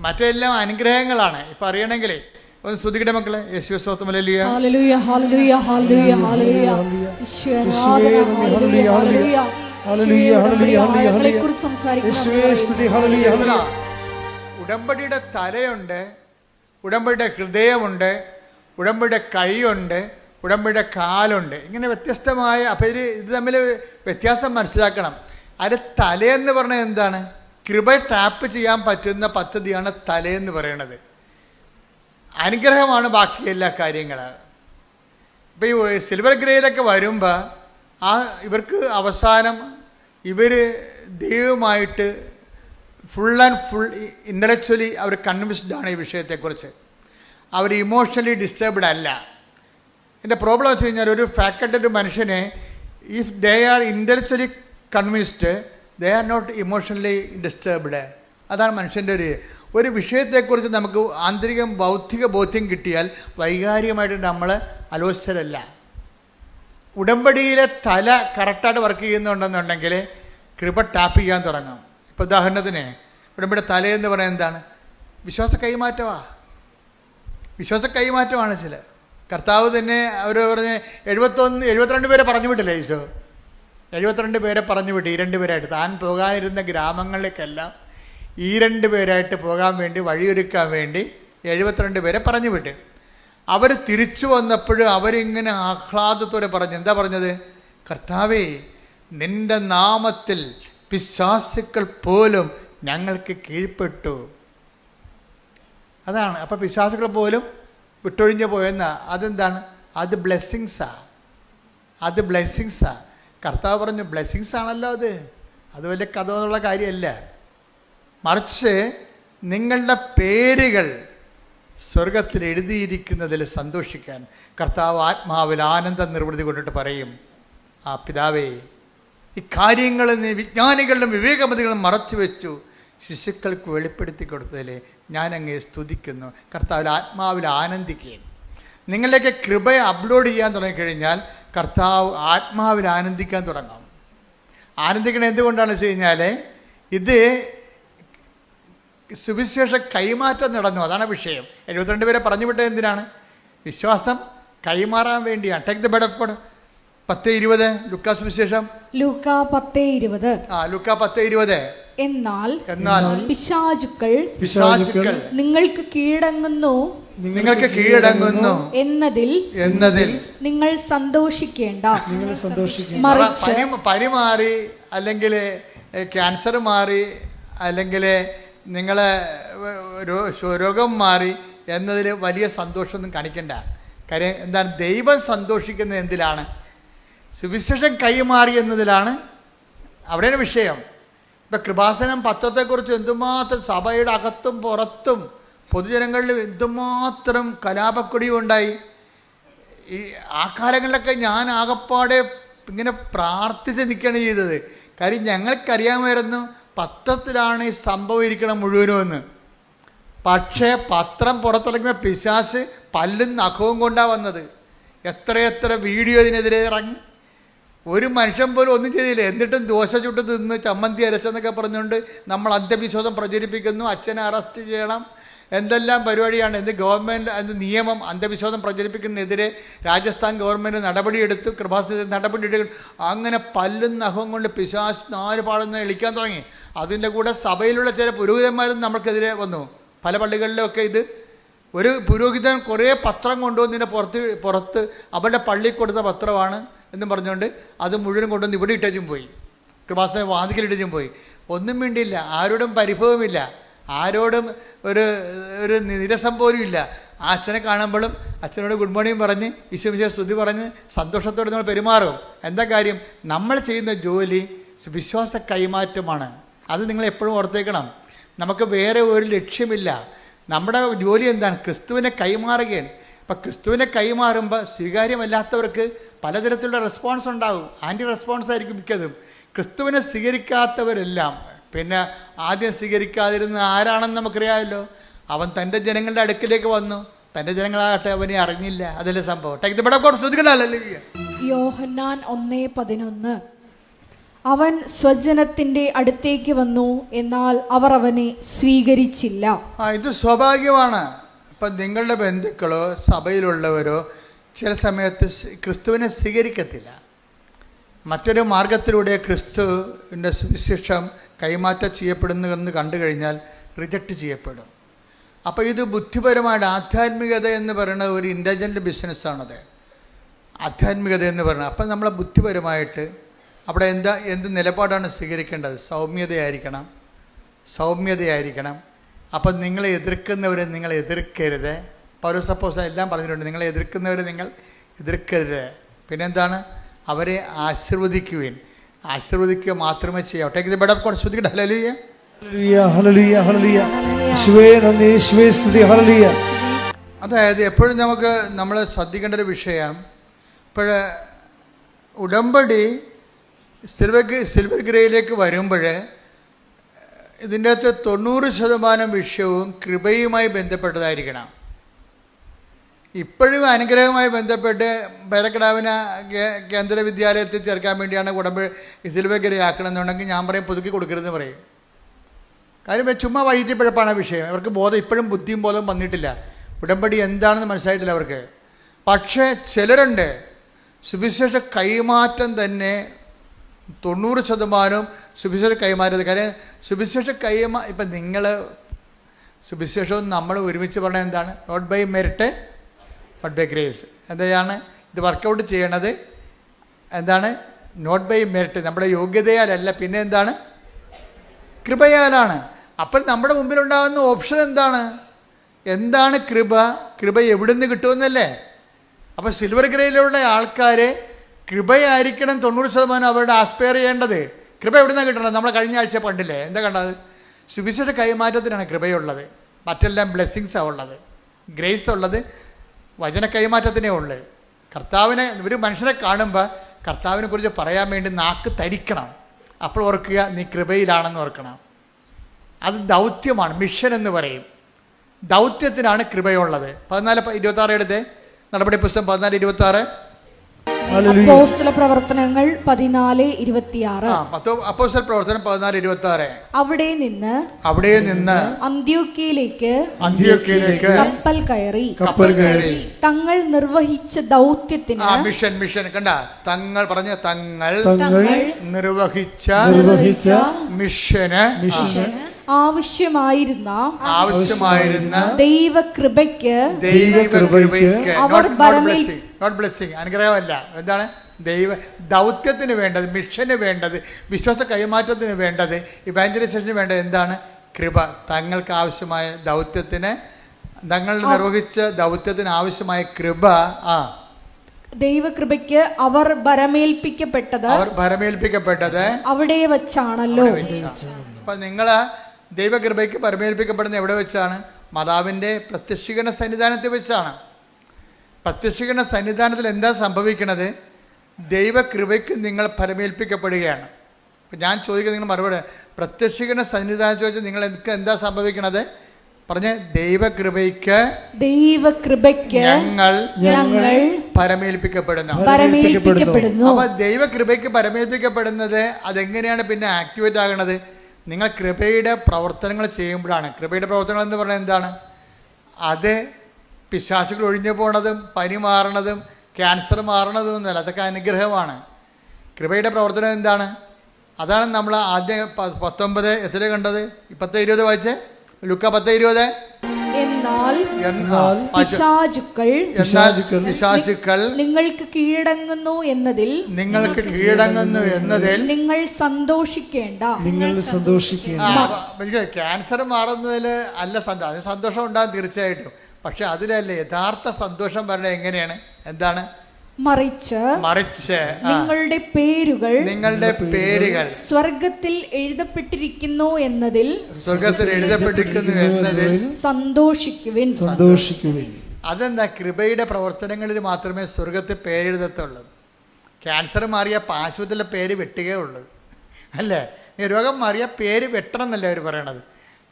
മറ്റെല്ലാം അനുഗ്രഹങ്ങളാണ്. ഇപ്പം അറിയണമെങ്കിലേ ഒന്ന് സ്തുതിക്കട്ടെ മക്കളെ. യേശുവേ സ്തോത്രം. ഹല്ലേലൂയ ഹല്ലേലൂയ ഹല്ലേലൂയ ഹല്ലേലൂയ ഹല്ലേലൂയ. ഈശോയെ ആരാധന. ഹല്ലേലൂയ ഹല്ലേലൂയ ഹല്ലേലൂയ ഹല്ലേലൂയ ഹല്ലേലൂയ. കുറിച്ച് സംസാരിക്കുന്ന യേശുവേ സ്തുതി. Hallelujah hallelujah. ഉടമ്പടിയുടെ തലയുണ്ട്, ഉടമ്പടിയുടെ ഹൃദയമുണ്ട്, ഉടമ്പടിയുടെ കൈയുണ്ട്, ഉടമ്പടിയുടെ കാലുണ്ട്. ഇങ്ങനെ വ്യത്യസ്തമായ. അപ്പം ഇത് തമ്മിൽ വ്യത്യാസം മനസ്സിലാക്കണം. അത് തലയെന്ന് പറഞ്ഞത് എന്താണ്? കൃപ ടാപ്പ് ചെയ്യാൻ പറ്റുന്ന പദ്ധതിയാണ് തലയെന്ന് പറയണത്. അനുഗ്രഹമാണ് ബാക്കി എല്ലാ കാര്യങ്ങളും. ഇപ്പം ഈ സിൽവർ ഗ്രേയിലൊക്കെ വരുമ്പോൾ ഇവർക്ക് അവസാനം ഇവർ ദൈവമായിട്ട് ഫുൾ ഇൻ്റലക്ച്വലി അവർ കൺവിൻസ്ഡ് ആണ് ഈ വിഷയത്തെക്കുറിച്ച്. അവർ ഇമോഷണലി ഡിസ്റ്റർബ്ഡ് അല്ല. എൻ്റെ പ്രോബ്ലം വെച്ച് കഴിഞ്ഞാൽ ഒരു ഫാക്കൽറ്റഡ് മനുഷ്യനെ if they are intellectually convinced they are not emotionally disturbed. അതാണ് മനുഷ്യൻ്റെ ഒരു വിഷയത്തെക്കുറിച്ച് നമുക്ക് ആന്തരിക ബൗദ്ധിക ബോധ്യം കിട്ടിയാൽ വൈകാരികമായിട്ട് നമ്മൾ അലോസരല്ല. ഉടമ്പടിയിലെ തല കറക്റ്റായിട്ട് വർക്ക് ചെയ്യുന്നുണ്ടെന്നുണ്ടെങ്കിൽ കൃപ ടാപ്പ് ചെയ്യാൻ തുടങ്ങും. ഇപ്പോൾ ഉദാഹരണത്തിന് ഉടമ്പടി തലയെന്ന് പറയുന്നത് എന്താണ്? വിശ്വാസ കൈമാറ്റമാണ്. വിശ്വാസ കൈമാറ്റമാണ്. ചില കർത്താവ് തന്നെ അവർ പറഞ്ഞ് 72 പേരെ പറഞ്ഞു വിട്ടില്ലേ ഈശോ? 72 പേരെ പറഞ്ഞു വിട്ട് ഈ 2 പേരായിട്ട് താൻ പോകാനിരുന്ന ഗ്രാമങ്ങളിലേക്കെല്ലാം ഈ 2 പേരായിട്ട് പോകാൻ വേണ്ടി വഴിയൊരുക്കാൻ വേണ്ടി 72 പേരെ പറഞ്ഞു വിട്ട്. അവർ തിരിച്ചു വന്നപ്പോഴും അവരിങ്ങനെ ആഹ്ലാദത്തോടെ പറഞ്ഞു. എന്താ പറഞ്ഞത്? കർത്താവേ, നിന്റെ നാമത്തിൽ പിശാചുക്കൾ പോലും ഞങ്ങൾക്ക് കീഴ്പ്പെട്ടു. അതാണ്. അപ്പം പിശാചുക്കൾ പോലും വിട്ടൊഴിഞ്ഞു പോയെന്ന അതെന്താണ്? അത് ബ്ലെസ്സിങ്സാണ്. അത് ബ്ലെസ്സിങ്സാണ്. കർത്താവ് പറഞ്ഞു ബ്ലെസ്സിങ്സ് ആണല്ലോ അത് വലിയ കഥ എന്നുള്ള കാര്യമല്ല. മറിച്ച് നിങ്ങളുടെ പേരുകൾ സ്വർഗത്തിൽ എഴുതിയിരിക്കുന്നതിൽ സന്തോഷിക്കാൻ കർത്താവ് ആത്മാവിൽ ആനന്ദ നിർവൃതി കൊണ്ടിട്ട് പറയും, ആ പിതാവേ, ഇക്കാര്യങ്ങൾ നീ വിജ്ഞാനികളിലും വിവേകമതികളും മറച്ചു വെച്ചു ശിശുക്കൾക്ക് വെളിപ്പെടുത്തി കൊടുത്തതിൽ ഞാൻ അങ്ങേ സ്തുതിക്കുന്നു. കർത്താവിൽ ആത്മാവിൽ ആനന്ദിക്കുകയും നിങ്ങളിലേക്ക് കൃപയെ അപ്ലോഡ് ചെയ്യാൻ തുടങ്ങിക്കഴിഞ്ഞാൽ കർത്താവ് ആത്മാവിൽ ആനന്ദിക്കാൻ തുടങ്ങും. ആനന്ദിക്കണം എന്തുകൊണ്ടാണെന്ന് വെച്ച് കഴിഞ്ഞാൽ ഇത് സുവിശേഷ കൈമാറ്റം നടന്നു. അതാണ് വിഷയം. 72 പേരെ പറഞ്ഞു വിട്ടത് എന്തിനാണ്? വിശ്വാസം കൈമാറാൻ വേണ്ടിയാണ്. Take the bed of God. 10:20 Luka സുവിശേഷം. ലൂക്കാ 10:20. ലൂക്കാ 10:20. എന്നാൽ പിശാചുക്കൾ നിങ്ങൾക്ക് കീഴടങ്ങുന്നു എന്നതിൽ നിങ്ങൾ സന്തോഷിക്കേണ്ട. മറിച്ച് പനി മാറി, അല്ലെങ്കിൽ ക്യാൻസർ മാറി, അല്ലെങ്കിൽ നിങ്ങളെ രോഗം മാറി എന്നതിൽ വലിയ സന്തോഷമൊന്നും കാണിക്കണ്ട. കാര്യം എന്താണ്? ദൈവം സന്തോഷിക്കുന്നത് എന്തിലാണ്? സുവിശേഷം കൈമാറി എന്നതിലാണ്. അവിടെയാണ് വിഷയം. ഇപ്പം കൃപാസനം പത്രത്തെക്കുറിച്ച് എന്തുമാത്രം സഭയുടെ അകത്തും പുറത്തും പൊതുജനങ്ങളിൽ എന്തുമാത്രം കലാപക്കൊടിയും ഉണ്ടായി. ആ കാലങ്ങളിലൊക്കെ ഞാൻ ആകപ്പാടെ ഇങ്ങനെ പ്രാർത്ഥിച്ച് നിൽക്കുകയാണ് ചെയ്തത്. കാര്യം ഞങ്ങൾക്കറിയാമായിരുന്നു പത്രത്തിലാണ് ഈ സംഭവം ഇരിക്കണം മുഴുവനുമെന്ന്. പക്ഷേ പത്രം പുറത്തിറങ്ങിയ പിശാച് പല്ലും നഖവും കൊണ്ടാണ് വന്നത്. എത്രയെത്ര വീഡിയോ ഇതിനെതിരെ ഇറങ്ങി. ഒരു മനുഷ്യൻ പോലും ഒന്നും ചെയ്തില്ല. എന്നിട്ടും ദോശ ചുട്ട് തിന്ന് ചമ്മന്തി അരച്ചെന്നൊക്കെ പറഞ്ഞുകൊണ്ട് നമ്മൾ അന്ധവിശ്വാസം പ്രചരിപ്പിക്കുന്നു. അച്ഛനെ അറസ്റ്റ് ചെയ്യണം, എന്തെല്ലാം പരിപാടിയാണ്. ഗവൺമെൻറ് നിയമം അന്ധവിശ്വാസം പ്രചരിപ്പിക്കുന്നതിനെതിരെ രാജസ്ഥാൻ ഗവൺമെൻറ് നടപടിയെടുത്തു. കൃപാസനത്തിൽ നടപടിയെടുക്കും. അങ്ങനെ പല്ലും നഖവും കൊണ്ട് പിശാച് 4 പാടുന്ന എളിക്കാൻ തുടങ്ങി. അതിൻ്റെ കൂടെ സഭയിലുള്ള ചില പുരോഹിതന്മാരും നമ്മൾക്കെതിരെ വന്നു. പല പള്ളികളിലൊക്കെ ഇത് ഒരു പുരോഹിതൻ കുറേ പത്രം കൊണ്ടുവന്ന് പുറത്ത് അവരുടെ പള്ളി കൊടുത്ത പത്രമാണ് എന്ന് പറഞ്ഞുകൊണ്ട് അത് മുഴുവൻ കൊണ്ടുവന്ന് ഇവിടെ ഇട്ടും പോയി, കൃപാസന വാതിക്കലിട്ടും പോയി. ഒന്നും വേണ്ടിയില്ല, ആരോടും പരിഭവമില്ല, ആരോടും ഒരു നിരസം പോലും ഇല്ല. ആ അച്ഛനെ കാണുമ്പോഴും അച്ഛനോട് ഗുഡ് മോർണിംഗ് പറഞ്ഞ് ഈശോമിശിഹായെ സ്തുതി പറഞ്ഞ് സന്തോഷത്തോടെ നമ്മൾ പെരുമാറും. എന്താ കാര്യം? നമ്മൾ ചെയ്യുന്ന ജോലി വിശ്വാസ കൈമാറ്റമാണ്. അത് നിങ്ങൾ എപ്പോഴും ഓർത്തേക്കണം. നമുക്ക് വേറെ ഒരു ലക്ഷ്യമില്ല. നമ്മുടെ ജോലി എന്താണ്? ക്രിസ്തുവിനെ കൈമാറുകയാണ്. അപ്പം ക്രിസ്തുവിനെ കൈമാറുമ്പോൾ സ്വീകാര്യമല്ലാത്തവർക്ക് പലതരത്തിലുള്ള റെസ്പോൺസ് ഉണ്ടാകും. ആൻറ്റി റെസ്പോൺസ് ആയിരിക്കും മിക്കതും. ക്രിസ്തുവിനെ സ്വീകരിക്കാത്തവരെല്ലാം പിന്നെ ആദ്യം സ്വീകരിക്കാതിരുന്ന ആരാണെന്ന് നമുക്കറിയാമല്ലോ. അവൻ തൻ്റെ ജനങ്ങളുടെ അടുക്കിലേക്ക് വന്നു, തൻ്റെ ജനങ്ങളാകട്ടെ അവനെ അറിഞ്ഞില്ല. അതല്ലേ സംഭവം. യോഹന്നാൻ 1:11 അവൻ സ്വജനത്തിന്റെ അടുത്തേക്ക് വന്നു, എന്നാൽ അവർ അവനെ സ്വീകരിച്ചില്ല. ഇത് സ്വാഭാവികമാണ്. ഇപ്പം നിങ്ങളുടെ ബന്ധുക്കളോ സഭയിലുള്ളവരോ ചില സമയത്ത് ക്രിസ്തുവിനെ സ്വീകരിക്കത്തില്ല. മറ്റൊരു മാർഗത്തിലൂടെ ക്രിസ്തുവിൻ്റെ സുവിശേഷം കൈമാറ്റം ചെയ്യപ്പെടുന്നുവെന്ന് കണ്ടു കഴിഞ്ഞാൽ റിജക്റ്റ് ചെയ്യപ്പെടും. അപ്പോൾ ഇത് ബുദ്ധിപരമായിട്ട് ആധ്യാത്മികത എന്ന് പറയുന്നത് ഒരു ഇൻ്റലിജൻ്റ് ബിസിനസ്സാണത്. ആധ്യാത്മികത എന്ന് പറയുന്നത് അപ്പം നമ്മളെ ബുദ്ധിപരമായിട്ട് അവിടെ എന്ത് നിലപാടാണ് സ്വീകരിക്കേണ്ടത്? സൗമ്യതയായിരിക്കണം. അപ്പം നിങ്ങളെ എതിർക്കുന്നവരെ നിങ്ങൾ എതിർക്കരുത്. പൗലോസ് അപ്പോസ്തലൻ എല്ലാം പറഞ്ഞിട്ടുണ്ട്. നിങ്ങളെ എതിർക്കുന്നവരെ നിങ്ങൾ എതിർക്കരുത്. പിന്നെന്താണ്? അവരെ ആശീർവദിക്കുവിൻ. ആശീർവദിക്കുക മാത്രമേ ചെയ്യാവൂ. അതായത് എപ്പോഴും നമ്മൾ ശ്രദ്ധിക്കേണ്ട ഒരു വിഷയം, ഉടമ്പടി സിൽവർ ഗ്രേയിലേക്ക് വരുമ്പോൾ ഇതിൻ്റെ അകത്ത് 90% വിഷയവും കൃപയുമായി ബന്ധപ്പെട്ടതായിരിക്കണം. ഇപ്പോഴും അനുഗ്രഹവുമായി ബന്ധപ്പെട്ട് പേരക്കിടാവിനെ കേന്ദ്ര വിദ്യാലയത്തിൽ ചേർക്കാൻ വേണ്ടിയാണ് ഉടമ്പടി സിൽവർ ഗ്രേ ആക്കണമെന്നുണ്ടെങ്കിൽ ഞാൻ പറയും പുതുക്കി കൊടുക്കരുതെന്ന് പറയും. കാര്യം ചുമ്മാ വൈകിട്ടപ്പോഴാണ് വിഷയം. അവർക്ക് ഇപ്പോഴും ബുദ്ധിയും ബോധവും വന്നിട്ടില്ല. ഉടമ്പടി എന്താണെന്ന് മനസ്സിലായിട്ടില്ല അവർക്ക്. പക്ഷേ ചിലരുണ്ട് സുവിശേഷ കൈമാറ്റം തന്നെ 90% സുവിശേഷ കൈമാറ്റത്. കാര്യം സുവിശേഷ ഇപ്പം നിങ്ങൾ സുവിശേഷവും നമ്മൾ ഒരുമിച്ച് പറഞ്ഞാൽ എന്താണ്? Not by merit but by grace. എന്താണ് ഇത് വർക്കൗട്ട് ചെയ്യണത്? എന്താണ്? നോട്ട് ബൈ മെറിറ്റ്, നമ്മുടെ യോഗ്യതയാലല്ല, പിന്നെ എന്താണ്? കൃപയാലാണ്. അപ്പോൾ നമ്മുടെ മുമ്പിലുണ്ടാകുന്ന ഓപ്ഷൻ എന്താണ് കൃപ? കൃപ എവിടുന്ന് കിട്ടുമെന്നല്ലേ? അപ്പോൾ സിൽവർ ഗ്രേയിലുള്ള ആൾക്കാർ കൃപയായിരിക്കണം 90% അവരുടെ ആസ്പയർ ചെയ്യേണ്ടത്. കൃപ എവിടുന്നാണ് കിട്ടണത്? നമ്മൾ കഴിഞ്ഞ ആഴ്ച കണ്ടില്ലേ? എന്താ കണ്ടത്? സുവിശേഷ കൈമാറ്റത്തിനാണ് കൃപയുള്ളത്. മറ്റെല്ലാം ബ്ലെസ്സിങ്സാണ് ഉള്ളത്. ഗ്രേസ് ഉള്ളത് വചന കൈമാറ്റത്തിനേ ഉള്ളു. കർത്താവിനെ ഒരു മനുഷ്യനെ കാണുമ്പോൾ കർത്താവിനെ കുറിച്ച് പറയാൻ വേണ്ടി നാക്ക് തരിക്കണം. അപ്പോൾ ഓർക്കുക, നീ കൃപയിലാണെന്ന് ഓർക്കണം. അത് ദൗത്യമാണ്, മിഷൻ എന്ന് പറയും. ദൗത്യത്തിനാണ് കൃപയുള്ളത്. 14:26 എടുത്ത് നടപടി പുസ്തകം 14:26. അപ്പോസ്തല പ്രവർത്തനങ്ങൾ 14:26. അപ്പോസ്തല പ്രവർത്തനം 14:26. അവിടെ നിന്ന് അന്ത്യോക്യയിലേക്ക് കപ്പൽ കയറി തങ്ങൾ നിർവഹിച്ച ദൗത്യത്തിന് മിഷൻ കണ്ട തങ്ങൾ നിർവഹിച്ച മിഷന് ആവശ്യമായിരുന്ന ദൈവകൃപയ്ക്ക് അവർ അനുഗ്രഹമല്ല, എന്താണ്? ദൗത്യത്തിന് വേണ്ടത്, മിഷന് വേണ്ടത്, വിശ്വാസ കൈമാറ്റത്തിന് വേണ്ടത്, ഇവാഞ്ചലൈസേഷന് വേണ്ടത് എന്താണ്? കൃപ. തങ്ങൾക്ക് ആവശ്യമായ ദൗത്യത്തിന്, തങ്ങൾ നിർവഹിച്ച ദൗത്യത്തിന് ആവശ്യമായ കൃപ. ദൈവകൃപയ്ക്ക് അവർ ഭരമേൽപ്പിക്കപ്പെട്ടത് അവിടെ വെച്ചാണല്ലോ. അപ്പൊ നിങ്ങള് ദൈവകൃപയ്ക്ക് പരമേൽപ്പിക്കപ്പെടുന്ന എവിടെ വെച്ചാണ്? മാതാവിൻ്റെ പ്രത്യക്ഷീകരണ സന്നിധാനത്തിൽ വെച്ചാണ്. പ്രത്യക്ഷീകരണ സന്നിധാനത്തിൽ എന്താ സംഭവിക്കണത്? ദൈവകൃപയ്ക്ക് നിങ്ങൾ പരമേൽപ്പിക്കപ്പെടുകയാണ്. അപ്പം ഞാൻ ചോദിക്കുന്നത് നിങ്ങൾ മറുപടി, പ്രത്യക്ഷീകരണ സന്നിധാനത്തിൽ വെച്ച് നിങ്ങൾ എന്താ സംഭവിക്കണത്? പറഞ്ഞ് ദൈവകൃപയ്ക്ക് ഞങ്ങൾ പരമേൽപ്പിക്കപ്പെടുന്നു. അപ്പൊ ദൈവകൃപയ്ക്ക് പരമേൽപ്പിക്കപ്പെടുന്നത് അതെങ്ങനെയാണ് പിന്നെ ആക്ടിവേറ്റ് ആകണത്? നിങ്ങൾ കൃപയുടെ പ്രവർത്തനങ്ങൾ ചെയ്യുമ്പോഴാണ്. കൃപയുടെ പ്രവർത്തനങ്ങൾ എന്ന് പറഞ്ഞാൽ എന്താണ്? അത് പിശാചുകൾ ഒഴിഞ്ഞു പോണതും പനി മാറണതും ക്യാൻസർ മാറണതും ഒന്നുമല്ല, അതൊക്കെ അനുഗ്രഹമാണ്. കൃപയുടെ പ്രവർത്തനം എന്താണ്? അതാണ് നമ്മൾ ആദ്യം 19 എത്ര കണ്ടത്? 10:20 വായിച്ചേ. ലുക്ക 10:20. എന്നാൽ എന്നാൽ പിശാചുക്കൾ നിങ്ങൾക്ക് കീഴടങ്ങുന്നു എന്നതിൽ നിങ്ങൾ സന്തോഷിക്കേണ്ട. ക്യാൻസർ മാറുന്നതിൽ അല്ല സന്തോഷം ഉണ്ടാകും തീർച്ചയായിട്ടും. പക്ഷെ അതിലല്ലേ യഥാർത്ഥ സന്തോഷം പറയുന്നത് എങ്ങനെയാണ്? എന്താണ്? മറിച്ച് നിങ്ങളുടെ പേരുകൾ സ്വർഗത്തിൽ എഴുതപ്പെട്ടിരിക്കുന്നു എന്നതിൽ സന്തോഷിക്കുവിൻ. അതെന്താ? കൃപയുടെ പ്രവർത്തനങ്ങളിൽ മാത്രമേ സ്വർഗത്തിൽ പേരെഴുതത്തുള്ളൂ. ക്യാൻസർ മാറിയ ആശുപത്രിയിലെ പേര് വെട്ടുകയുള്ളൂ, അല്ലേ? രോഗം മാറിയ പേര് വെട്ടണം എന്നല്ലേ അവർ പറയണത്.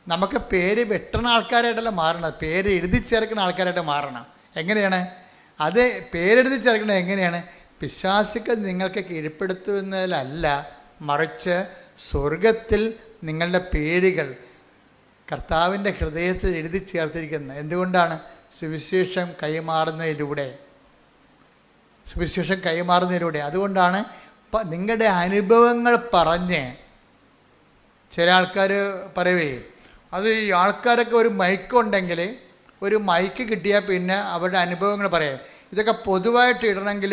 നമുക്ക് പേര് വെട്ടണ ആൾക്കാരായിട്ടല്ല മാറണം, പേര് എഴുതി ചേർക്കുന്ന ആൾക്കാരായിട്ട് മാറണം. എങ്ങനെയാണ് അത് പേരെഴുതി ചേർക്കുന്നത്? എങ്ങനെയാണ്? പിശാചുക്കൾ നിങ്ങൾക്ക് കീഴ്പ്പെടുത്തുന്നതിലല്ല, മറിച്ച് സ്വർഗത്തിൽ നിങ്ങളുടെ പേരുകൾ കർത്താവിൻ്റെ ഹൃദയത്തിൽ എഴുതി ചേർത്തിരിക്കുന്നത്. എന്തുകൊണ്ടാണ്? സുവിശേഷം കൈമാറുന്നതിലൂടെ. അതുകൊണ്ടാണ് നിങ്ങളുടെ അനുഭവങ്ങൾ പറഞ്ഞ് ചില ആൾക്കാർ പറയുകയെ അത് ഈ ആൾക്കാരൊക്കെ ഒരു മൈക്കുണ്ടെങ്കിൽ ഒരു മൈക്ക് കിട്ടിയാൽ പിന്നെ അവരുടെ അനുഭവങ്ങൾ പറയാം. ഇതൊക്കെ പൊതുവായിട്ട് ഇടണമെങ്കിൽ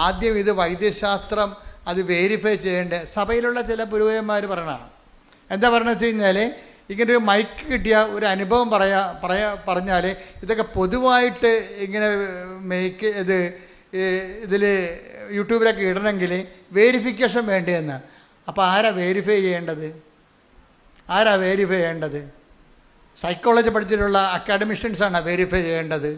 ആദ്യം ഇത് വൈദ്യശാസ്ത്രം അത് വെരിഫൈ ചെയ്യേണ്ടത് സഭയിലുള്ള ചില പുരോഹിതന്മാർ പറയണതാണ്. എന്താ പറയണമെന്ന് വെച്ച് കഴിഞ്ഞാൽ ഇങ്ങനെ ഒരു മൈക്ക് കിട്ടിയ ഒരു അനുഭവം പറഞ്ഞാൽ ഇതൊക്കെ പൊതുവായിട്ട് ഇങ്ങനെ ഇതിൽ യൂട്യൂബിലൊക്കെ ഇടണമെങ്കിൽ വെരിഫിക്കേഷൻ വേണ്ടിയെന്ന്. അപ്പോൾ ആരാ വെരിഫൈ ചെയ്യേണ്ടത്? സൈക്കോളജി പഠിച്ചിട്ടുള്ള അക്കാഡമിഷ്യൻസാണ് വെരിഫൈ ചെയ്യേണ്ടത്,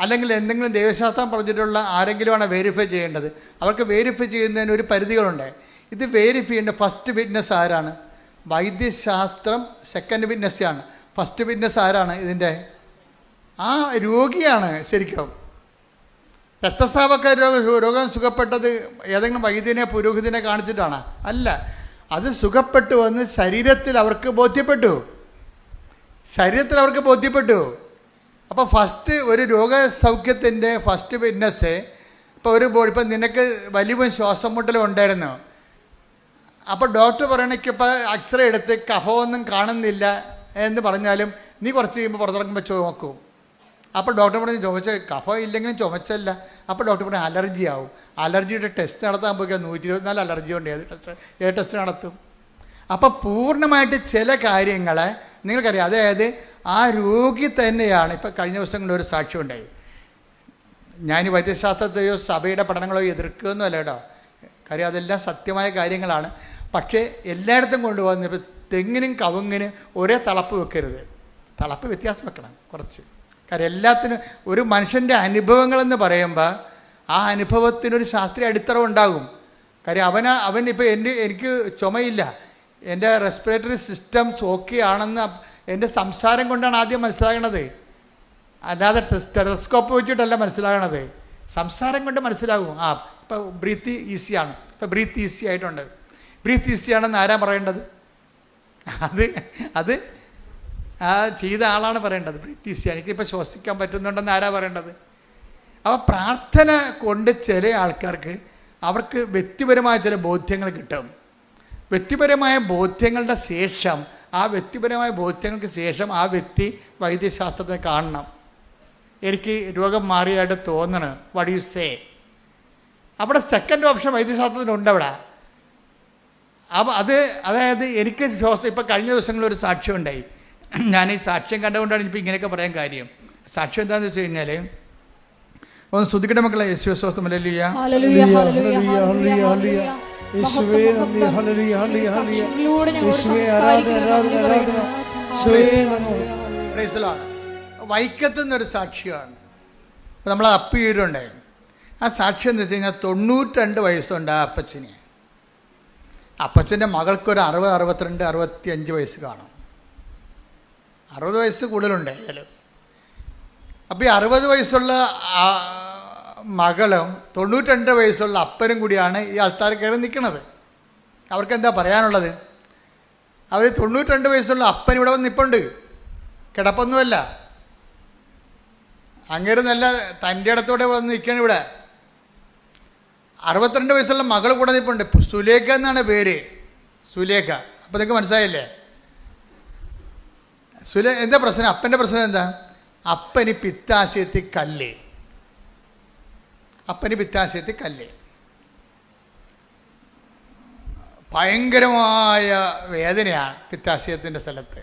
അല്ലെങ്കിൽ എന്തെങ്കിലും ദൈവശാസ്ത്രം പറഞ്ഞിട്ടുള്ള ആരെങ്കിലുമാണ് വെരിഫൈ ചെയ്യേണ്ടത്. അവർക്ക് വെരിഫൈ ചെയ്യുന്നതിന് ഒരു പരിധികളുണ്ട്. ഇത് വെരിഫൈ ചെയ്യേണ്ട ഫസ്റ്റ് വിറ്റ്നസ് ആരാണ്? വൈദ്യശാസ്ത്രം സെക്കൻഡ് വിറ്റ്നസ് ആണ്. ഫസ്റ്റ് വിറ്റ്നസ് ആരാണ്? ഇതിൻ്റെ ആ രോഗിയാണ്. ശരിക്കും രക്തസ്രാവൊക്കെ രോഗം സുഖപ്പെട്ടത് ഏതെങ്കിലും വൈദ്യനെ പുരോഹിതനെ കാണിച്ചിട്ടാണ്? അല്ല, അത് സുഖപ്പെട്ടു വന്ന് ശരീരത്തിൽ അവർക്ക് ബോധ്യപ്പെട്ടു. അപ്പോൾ ഫസ്റ്റ് ഒരു രോഗസൗഖ്യത്തിൻ്റെ ഫസ്റ്റ് വിറ്റ്നസ് ഇപ്പം നിനക്ക് വലിയ ശ്വാസം മുട്ടലും ഉണ്ടായിരുന്നു. അപ്പോൾ ഡോക്ടർ പറയണക്കിപ്പോൾ എക്സ്റേ എടുത്ത് കഫമൊന്നും കാണുന്നില്ല എന്ന് പറഞ്ഞാലും നീ കുറച്ച് കഴിയുമ്പോൾ പുറത്തിറങ്ങുമ്പോൾ ചുമക്കും. അപ്പോൾ ഡോക്ടർ പറഞ്ഞ് കഫം ഇല്ലെങ്കിലും ചുമച്ചല്ല. അപ്പോൾ ഡോക്ടർ പറഞ്ഞ അലർജി ആവും. അലർജിയുടെ ടെസ്റ്റ് നടത്താൻ പോയി 124 അലർജി ഉണ്ട്. ഏത് ടെസ്റ്റ് നടത്തും? അപ്പോൾ പൂർണ്ണമായിട്ട് ചില കാര്യങ്ങളെ നിങ്ങൾക്കറിയാം. അതായത് ആ രോഗി തന്നെയാണ്. ഇപ്പം കഴിഞ്ഞ ദിവസങ്ങളിൽ ഒരു സാക്ഷ്യം ഉണ്ടായി. ഞാൻ വൈദ്യശാസ്ത്രത്തെയോ സഭയുടെ പഠനങ്ങളോ എതിർക്കുകയൊന്നുമല്ല കേട്ടോ. കാര്യം അതെല്ലാം സത്യമായ കാര്യങ്ങളാണ്. പക്ഷേ എല്ലായിടത്തും കൊണ്ടുപോകുന്ന ഇപ്പം തെങ്ങിനും കവുങ്ങിനും ഒരേ തളപ്പ് വെക്കരുത്. തളപ്പ് വ്യത്യാസം വെക്കണം കുറച്ച്. കാര്യം എല്ലാത്തിനും ഒരു മനുഷ്യൻ്റെ അനുഭവങ്ങളെന്ന് പറയുമ്പോൾ ആ അനുഭവത്തിനൊരു ശാസ്ത്രീയ അടിത്തറ ഉണ്ടാകും. കാര്യം അവനിപ്പോൾ എനിക്ക് ചുമയില്ല, എൻ്റെ റെസ്പിറേറ്ററി സിസ്റ്റംസ് ഓക്കെ ആണെന്ന് എൻ്റെ സംസാരം കൊണ്ടാണ് ആദ്യം മനസ്സിലാകണത്. അല്ലാതെ ടെലസ്കോപ്പ് വെച്ചിട്ടല്ല മനസ്സിലാകണത്. സംസാരം കൊണ്ട് മനസ്സിലാകും. ഇപ്പോൾ ബ്രീത്ത് ഈസിയാണ്. ഇപ്പോൾ ബ്രീത്ത് ഈസി ആയിട്ടുണ്ട്. ബ്രീത്ത് ഈസി ആണെന്ന് ആരാ പറയേണ്ടത്? അത് ചെയ്ത ആളാണ് പറയേണ്ടത്. ബ്രീത്ത് ഈസി എനിക്കിപ്പോൾ ശ്വസിക്കാൻ പറ്റുന്നുണ്ടെന്ന് ആരാ പറയേണ്ടത്? അപ്പോൾ പ്രാർത്ഥന കൊണ്ട് ചില ആൾക്കാർക്ക് അവർക്ക് വ്യക്തിപരമായ ചില ബോധ്യങ്ങൾ കിട്ടും. വ്യക്തിപരമായ ബോധ്യങ്ങളുടെ ശേഷം വ്യക്തിപരമായ ശേഷം ആ വ്യക്തി വൈദ്യശാസ്ത്രത്തെ കാണണം. എനിക്ക് രോഗം മാറിയായിട്ട് തോന്നണം. What you say? അവിടെ സെക്കൻഡ് ഓപ്ഷൻ വൈദ്യശാസ്ത്രത്തിനുണ്ട് അവിടെ. അപ്പോൾ അതായത് എനിക്ക് ഇപ്പം കഴിഞ്ഞ ദിവസങ്ങളിൽ ഒരു സാക്ഷ്യം ഉണ്ടായി. ഞാൻ ഈ സാക്ഷ്യം കണ്ടുകൊണ്ടാണ് ഇപ്പോൾ ഇങ്ങനെയൊക്കെ പറയാൻ കാര്യം. സാക്ഷ്യം എന്താണെന്ന് വെച്ച് കഴിഞ്ഞാൽ ഒന്ന് ശ്രുതിക്കട്ടെ മക്കളെ. യേശുസ്വസ്തം ഹല്ലേലൂയ. വൈക്കത്തുനിന്നൊരു സാക്ഷിയാണ് നമ്മൾ അപ്പീരുണ്ടായി. ആ സാക്ഷ്യം എന്ന് വെച്ച് കഴിഞ്ഞാൽ 92 വയസ്സുണ്ട് ആ അപ്പച്ചന്. അപ്പച്ചൻ്റെ മകൾക്കൊരു 60, 62, 65 വയസ്സ് കാണും. 60 വയസ്സ് കൂടുതലുണ്ട് ഏതായാലും. അപ്പോൾ ഈ 60 വയസ്സുള്ള മകളും 92 വയസ്സുള്ള അപ്പനും കൂടിയാണ് ഈ ആൾക്കാർ കയറി നിൽക്കുന്നത്. അവർക്കെന്താ പറയാനുള്ളത്? അവർ 92 വയസ്സുള്ള അപ്പൻ ഇവിടെ വന്ന് നിൽപ്പുണ്ട്, കിടപ്പൊന്നുമല്ല. അങ്ങേര് നല്ല തൻ്റെ ഇടത്തോടെ വന്ന് നിൽക്കണം ഇവിടെ. 62 വയസ്സുള്ള മകൾ കൂടെ നിൽപ്പുണ്ട്. സുലേഖ എന്നാണ് പേര്. സുലേഖ. അപ്പോൾ നിങ്ങൾക്ക് മനസ്സിലായില്ലേ? എന്താ പ്രശ്നം? അപ്പൻ്റെ പ്രശ്നം എന്താ? അപ്പന് പിത്താശയത്തിൽ കല്ല്. അപ്പന് പിത്താശയത്തിൽ കല്ല്. ഭയങ്കരമായ വേദനയാണ് പിത്താശയത്തിൻ്റെ സ്ഥലത്ത്.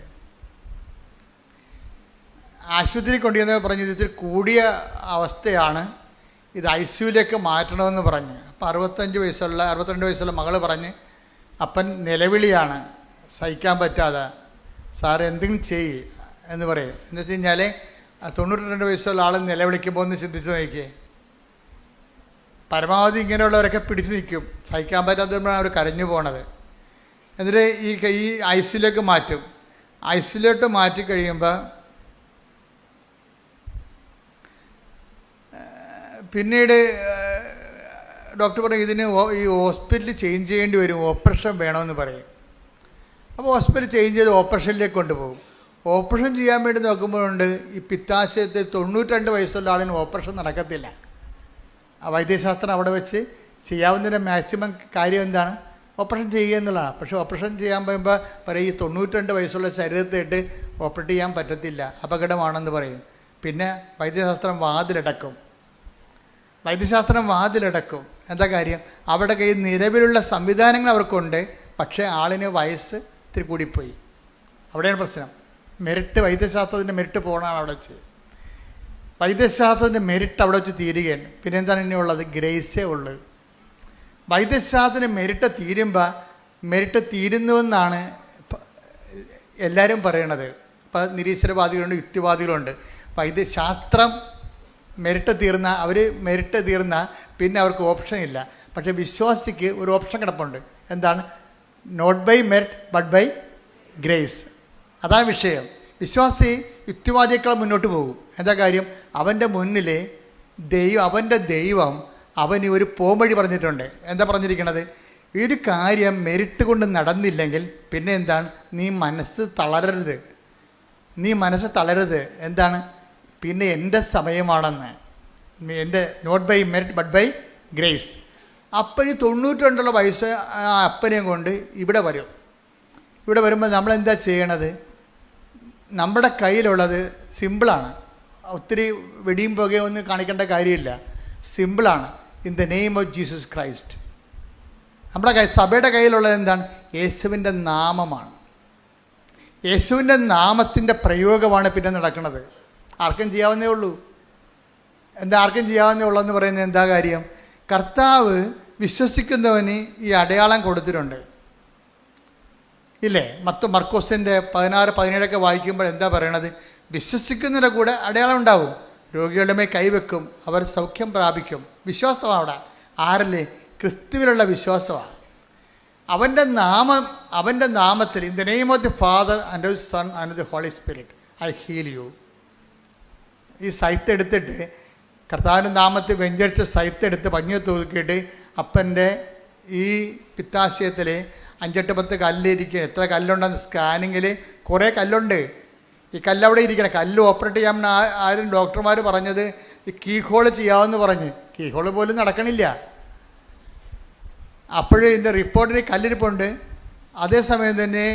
ആശുപത്രി കൊണ്ടുവന്ന് പറഞ്ഞു ഇതിൽ കൂടിയ അവസ്ഥയാണ്, ഇത് ICUലേക്ക് മാറ്റണമെന്ന് പറഞ്ഞ്. അപ്പോൾ 62 വയസ്സുള്ള മകൾ പറഞ്ഞ് അപ്പൻ നിലവിളിയാണ്, സഹിക്കാൻ പറ്റാതെ, സാറ് എന്തെങ്കിലും ചെയ്യ് എന്ന് പറയും. എന്ന് വെച്ച് കഴിഞ്ഞാൽ 92 വയസ്സുള്ള ആൾ നിലവിളിക്കുമ്പോൾ ഒന്ന് ചിന്തിച്ച് നോക്കിയേ. പരമാവധി ഇങ്ങനെയുള്ളവരൊക്കെ പിടിച്ചു നിൽക്കും, സഹിക്കാൻ പറ്റാത്തതുകൊണ്ടാണ് അവർ കരഞ്ഞു പോണത്. എന്നിട്ട് ഈ ICUലേക്ക് മാറ്റും. ICUലോട്ട് മാറ്റി കഴിയുമ്പോൾ പിന്നീട് ഡോക്ടർ പറയും ഇതിന് ഈ ഹോസ്പിറ്റൽ ചേഞ്ച് ചെയ്യേണ്ടി വരും, ഓപ്പറേഷൻ വേണമെന്ന് പറയും. അപ്പോൾ ഹോസ്പിറ്റൽ ചേഞ്ച് ചെയ്ത് ഓപ്പറേഷനിലേക്ക് കൊണ്ടുപോകും. ഓപ്പറേഷൻ ചെയ്യാൻ വേണ്ടി നോക്കുമ്പോഴുണ്ട് ഈ പിത്താശയത്തിൽ 92 വയസ്സുള്ള ആളിന് ഓപ്പറേഷൻ നടക്കത്തില്ല. ആ വൈദ്യശാസ്ത്രം അവിടെ വെച്ച് ചെയ്യാവുന്നതിൻ്റെ മാക്സിമം കാര്യം എന്താണ്? ഓപ്പറേഷൻ ചെയ്യുക എന്നുള്ളതാണ്. പക്ഷേ ഓപ്പറേഷൻ ചെയ്യാൻ പറയുമ്പോൾ പറയും ഈ 92 വയസ്സുള്ള ശരീരത്തിട്ട് ഓപ്പറേറ്റ് ചെയ്യാൻ പറ്റത്തില്ല, അപകടമാണെന്ന് പറയും. പിന്നെ വൈദ്യശാസ്ത്രം വാതിലടക്കും. എന്താ കാര്യം? അവിടെ കയ്യിൽ നിലവിലുള്ള സംവിധാനങ്ങൾ അവർക്കുണ്ട്, പക്ഷേ ആളിന് വയസ്സ് ഇത്തിരി കൂടിപ്പോയി. അവിടെയാണ് പ്രശ്നം. മെറിറ്റ്, വൈദ്യശാസ്ത്രത്തിൻ്റെ മെറിറ്റ് പോകണമാണ് അവിടെ വെച്ച്. വൈദ്യശാസ്ത്രത്തിൻ്റെ മെറിറ്റ് അവിടെ വെച്ച് തീരുകയാണ്. പിന്നെ എന്താണ് ഇനി ഉള്ളത്? ഗ്രേസേ ഉള്ളു. വൈദ്യശാസ്ത്രത്തിൻ്റെ മെറിറ്റ് തീരുന്നുവെന്നാണ് എല്ലാവരും പറയണത്. ഇപ്പം നിരീശ്വരവാദികളുണ്ട്, യുക്തിവാദികളുണ്ട്. വൈദ്യശാസ്ത്രം മെറിറ്റ് തീർന്ന പിന്നെ അവർക്ക് ഓപ്ഷൻ ഇല്ല. പക്ഷേ വിശ്വാസിക്ക് ഒരു ഓപ്ഷൻ കിടപ്പുണ്ട്. എന്താണ്? Not by merit but by grace. അതാണ് വിഷയം. വിശ്വാസി യുക്തിവാദിയേക്കാൾ മുന്നോട്ട് പോകും. എന്താ കാര്യം? അവൻ്റെ മുന്നിൽ അവൻ്റെ ദൈവം അവന് ഒരു പോംവഴി പറഞ്ഞിട്ടുണ്ട്. എന്താ പറഞ്ഞിരിക്കണത്? ഈ ഒരു കാര്യം മെറിറ്റ് കൊണ്ട് നടന്നില്ലെങ്കിൽ പിന്നെ എന്താണ്? നീ മനസ്സ് തളരരുത്. എന്താണ്? പിന്നെ എൻ്റെ സമയമാണെന്ന്. എൻ്റെ not by merit but by grace. അപ്പന് 92 വയസ്സ് ആ അപ്പനെയും കൊണ്ട് ഇവിടെ വരുമ്പോൾ നമ്മളെന്താ ചെയ്യണത്? നമ്മുടെ കയ്യിലുള്ളത് സിമ്പിളാണ്. ഒത്തിരി വെടിയും പുകയും ഒന്നും കാണിക്കേണ്ട കാര്യമില്ല. സിമ്പിളാണ്. In the name of Jesus Christ. നമ്മുടെ സഭയുടെ കയ്യിലുള്ളത് എന്താണ്? യേശുവിൻ്റെ നാമമാണ്. യേശുവിൻ്റെ നാമത്തിൻ്റെ പ്രയോഗമാണ് പിന്നെ നടക്കുന്നത്. ആർക്കും ചെയ്യാവുന്നേ ഉള്ളൂ. ആർക്കും ചെയ്യാവുന്നേ ഉള്ളൂ എന്ന് പറയുന്നത് എന്താ കാര്യം? കർത്താവ് വിശ്വസിക്കുന്നവന് ഈ അടയാളം കൊടുത്തിട്ടുണ്ട്, ഇല്ലേ? മർക്കോസിൻ്റെ 16-17 വായിക്കുമ്പോൾ എന്താ പറയണത്? വിശ്വസിക്കുന്നതിൻ്റെ കൂടെ അടയാളം ഉണ്ടാവും. രോഗികളുടെ മേൽ കൈവെക്കും, അവർ സൗഖ്യം പ്രാപിക്കും. വിശ്വാസമാണ് അവിടെ. ആരല്ലേ? ക്രിസ്തുവിലുള്ള വിശ്വാസമാണ്. അവൻ്റെ നാമത്തിൽ in the name of the Father and of Son and the Holy Spirit I heal you. ഈ സൈത്ത് എടുത്തിട്ട്, കർത്താവിൻ്റെ നാമത്തിൽ വെഞ്ചരിച്ച സൈത്ത് എടുത്ത് പഞ്ഞി തൂക്കിയിട്ട് അപ്പൻ്റെ ഈ പിത്താശയത്തിൽ 5-10 കല്ലിരിക്കുക. എത്ര കല്ലുണ്ടെന്ന് സ്കാനിങ്ങിൽ കുറേ കല്ലുണ്ട്. ഈ കല്ലവിടെ ഇരിക്കണം. കല്ല് ഓപ്പറേറ്റ് ചെയ്യാമെന്ന് ആരും ഡോക്ടർമാർ പറഞ്ഞത് ഈ കീഹോള് ചെയ്യാമെന്ന് പറഞ്ഞ്. കീഹോള് പോലും നടക്കണില്ല. അപ്പോഴും ഇതിൻ്റെ റിപ്പോർട്ടിന് കല്ലിരിപ്പുണ്ട്. അതേസമയം തന്നെ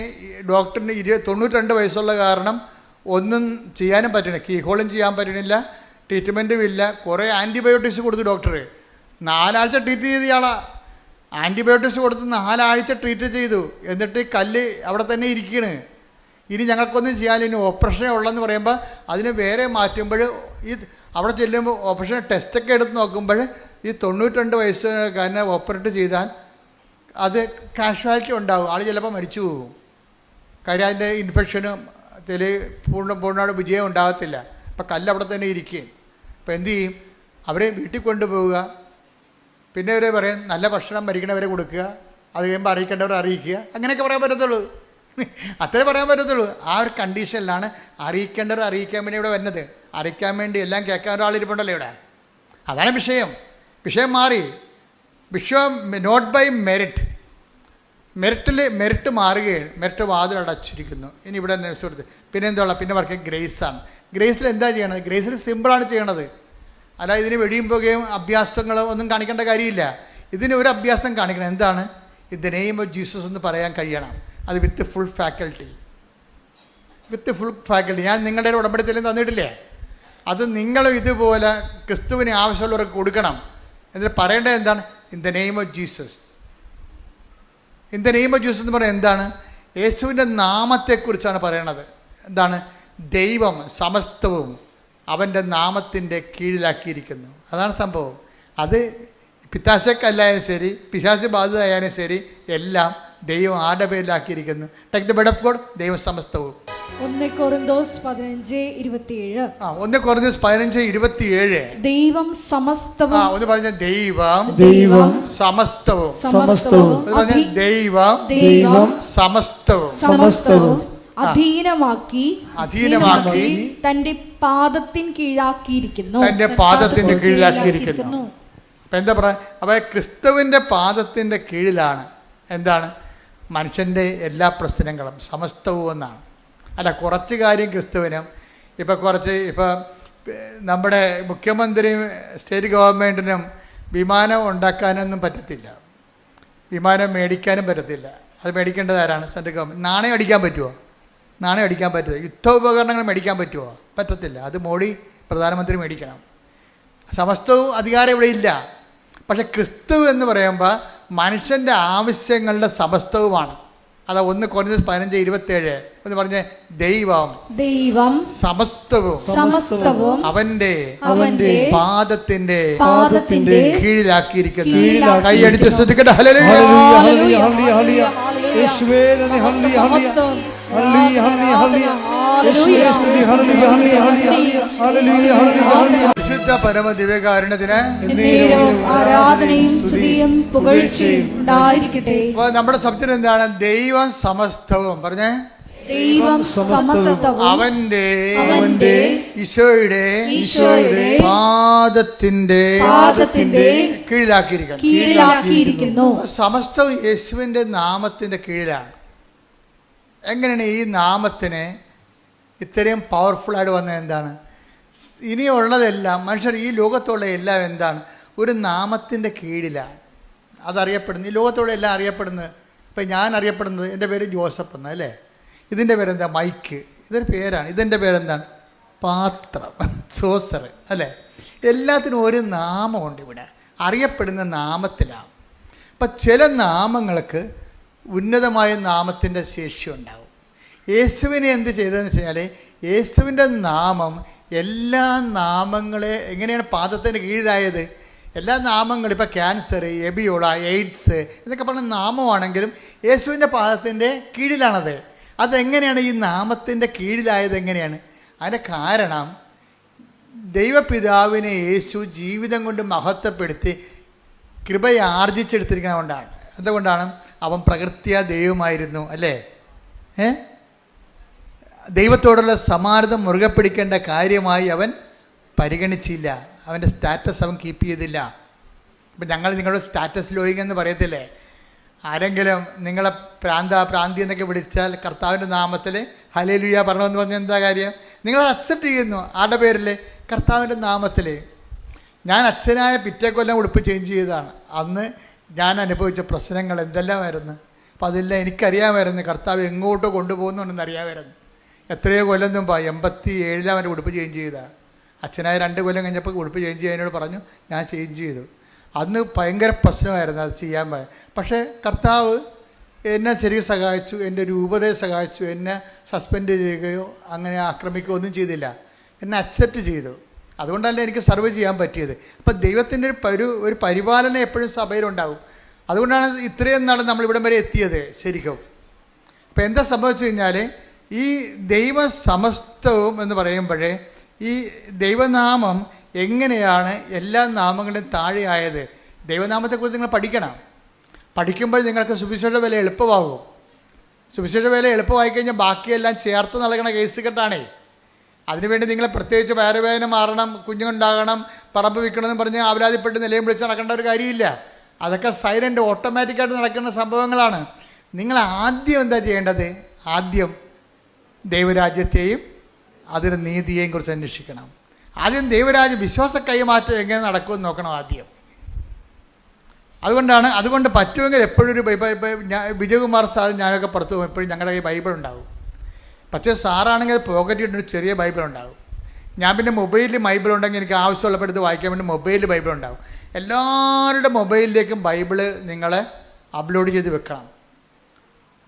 ഡോക്ടറിന് 92 വയസ്സുള്ള കാരണം ഒന്നും ചെയ്യാനും പറ്റണില്ല. കീഹോളും ചെയ്യാൻ പറ്റണില്ല, ട്രീറ്റ്മെൻറ്റും ഇല്ല. കുറേ ആൻറ്റിബയോട്ടിക്സ് കൊടുത്തു ഡോക്ടർ. 4 ആഴ്ച ട്രീറ്റ് ചെയ്ത ആളാണ്. ആൻറ്റിബയോട്ടിക്സ് കൊടുത്ത് 4 ആഴ്ച ട്രീറ്റ് ചെയ്തു. എന്നിട്ട് കല്ല് അവിടെ തന്നെ ഇരിക്കുകയാണ്. ഇനി ഞങ്ങൾക്കൊന്നും ചെയ്യാൻ, ഇനി ഓപ്പറേഷൻ ഉള്ളതെന്ന് പറയുമ്പോൾ അതിന് വേറെ മാറ്റുമ്പോൾ ഈ അവിടെ ചെല്ലുമ്പോൾ ഓപ്പറേഷൻ ടെസ്റ്റൊക്കെ എടുത്ത് നോക്കുമ്പോൾ ഈ 92 വയസ്സുകാരനെ ഓപ്പറേറ്റ് ചെയ്താൽ അത് കാഷ്വാലിറ്റി ഉണ്ടാകും. ആൾ ചിലപ്പോൾ മരിച്ചു പോകും. കാര്യം അതിൻ്റെ ഇൻഫെക്ഷനും പൂർണ്ണമായിട്ട് വിജയം ഉണ്ടാകത്തില്ല. അപ്പം കല്ല് അവിടെ തന്നെ ഇരിക്കുകയും. അപ്പം എന്തു ചെയ്യും? അവരെ വീട്ടിൽ കൊണ്ടുപോവുക. പിന്നെ അവരെ പറയും നല്ല ഭക്ഷണം മരിക്കണവരെ കൊടുക്കുക, അത് കഴിയുമ്പോൾ അറിയിക്കേണ്ടവരെ അറിയിക്കുക. അങ്ങനെയൊക്കെ പറയാൻ പറ്റത്തുള്ളൂ. അത്രേ പറയാൻ പറ്റത്തുള്ളൂ. ആ ഒരു കണ്ടീഷനിലാണ് അറിയിക്കേണ്ടവരെ അറിയിക്കാൻ വേണ്ടി ഇവിടെ വരുന്നത്. അറിയിക്കാൻ വേണ്ടി എല്ലാം കേൾക്കാൻ ഒരാളിരിപ്പുണ്ടല്ലോ ഇവിടെ. അതാണ് വിഷയം. വിഷയം മാറി. വിഷയം നോട്ട് ബൈ മെറിറ്റ്. മെറിറ്റ് മാറുകയാണ്. മെറിറ്റ് വാതിലടച്ചിരിക്കുന്നു. ഇനി ഇവിടെ സുഹൃത്ത് പിന്നെ എന്താണ്? പിന്നെ വർക്ക് ഗ്രേസാണ്. ഗ്രേസിൽ എന്താ ചെയ്യണത്? ഗ്രേസിൽ സിമ്പിളാണ് ചെയ്യണത്. അല്ല ഇതിന് വെടിയും പോകുകയും അഭ്യാസങ്ങളോ ഒന്നും കാണിക്കേണ്ട കാര്യമില്ല. ഇതിന് ഒരു അഭ്യാസം കാണിക്കണം. എന്താണ്? In the name of Jesus എന്ന് പറയാൻ കഴിയണം. അത് with full faculty. With full faculty. ഞാൻ നിങ്ങളുടെ ഉടമ്പടിത്തലും തന്നിട്ടില്ലേ? അത് നിങ്ങളും ഇതുപോലെ ക്രിസ്തുവിന് ആവശ്യമുള്ളവർക്ക് കൊടുക്കണം. എന്നിട്ട് പറയേണ്ടത് എന്താണ്? In the name of Jesus. In the name of Jesus എന്ന് പറയുന്നത് എന്താണ്? യേശുവിൻ്റെ നാമത്തെക്കുറിച്ചാണ് പറയണത്. എന്താണ്? ദൈവം സമസ്തവും അവൻ്റെ നാമത്തിൻ്റെ കീഴിലാക്കിയിരിക്കുന്നു. അതാണ് സംഭവം. അത് പിത്താശക്കല്ലായാലും ശരി, പിശാച് ബാധിതയായാലും ശരി, എല്ലാം ദൈവം ആരുടെ പേരിലാക്കിയിരിക്കുന്നു. Take the bed of God. ദൈവം സമസ്തവും. 1 കൊറിന്തോസ് 15:27. 1 കൊറിന്തോസ് 15:27. ദൈവം സമസ്തവും. ഒന്ന് പറഞ്ഞ ദൈവം സമസ്തവും. സമസ്തവും പറഞ്ഞ ദൈവം സമസ്തവും സമസ്തവും അധീനമാക്കി അധീനമാക്കി തന്റെ പാദത്തിൻ കീഴാക്കിയിരിക്കുന്നു. തന്റെ പാദത്തിന്റെ കീഴിലാക്കിയിരിക്കുന്നു. അപ്പം എന്താ പറയുക? അപ്പോൾ ക്രിസ്തുവിൻ്റെ പാദത്തിൻ്റെ കീഴിലാണ് എന്താണ്? മനുഷ്യൻ്റെ എല്ലാ പ്രശ്നങ്ങളും സമസ്തവും എന്നാണ്. അല്ല, കുറച്ച് കാര്യം ക്രിസ്തുവിനും ഇപ്പോൾ നമ്മുടെ മുഖ്യമന്ത്രിയും സ്റ്റേറ്റ് ഗവൺമെൻറ്റിനും വിമാനം ഉണ്ടാക്കാനൊന്നും പറ്റത്തില്ല, വിമാനം മേടിക്കാനും പറ്റത്തില്ല. അത് മേടിക്കേണ്ടത് ആരാണ്? Central government. നാണയം അടിക്കാൻ പറ്റുമോ? നാണയം അടിക്കാൻ പറ്റുമോ? യുദ്ധോപകരണങ്ങൾ മേടിക്കാൻ പറ്റുമോ? പറ്റത്തില്ല. അത് മോഡി പ്രധാനമന്ത്രി മേടിക്കണം. സമസ്തവും അധികാരം ഇവിടെ ഇല്ല. പക്ഷെ ക്രിസ്തു എന്ന് പറയുമ്പോൾ മനുഷ്യൻ്റെ ആവശ്യങ്ങളുടെ സമസ്തവുമാണ്. അതാ 1 കൊരിന്ത്യർ 15:27 എന്ന് പറഞ്ഞ ദൈവം സമസ്തവും അവന്റെ പാദത്തിന്റെ കീഴിലാക്കിയിരിക്കുന്നു. കൈയടിച്ച് ശ്രദ്ധിക്കട്ടെ. വിശുദ്ധ പരമ ദിവ്യകാരുണ്യത്തിന് ആരാധനയും സ്തുതിയും പുകഴ്ചയും ഉണ്ടായിരിക്കട്ടെ. നമ്മുടെ സബ്ജക്ട് എന്താണ്? ദൈവം സമസ്തവും. പറഞ്ഞേ, ദൈവം സമസ്തവും അവന്റെ ഈശോയുടെ പാദത്തിന്റെ കീഴിലാക്കിയിരിക്കുന്നു. സമസ്തവും യേശുവിന്റെ നാമത്തിന്റെ കീഴിലാണ്. എങ്ങനെയാണ് ഈ നാമത്തിന് ഇത്രയും പവർഫുള്ളായിട്ട് വന്നത്? എന്താണ്? ഇനിയുള്ളതെല്ലാം മനുഷ്യർ ഈ ലോകത്തുള്ള എല്ലാം എന്താണ്? ഒരു നാമത്തിൻ്റെ കീഴിലാണ് അതറിയപ്പെടുന്നത്. ഈ ലോകത്തുള്ള എല്ലാം അറിയപ്പെടുന്നത്. ഇപ്പം ഞാൻ അറിയപ്പെടുന്നത്, എൻ്റെ പേര് ജോസഫ് എന്ന്, അല്ലേ? ഇതിൻ്റെ പേരെന്താ? മൈക്ക്. ഇതൊരു പേരാണ്. ഇതിൻ്റെ പേരെന്താണ്? പാത്രം, സോസർ, അല്ലേ? എല്ലാത്തിനും ഒരു നാമമുണ്ട്. ഇവിടെ അറിയപ്പെടുന്ന നാമത്തിലാണ്. അപ്പം ചില നാമങ്ങൾക്ക് ഉന്നതമായ നാമത്തിൻ്റെ ശേഷി ഉണ്ടാവും. യേശുവിനെ എന്ത് ചെയ്തതെന്ന് വെച്ച് കഴിഞ്ഞാൽ, യേശുവിൻ്റെ നാമം എല്ലാ നാമങ്ങളെ എങ്ങനെയാണ് പാദത്തിൻ്റെ കീഴിലായത്? എല്ലാ നാമങ്ങളും, ഇപ്പോൾ ക്യാൻസർ, എബിയോള, എയ്ഡ്സ്, ഇതൊക്കെ പറഞ്ഞ നാമമാണെങ്കിലും യേശുവിൻ്റെ പാദത്തിൻ്റെ കീഴിലാണത്. അതെങ്ങനെയാണ് ഈ നാമത്തിൻ്റെ കീഴിലായത്? എങ്ങനെയാണ്? അതിൻ്റെ കാരണം ദൈവപിതാവിനെ യേശു ജീവിതം കൊണ്ട് മഹത്വപ്പെടുത്തി കൃപയെ ആർജിച്ചെടുത്തിരിക്കുന്നത് കൊണ്ടാണ്. അതുകൊണ്ടാണ് അവൻ പ്രകൃത്യാ ദൈവമായിരുന്നു, അല്ലേ? ദൈവത്തോടുള്ള സമാനത മുറുകെ പിടിക്കേണ്ട കാര്യമായി അവൻ പരിഗണിച്ചില്ല. അവൻ്റെ സ്റ്റാറ്റസ് അവൻ കീപ്പ് ചെയ്തില്ല. ഇപ്പം ഞങ്ങൾ നിങ്ങളുടെ സ്റ്റാറ്റസ് ലോയിങ് എന്ന് പറയത്തില്ലേ? ആരെങ്കിലും നിങ്ങളെ പ്രാന്തി എന്നൊക്കെ വിളിച്ചാൽ കർത്താവിൻ്റെ നാമത്തിൽ ഹല്ലേലൂയ പറഞ്ഞതെന്ന് പറഞ്ഞാൽ എന്താ കാര്യം? നിങ്ങളത് അക്സെപ്റ്റ് ചെയ്യുന്നു. ആരുടെ പേരിൽ? കർത്താവിൻ്റെ നാമത്തിൽ. ഞാൻ അച്ഛനായ പിറ്റേ കൊല്ലം ഉടുപ്പ് ചേഞ്ച് ചെയ്തതാണ്. അന്ന് ഞാൻ അനുഭവിച്ച പ്രശ്നങ്ങൾ എന്തെല്ലാമായിരുന്നു. അപ്പോൾ അതെല്ലാം എനിക്കറിയാമായിരുന്നു. കർത്താവ് എങ്ങോട്ടോ കൊണ്ടുപോകുന്നുണ്ടെന്ന് അറിയാമായിരുന്നു. എത്രയോ കൊല്ലം മുമ്പ് 87 അവൻ്റെ ഉടുപ്പ് ചേഞ്ച് ചെയ്തതാണ്. അച്ഛനായ 2 കൊല്ലം കഴിഞ്ഞപ്പോൾ ഉടുപ്പ് ചേഞ്ച് ചെയ്യാനോട് പറഞ്ഞു. ഞാൻ ചേഞ്ച് ചെയ്തു. അന്ന് ഭയങ്കര പ്രശ്നമായിരുന്നു അത് ചെയ്യാൻ. പക്ഷേ കർത്താവ് എന്നെ ശരിക്കും സഹായിച്ചു, എൻ്റെ രൂപതയെ സഹായിച്ചു. എന്നെ സസ്പെൻഡ് ചെയ്യുകയോ അങ്ങനെ ആക്രമിക്കുകയോ ഒന്നും ചെയ്തില്ല. എന്നെ അക്സെപ്റ്റ് ചെയ്തു. അതുകൊണ്ടല്ല എനിക്ക് സർവ് ചെയ്യാൻ പറ്റിയത്. അപ്പം ദൈവത്തിൻ്റെ ഒരു പരിപാലനം എപ്പോഴും സഭയിലുണ്ടാവും. അതുകൊണ്ടാണ് ഇത്രയും നാൾ നമ്മളിവിടം വരെ എത്തിയത് ശരിക്കും. അപ്പം എന്താ സംഭവിച്ചു കഴിഞ്ഞാൽ, ഈ ദൈവ സമസ്തവും എന്ന് പറയുമ്പോഴേ ഈ ദൈവനാമം എങ്ങനെയാണ് എല്ലാ നാമങ്ങളുടെയും താഴെയായത്? ദൈവനാമത്തെക്കുറിച്ച് നിങ്ങൾ പഠിക്കണം. പഠിക്കുമ്പോൾ നിങ്ങൾക്ക് സുവിശേഷ വില എളുപ്പമാകും. സുവിശേഷ വില എളുപ്പമായി കഴിഞ്ഞാൽ ബാക്കിയെല്ലാം ചേർത്ത് നൽകണ കേസ് കെട്ടാണേ. അതിനുവേണ്ടി നിങ്ങൾ പ്രത്യേകിച്ച് വയറുവേദന മാറണം, കുഞ്ഞുണ്ടാകണം, പറമ്പ് വിൽക്കണമെന്ന് പറഞ്ഞ് ആവലാതിപ്പെട്ട് നിലയും വിളിച്ച് നടക്കേണ്ട ഒരു കാര്യമില്ല. അതൊക്കെ സൈലൻ്റ് ഓട്ടോമാറ്റിക്കായിട്ട് നടക്കുന്ന സംഭവങ്ങളാണ്. നിങ്ങൾ ആദ്യം എന്താ ചെയ്യേണ്ടത്? ആദ്യം ദൈവരാജ്യത്തെയും അതിൻ്റെ നീതിയെയും കുറിച്ച് അന്വേഷിക്കണം. ആദ്യം ദൈവരാജ്യ വിശ്വാസ കൈമാറ്റം എങ്ങനെ നടക്കുമെന്ന് നോക്കണം ആദ്യം. അതുകൊണ്ട് പറ്റുമെങ്കിൽ എപ്പോഴും ഒരു വിജയകുമാർ സാറും ഞാനൊക്കെ പുറത്തു പോകും, എപ്പോഴും ഞങ്ങളുടെ കയ്യിൽ ബൈബിൾ ഉണ്ടാവും. പക്ഷേ സാറാണെങ്കിൽ പോക്കറ്റ് ഇട്ടൊരു ചെറിയ ബൈബിൾ ഉണ്ടാകും. ഞാൻ പിന്നെ മൊബൈലിൽ ബൈബിൾ ഉണ്ടെങ്കിൽ എനിക്ക് ആവശ്യമുള്ളപ്പോൾ എടുത്ത് വായിക്കാൻ വേണ്ടി മൊബൈലിൽ ബൈബിൾ ഉണ്ടാകും. എല്ലാവരുടെ മൊബൈലിലേക്കും ബൈബിള് നിങ്ങൾ അപ്ലോഡ് ചെയ്ത് വെക്കണം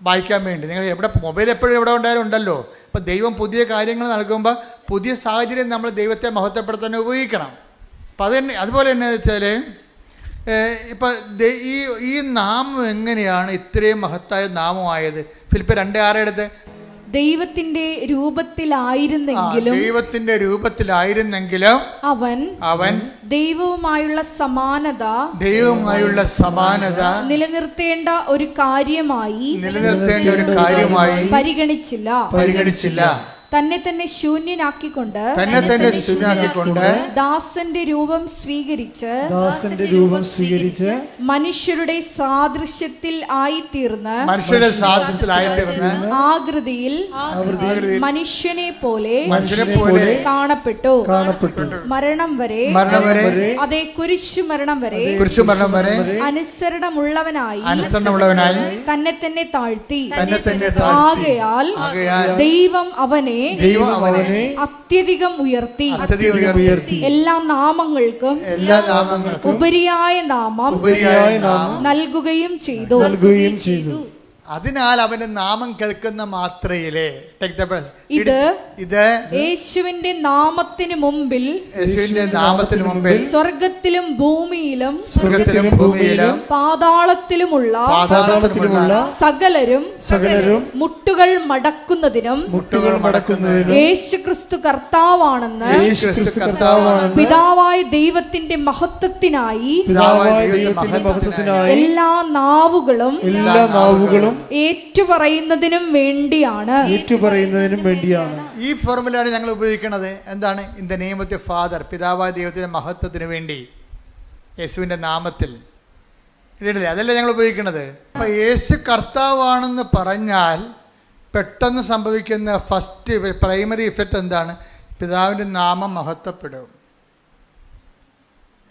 വായിക്കാൻ വേണ്ടി. നിങ്ങൾ എവിടെ മൊബൈൽ എപ്പോഴും എവിടെ ഉണ്ടായാലും ഉണ്ടല്ലോ. അപ്പോൾ ദൈവം പുതിയ കാര്യങ്ങൾ നൽകുമ്പോൾ പുതിയ സാഹചര്യം നമ്മൾ ദൈവത്തെ മഹത്വപ്പെടുത്താൻ ഉപയോഗിക്കണം. അപ്പം അതുപോലെ തന്നെ വെച്ചാൽ ഇപ്പം ഈ നാമം എങ്ങനെയാണ് ഇത്രയും മഹത്തായ നാമമായത്? ഫിലിപ്പ് 2:6 എടുത്ത്. ദൈവത്തിന്റെ രൂപത്തിലായിരുന്നെങ്കിലും അവൻ ദൈവവുമായുള്ള സമാനത നിലനിർത്തേണ്ട ഒരു കാര്യമായി പരിഗണിച്ചില്ല. തന്നെ തന്നെ ശൂന്യനാക്കിക്കൊണ്ട് ദാസന്റെ രൂപം സ്വീകരിച്ച് മനുഷ്യരുടെ സാദൃശ്യത്തിൽ ആയിത്തീർന്ന് ആകൃതിയിൽ മനുഷ്യനെ പോലെ കാണപ്പെട്ടു. മരണം വരെ, അതേ കുരിശു മരണം വരെ അനുസരണമുള്ളവനായി തന്നെ തന്നെ താഴ്ത്തി. ആകയാൽ ദൈവം അവനെ അത്യധികം ഉയർത്തി എല്ലാ നാമങ്ങൾക്കും ഉപരിയായ നാമം നൽകുകയും ചെയ്തു. അതിനാൽ അവന്റെ നാമം കേൾക്കുന്ന മാത്രയിലെ ഇത് യേശുവിന്റെ നാമത്തിന് മുമ്പിൽ സ്വർഗത്തിലും ഭൂമിയിലും പാതാളത്തിലുമുള്ള സകലരും മുട്ടുകൾ മടക്കുന്നതിനും യേശുക്രിസ്തു കർത്താവാണെന്ന് പിതാവായ ദൈവത്തിന്റെ മഹത്വത്തിനായി എല്ലാ നാവുകളും ഏറ്റുപറയുന്നതിനും വേണ്ടിയാണ്. ഈ ഫോർമുലയാണ് ഞങ്ങൾ ഉപയോഗിക്കുന്നത്. എന്താണ്? In the name of the father, പിതാവായ ദൈവത്തിന്റെ മഹത്വത്തിന് വേണ്ടി യേശുവിന്റെ നാമത്തിൽ. അതല്ലേ ഞങ്ങൾ ഉപയോഗിക്കുന്നത്. അപ്പൊ യേശു കർത്താവാണെന്ന് പറഞ്ഞാൽ പെട്ടെന്ന് സംഭവിക്കുന്ന ഫസ്റ്റ് പ്രൈമറി ഇഫക്റ്റ് എന്താണ്? പിതാവിന്റെ നാമം മഹത്വപ്പെടും.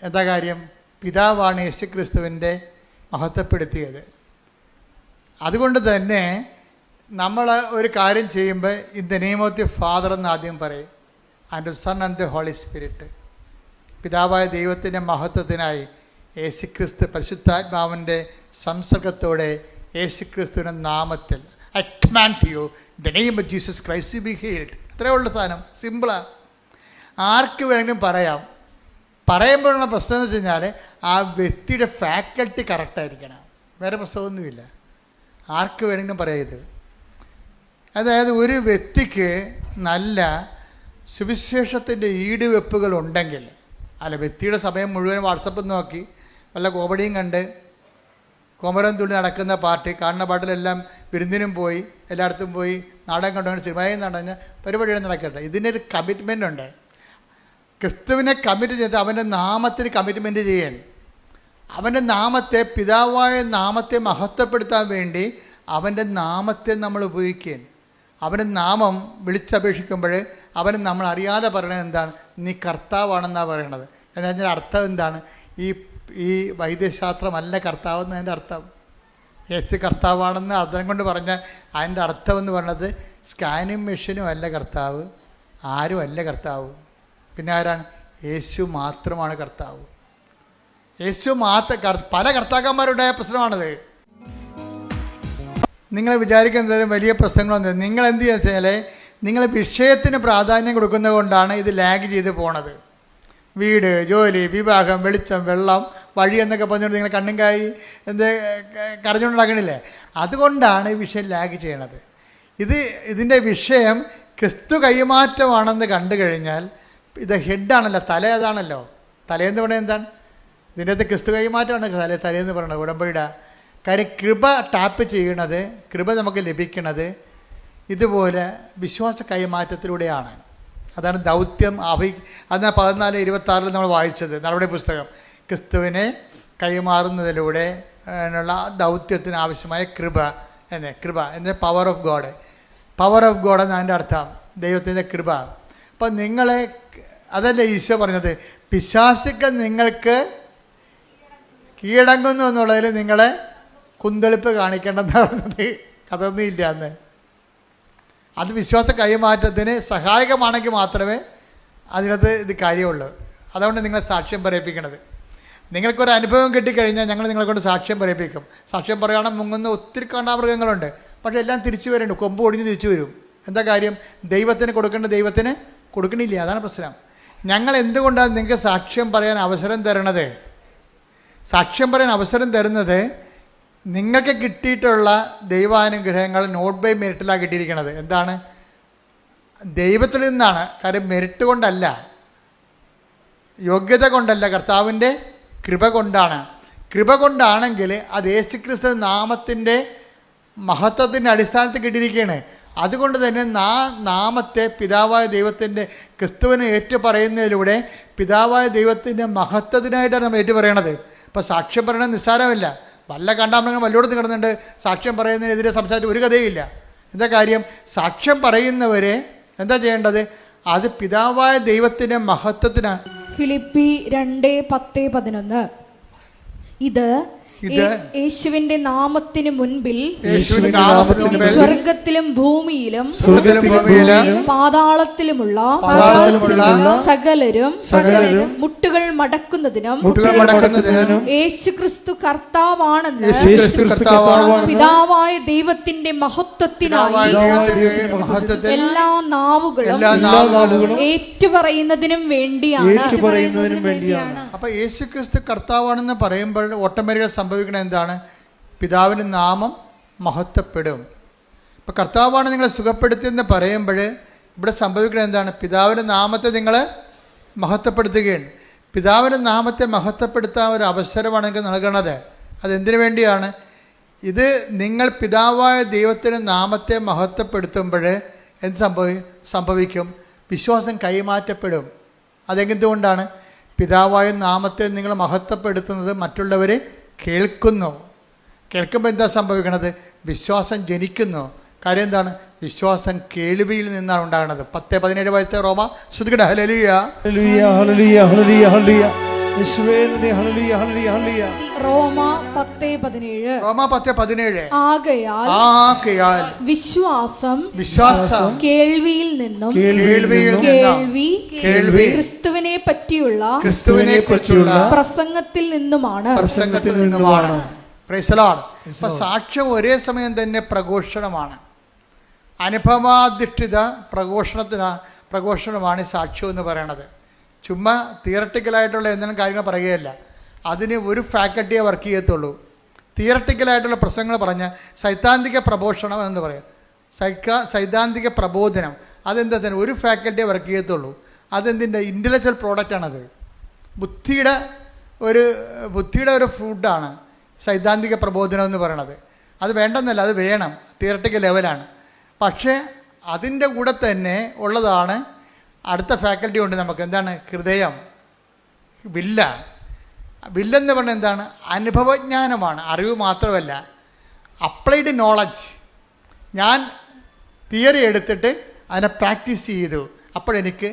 എന്താ കാര്യം? പിതാവാണ് യേശു ക്രിസ്തുവിന്റെ മഹത്വപ്പെടുത്തിയത്. അതുകൊണ്ട് തന്നെ നമ്മൾ ഒരു കാര്യം ചെയ്യുമ്പോൾ in the name of the Father എന്ന് ആദ്യം പറയും, and Son and the Holy Spirit. പിതാവായ ദൈവത്തിൻ്റെ മഹത്വത്തിനായി യേശുക്രിസ്തു പരിശുദ്ധാത്മാവിൻ്റെ സംസർഗത്തോടെ യേശുക്രിസ്തുവിൻ്റെ നാമത്തിൽ I command you the name of Jesus Christ be healed. ഇത്രയേ ഉള്ള സാധനം, സിമ്പിളാണ്. ആർക്ക് വേണമെങ്കിലും പറയാം. പറയുമ്പോഴുള്ള പ്രശ്നം എന്ന് വെച്ച് കഴിഞ്ഞാൽ ആ വ്യക്തിയുടെ ഫാക്കൽറ്റി കറക്റ്റായിരിക്കണം. വേറെ പ്രശ്നമൊന്നുമില്ല. ആർക്ക് വേണമെങ്കിലും പറയാം ഇത്. അതായത് ഒരു വ്യക്തിക്ക് നല്ല സുവിശേഷത്തിൻ്റെ ഈടുവെപ്പുകൾ ഉണ്ടെങ്കിൽ, അല്ല വ്യക്തിയുടെ സമയം മുഴുവൻ വാട്സപ്പ് നോക്കി വല്ല കോമഡിയും കണ്ട് കോമരം തുള്ളി നടക്കുന്ന പാർട്ടി, കാണുന്ന പാട്ടിലെല്ലാം വിരുന്നിനും പോയി എല്ലായിടത്തും പോയി നാടകം കണ്ടുകൊണ്ട് സിനിമയും നടഞ്ഞ പരിപാടികൾ നടക്കട്ടെ. ഇതിനൊരു കമ്മിറ്റ്മെൻ്റ് ഉണ്ട്. ക്രിസ്തുവിനെ കമ്മിറ്റ് ചെയ്ത് അവൻ്റെ നാമത്തിന് കമ്മിറ്റ്മെൻറ്റ് ചെയ്യാൻ, അവൻ്റെ നാമത്തെ, പിതാവായ നാമത്തെ മഹത്വപ്പെടുത്താൻ വേണ്ടി അവൻ്റെ നാമത്തെ നമ്മൾ ഉപയോഗിക്കുകയാണ്. അവൻ്റെ നാമം വിളിച്ചപേക്ഷിക്കുമ്പോൾ അവന് നമ്മൾ അറിയാതെ പറയണത് എന്താണ്? നീ കർത്താവാണെന്നാണ് പറയണത്. എന്ന് പറഞ്ഞാൽ അർത്ഥം എന്താണ്? ഈ വൈദ്യശാസ്ത്രമല്ല കർത്താവ് എന്നതിൻ്റെ അർത്ഥം. യേശു കർത്താവാണെന്ന് അർത്ഥം കൊണ്ട് പറഞ്ഞാൽ അതിൻ്റെ അർത്ഥം എന്ന് പറയുന്നത് സ്കാനിങ് മെഷീനും അല്ല കർത്താവ്, ആരും അല്ല കർത്താവ്. പിന്നെ ആരാണ്? യേശു മാത്രമാണ് കർത്താവ്. യേശു പല കർത്താക്കന്മാരുണ്ടായ പ്രശ്നമാണത്. നിങ്ങൾ വിചാരിക്കുന്നത് വലിയ പ്രശ്നങ്ങളൊന്നും. നിങ്ങൾ എന്ത് വെച്ചാൽ നിങ്ങൾ വിഷയത്തിന് പ്രാധാന്യം കൊടുക്കുന്നത് കൊണ്ടാണ് ഇത് ലാഗ് ചെയ്ത് പോണത്. വീട്, ജോലി, വിവാഹം, വെളിച്ചം, വെള്ളം, വഴി എന്നൊക്കെ പറഞ്ഞുകൊണ്ട് നിങ്ങൾ കണ്ണും കായി കരഞ്ഞുകൊണ്ടാക്കണില്ലേ? അതുകൊണ്ടാണ് ഈ വിഷയം ലാഗ് ചെയ്യണത്. ഇതിൻ്റെ വിഷയം ക്രിസ്തു കൈമാറ്റമാണെന്ന് കണ്ടു കഴിഞ്ഞാൽ ഇത് ഹെഡാണല്ലോ, തല അതാണല്ലോ. തലയെന്ന് പറയുന്നത് എന്താണ്? ഇതിൻ്റെ അകത്ത് ക്രിസ്തു കൈമാറ്റമാണ് തലയെന്ന് പറയുന്നത്, ഉടമ്പടിയുടെ കാര്യം. കൃപ ടാപ്പ് ചെയ്യണത്, കൃപ നമുക്ക് ലഭിക്കണത് ഇതുപോലെ വിശ്വാസ കൈമാറ്റത്തിലൂടെയാണ്. അതാണ് ദൗത്യം. അതാണ് 14:26 നമ്മൾ വായിച്ചത് നടപടി പുസ്തകം. ക്രിസ്തുവിനെ കൈമാറുന്നതിലൂടെ ഉള്ള ദൗത്യത്തിന് ആവശ്യമായ കൃപ എന്ന power of God. Power of God എന്നതിൻ്റെ അർത്ഥം ദൈവത്തിൻ്റെ കൃപ. അപ്പം നിങ്ങളെ, അതല്ലേ ഈശോ പറഞ്ഞത്, പിശാചുക്കൾ നിങ്ങൾക്ക് കീഴടങ്ങുന്നു എന്നുള്ളതിൽ നിങ്ങളെ കുന്തളിപ്പ് കാണിക്കേണ്ടെന്ന് പറഞ്ഞത്. അതൊന്നും ഇല്ല അന്ന്. അത് വിശ്വാസ കൈമാറ്റത്തിന് സഹായകമാണെങ്കിൽ മാത്രമേ അതിനകത്ത് ഇത് കാര്യമുള്ളൂ. അതുകൊണ്ട് നിങ്ങളെ സാക്ഷ്യം പറയിപ്പിക്കണത്. നിങ്ങൾക്കൊരു അനുഭവം കിട്ടിക്കഴിഞ്ഞാൽ ഞങ്ങൾ നിങ്ങളെ കൊണ്ട് സാക്ഷ്യം പറയിപ്പിക്കും. സാക്ഷ്യം പറയുകയാണെങ്കിൽ മുങ്ങുന്ന ഒത്തിരി കാണ്ടാമൃഗങ്ങളുണ്ട്, പക്ഷേ എല്ലാം തിരിച്ചു വരുന്നുണ്ട്. കൊമ്പ് ഒടിഞ്ഞ് തിരിച്ചു വരും. എന്താ കാര്യം? ദൈവത്തിന് കൊടുക്കേണ്ട ദൈവത്തിന് കൊടുക്കണില്ല. അതാണ് പ്രശ്നം. ഞങ്ങൾ എന്തുകൊണ്ടാണ് നിങ്ങൾക്ക് സാക്ഷ്യം പറയാൻ അവസരം തരണത്? സാക്ഷ്യം പറയാൻ അവസരം തരുന്നത് നിങ്ങൾക്ക് കിട്ടിയിട്ടുള്ള ദൈവാനുഗ്രഹങ്ങൾ നോട്ട് ബൈ മെറിറ്റിലാണ് കിട്ടിയിരിക്കുന്നത്. എന്താണ്? ദൈവത്തിൽ നിന്നാണ്. കാര്യം മെറിറ്റ് കൊണ്ടല്ല, യോഗ്യത കൊണ്ടല്ല, കർത്താവിൻ്റെ കൃപ കൊണ്ടാണ്. കൃപ കൊണ്ടാണെങ്കിൽ അത് യേശുക്രിസ്തു നാമത്തിൻ്റെ മഹത്വത്തിൻ്റെ അടിസ്ഥാനത്തിൽ കിട്ടിയിരിക്കുകയാണ്. അതുകൊണ്ട് തന്നെ നാമത്തെ പിതാവായ ദൈവത്തിൻ്റെ ക്രിസ്തുവിനെ ഏറ്റുപറയുന്നതിലൂടെ പിതാവായ ദൈവത്തിൻ്റെ മഹത്വത്തിനായിട്ടാണ് നമ്മൾ ഏറ്റുപറയണത്. ഇപ്പോൾ സാക്ഷ്യം പറയണത് നിസ്സാരമല്ല. വല്ല കണ്ടാമൃഗങ്ങൾ വല്ലോടത്ത് കിടന്നുണ്ട് സാക്ഷ്യം പറയുന്നതിനെതിരെ സംസാരിച്ച് ഒരു കഥയില്ല. എന്താ കാര്യം? സാക്ഷ്യം പറയുന്നവരെ എന്താ ചെയ്യേണ്ടത്? അത് പിതാവായ ദൈവത്തിൻ്റെ മഹത്വത്തിനാണ്. ഫിലിപ്പി 2:10-11 ഇത് യേശുവിന്റെ നാമത്തിന് മുൻപിൽ സ്വർഗത്തിലും ഭൂമിയിലും പാതാളത്തിലുമുള്ള സകലരും മുട്ടുകൾ മടക്കുന്നതിനും യേശുക്രിസ്തു കർത്താവാണെന്ന് പിതാവായ ദൈവത്തിന്റെ മഹത്വത്തിനായി എല്ലാ നാവുകളും ഏറ്റുപറയുന്നതിനും വേണ്ടിയാണ്. അപ്പൊ യേശുക്രിസ്തു കർത്താവാണെന്ന് പറയുമ്പോൾ ഓട്ടോമാറ്റിക്കായി സംഭവിക്കുന്നത് എന്താണ്? പിതാവിൻ്റെ നാമം മഹത്വപ്പെടും. ഇപ്പം കർത്താവാണ് നിങ്ങളെ സുഖപ്പെടുത്തിയെന്ന് പറയുമ്പോൾ ഇവിടെ സംഭവിക്കുന്നത് എന്താണ്? പിതാവിൻ്റെ നാമത്തെ നിങ്ങൾ മഹത്വപ്പെടുത്തുകയാണ്. പിതാവിൻ്റെ നാമത്തെ മഹത്വപ്പെടുത്താൻ ഒരു അവസരമാണ് നിങ്ങൾക്ക് നൽകണത്. അതെന്തിനു വേണ്ടിയാണ്? ഇത് നിങ്ങൾ പിതാവായ ദൈവത്തിൻ്റെ നാമത്തെ മഹത്വപ്പെടുത്തുമ്പോൾ എന്ത് സംഭവിക്കും? വിശ്വാസം കൈമാറ്റപ്പെടും. അതെന്തുകൊണ്ടാണ്? പിതാവായ നാമത്തെ നിങ്ങൾ മഹത്വപ്പെടുത്തുന്നത് മറ്റുള്ളവർ കേൾക്കുന്നു. കേൾക്കുമ്പോൾ എന്താ സംഭവിക്കണത്? വിശ്വാസം ജനിക്കുന്നു. കാര്യം എന്താണ്? വിശ്വാസം കേൾവിയിൽ നിന്നാണ് ഉണ്ടാകുന്നത്. 10-17 വയസ്സത്തെ റോമ ശ്രുതികട ഹല്ലേലൂയ ഹല്ലേലൂയ ഹല്ലേലൂയ ഹല്ലേലൂയ ഹല്ലേലൂയ യേശുവേ നന്ദി. ഹല്ലേലൂയ ഹല്ലേലൂയ ഹല്ലേലൂയ. റോമ 10:17 റോമ 10:17 ആകയാൽ വിശ്വാസം കേൾവിയിൽ നിന്നും കേൾവി ക്രിസ്തുവിനെ പറ്റിയുള്ള പ്രസംഗത്തിൽ നിന്നുമാണ്. Praise the Lord. അപ്പോൾ സാക്ഷ്യം ഒരേ സമയം തന്നെ പ്രഘോഷണമാണ്. അനുഭവാധിഷ്ഠിത പ്രഘോഷണമാണ് സാക്ഷ്യം എന്ന് പറയണത്. ചുമ്മാ തിയറട്ടിക്കലായിട്ടുള്ള എന്തെങ്കിലും കാര്യങ്ങൾ പറയുകയല്ല. അതിന് ഒരു ഫാക്കൽറ്റിയെ വർക്ക് ചെയ്യത്തുള്ളൂ. തിയറട്ടിക്കലായിട്ടുള്ള പ്രസംഗങ്ങൾ പറഞ്ഞാൽ സൈദ്ധാന്തിക പ്രഘോഷണം എന്ന് പറയും. സൈദ്ധാന്തിക പ്രബോധനം അതെന്താ തന്നെ ഒരു ഫാക്കൽറ്റിയെ വർക്ക് ചെയ്യത്തുള്ളൂ. അതെന്തിൻ്റെ? ഇൻ്റലക്ച്വൽ പ്രോഡക്റ്റാണത്. ബുദ്ധിയുടെ ഒരു ഫുഡാണ് സൈദ്ധാന്തിക പ്രബോധനം എന്ന് പറയണത്. അത് വേണ്ടെന്നല്ല, അത് വേണം, തിയറട്ടിക്കൽ ലെവലാണ്. പക്ഷേ അതിൻ്റെ കൂടെ തന്നെ ഉള്ളതാണ് അടുത്ത ഫാക്കൽറ്റി ഉണ്ട് നമുക്ക്. എന്താണ്? ഹൃദയം, വില്ലെന്ന് പറഞ്ഞാൽ എന്താണ്? അനുഭവജ്ഞാനമാണ്. അറിവ് മാത്രമല്ല, അപ്ലൈഡ് നോളജ്. ഞാൻ തിയറി എടുത്തിട്ട് അതിനെ പ്രാക്ടീസ് ചെയ്തു. അപ്പോഴെനിക്ക്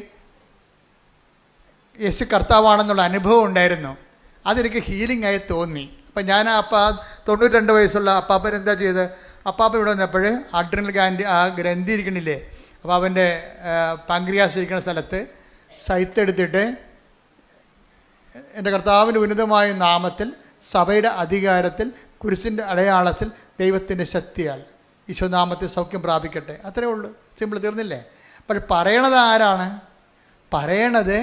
യേശു കർത്താവാണെന്നുള്ള അനുഭവം ഉണ്ടായിരുന്നു. അതെനിക്ക് ഹീലിംഗ് ആയി തോന്നി. അപ്പം ഞാൻ 92 വയസ്സുള്ള അപ്പാപ്പൻ എന്താ ചെയ്തത്? അപ്പാപ്പൻ ഇവിടെ വന്നപ്പോൾ അഡ്രിനൽ ഗ്രന്ഥി ഇരിക്കണില്ലേ, അപ്പോൾ അവൻ്റെ പാങ്ക്രിയാസ് ഇരിക്കുന്ന സ്ഥലത്ത് സൈത്തെടുത്തിട്ട് എൻ്റെ കർത്താവിൻ്റെ ഉന്നതമായ നാമത്തിൽ സഭയുടെ അധികാരത്തിൽ കുരിശിൻ്റെ അടയാളത്തിൽ ദൈവത്തിൻ്റെ ശക്തിയാൽ ഈശോനാമത്തിൽ സൗഖ്യം പ്രാപിക്കട്ടെ. അത്രേ ഉള്ളൂ. സിമ്പിൾ, തീർന്നില്ലേ? പക്ഷെ പറയണത് ആരാണ്? പറയണത്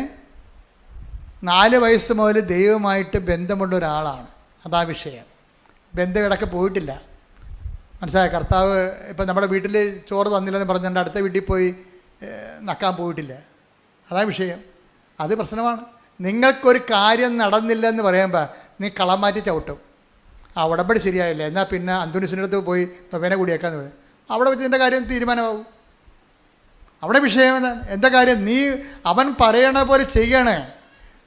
4 വയസ്സ് മുതൽ ദൈവമായിട്ട് ബന്ധമുള്ള ഒരാളാണ്. അതാ വിഷയം. ബന്ധമിടക്ക് പോയിട്ടില്ല. മനസ്സിലായ? കർത്താവ് ഇപ്പം നമ്മുടെ വീട്ടിൽ ചോറ് തന്നില്ലെന്ന് പറഞ്ഞുകൊണ്ട് അടുത്ത വീട്ടിൽ പോയി നക്കാൻ പോയിട്ടില്ല. അതാ വിഷയം. അത് പ്രശ്നമാണ്. നിങ്ങൾക്കൊരു കാര്യം നടന്നില്ല എന്ന് പറയുമ്പോൾ നീ കളം മാറ്റി ചവിട്ടും. ഉടമ്പടി ശരിയായില്ല, എന്നാൽ പിന്നെ അന്തോണീസിൻ്റെ അടുത്ത് പോയി നൊവേന കൂടിയേക്കാന്ന് പറയും. അവിടെ വെച്ച് നിൻ്റെ കാര്യം തീരുമാനമാവും. അവിടെ വിഷയം എന്താണ്? എന്താ കാര്യം? നീ അവൻ പറയണ പോലെ ചെയ്യണേ.